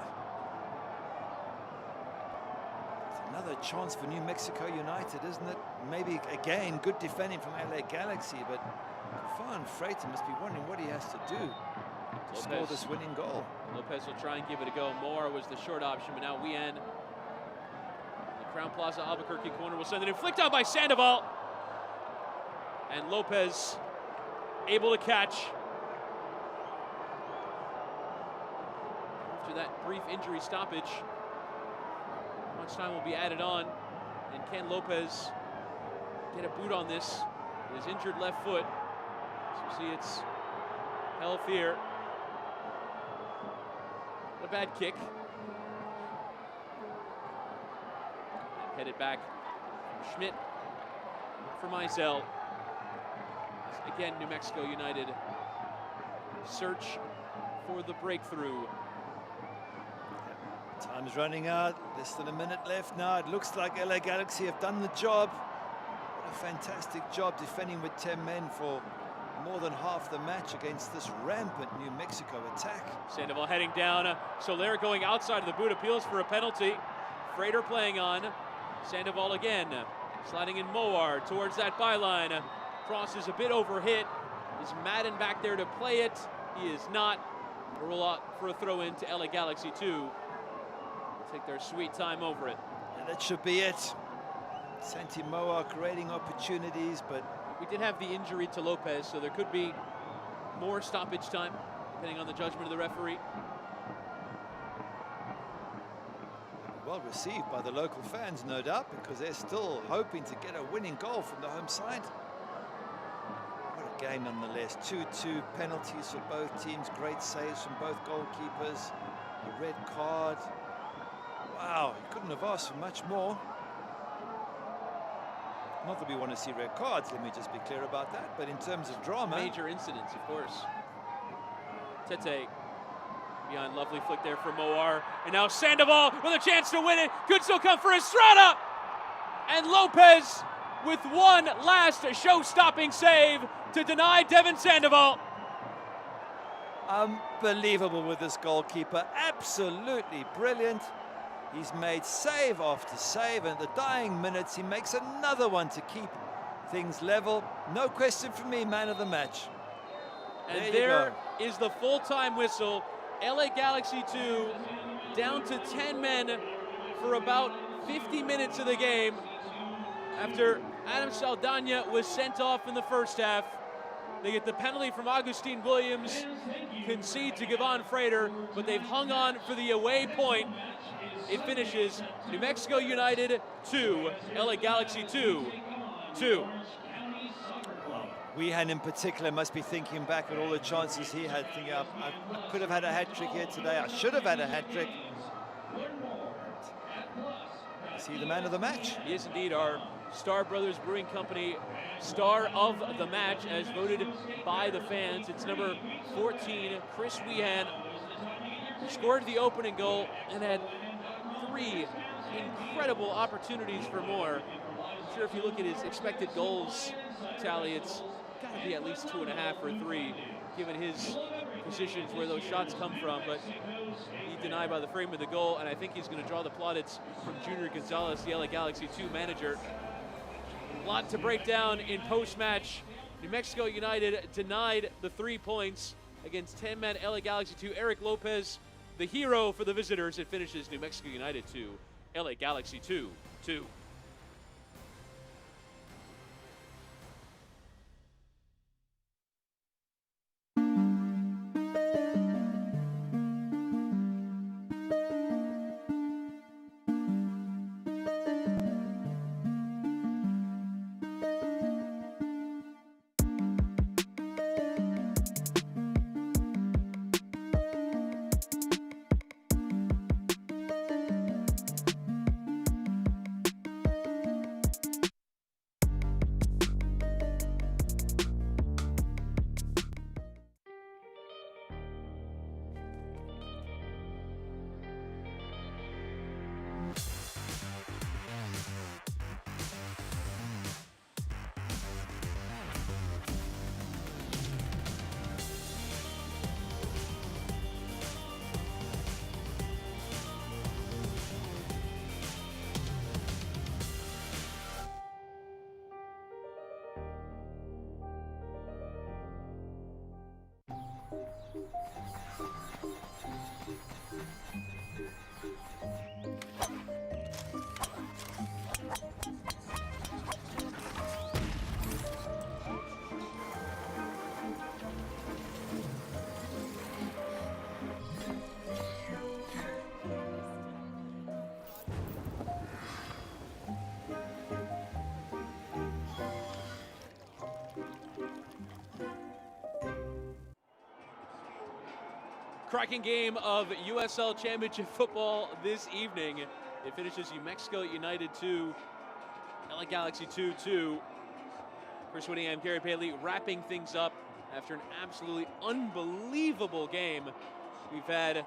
It's another chance for New Mexico United, isn't it? Maybe again good defending from LA Galaxy, but Kafan Freighter must be wondering what he has to do to score this winning goal. Lopez will try and give it a go. Moore was the short option, but now Wien, the Crown Plaza Albuquerque corner, will send it in. Flicked out by Sandoval. And Lopez able to catch. After that brief injury stoppage, much time will be added on. And can Lopez get a boot on this? His injured left foot. So see, it's held here. A bad kick. And headed back from Schmidt for Mizell. Again, New Mexico United search for the breakthrough. Time's running out, less than a minute left now. It looks like LA Galaxy have done the job. What a fantastic job defending with 10 men for more than half the match against this rampant New Mexico attack. Sandoval heading down. Soler going outside of the boot, appeals for a penalty. Freighter playing on. Sandoval again, sliding in Moar towards that byline. Cross is a bit overhit. Is Madden back there to play it? He is not. A roll out for a throw in to LA Galaxy 2. They'll take their sweet time over it. And that should be it. Santi Moar creating opportunities, but we did have the injury to Lopez, so there could be more stoppage time, depending on the judgment of the referee. Well received by the local fans, no doubt, because they're still hoping to get a winning goal from the home side. What a game nonetheless. 2-2 penalties for both teams, great saves from both goalkeepers, a red card. Wow, you couldn't have asked for much more. Not that we want to see red cards, let me just be clear about that, but in terms of drama... Major incidents, of course. Tete behind, lovely flick there for Moar. And now Sandoval with a chance to win it. Could still come for Estrada. And Lopez with one last show-stopping save to deny Devin Sandoval. Unbelievable with this goalkeeper, absolutely brilliant. He's made save after save, and at the dying minutes he makes another one to keep things level. No question for me, man of the match. And there is the full-time whistle. LA Galaxy 2 down to 10 men for about 50 minutes of the game after Adam Saldana was sent off in the first half. They get the penalty from Augustine Williams, concede to Gavon Freighter, but they've hung on for the away point. It finishes New Mexico United 2, LA Galaxy 2. Weehan in particular must be thinking back at all the chances he had, thinking, I could have had a hat-trick here today, I should have had a hat-trick. Is he the man of the match? He is indeed our Star Brothers Brewing Company star of the match, as voted by the fans. It's number 14, Chris Weehan, who scored the opening goal and had 3 incredible opportunities for more. I'm sure if you look at his expected goals tally, it's got to be at least 2.5 or 3, given his positions where those shots come from. But he denied by the frame of the goal, and I think he's going to draw the plaudits from Junior Gonzalez, the LA Galaxy 2 manager. A lot to break down in post-match. New Mexico United denied the 3 points against 10-man LA Galaxy 2. Eric Lopez, the hero for the visitors. It finishes New Mexico United 2, LA Galaxy 2. Cracking game of USL Championship football this evening. It finishes New Mexico United 2, LA Galaxy 2-2. Chris Whittingham, Gary Bailey wrapping things up after an absolutely unbelievable game. We've had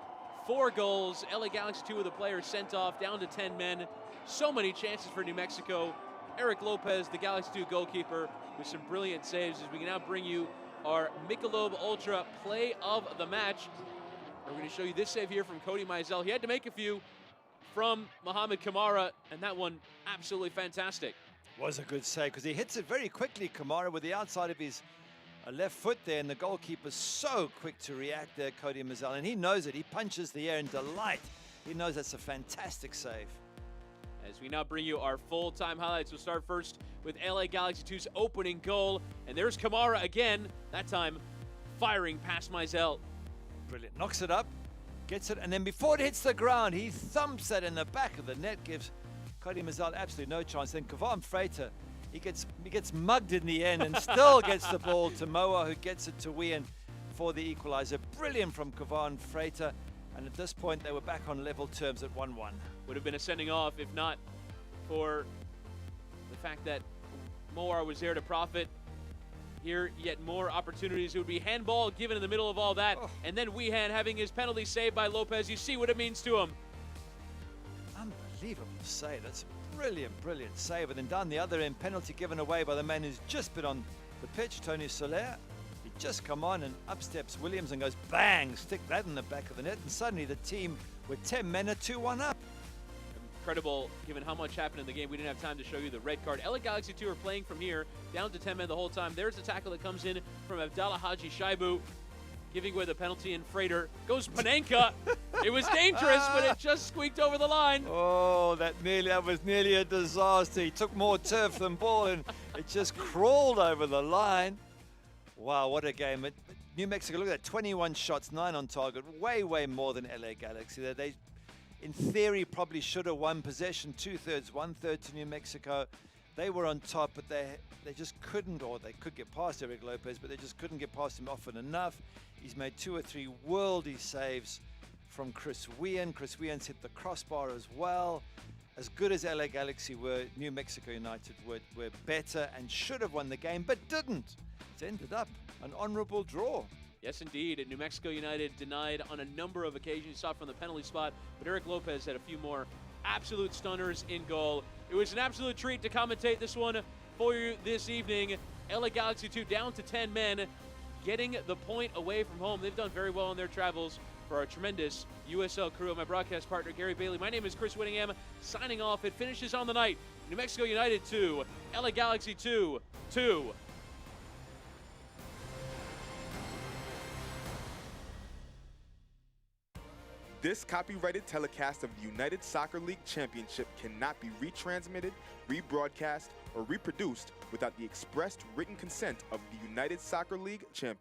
4 goals, LA Galaxy 2 with a player sent off, down to 10 men. So many chances for New Mexico. Eric Lopez, the Galaxy 2 goalkeeper, with some brilliant saves as we can now bring you our Michelob Ultra play of the match. We're going to show you this save here from Cody Mizell. He had to make a few from Mohamed Kamara, and that one absolutely fantastic. Was a good save because he hits it very quickly, Kamara, with the outside of his left foot there, and the goalkeeper's so quick to react there, Cody Mizell, and he knows it. He punches the air in delight. He knows that's a fantastic save. As we now bring you our full-time highlights, we'll start first with LA Galaxy 2's opening goal, and there's Kamara again, that time firing past Mizell. Brilliant. Knocks it up, gets it, and then before it hits the ground, he thumps it in the back of the net, gives Cody Mizell absolutely no chance. Then Kavan Freitas, he gets mugged in the end and still gets the ball to Moa, who gets it to Wian for the equalizer. Brilliant from Kavan Freitas, and at this point they were back on level terms at 1-1. Would have been a sending off if not for the fact that Moar was there to profit. Here, yet more opportunities. It would be handball given in the middle of all that. Oh. And then Wehan having his penalty saved by Lopez. You see what it means to him. Unbelievable save. That's a brilliant, brilliant save. And then down the other end, penalty given away by the man who's just been on the pitch, Tony Soler. He just come on and up steps Williams and goes bang, stick that in the back of the net. And suddenly the team with 10 men are 2-1 up. Incredible, given how much happened in the game. We didn't have time to show you the red card. LA Galaxy 2 are playing from here, down to 10 men the whole time. There's the tackle that comes in from Abdallah Haji Shaibu, giving away the penalty, and Freitas goes Panenka. It was dangerous, but it just squeaked over the line. Oh, that was nearly a disaster. He took more turf than ball, and it just crawled over the line. Wow, what a game. New Mexico, look at that, 21 shots, 9 on target, way, way more than LA Galaxy. They in theory, probably should have won possession 2/3, 1/3 to New Mexico. They were on top, but they just couldn't, or they could get past Eric Lopez, but they just couldn't get past him often enough. He's made 2 or 3 worldy saves from Chris Wian. Chris Wian's hit the crossbar as well. As good as LA Galaxy were, New Mexico United were better and should have won the game, but didn't. It ended up an honorable draw. Yes, indeed. New Mexico United denied on a number of occasions. You saw from the penalty spot, but Eric Lopez had a few more absolute stunners in goal. It was an absolute treat to commentate this one for you this evening. LA Galaxy 2 down to 10 men, getting the point away from home. They've done very well on their travels. For our tremendous USL crew, my broadcast partner, Gary Bailey. My name is Chris Whittingham, signing off. It finishes on the night. New Mexico United 2, LA Galaxy 2. This copyrighted telecast of the United Soccer League Championship cannot be retransmitted, rebroadcast, or reproduced without the expressed written consent of the United Soccer League Championship.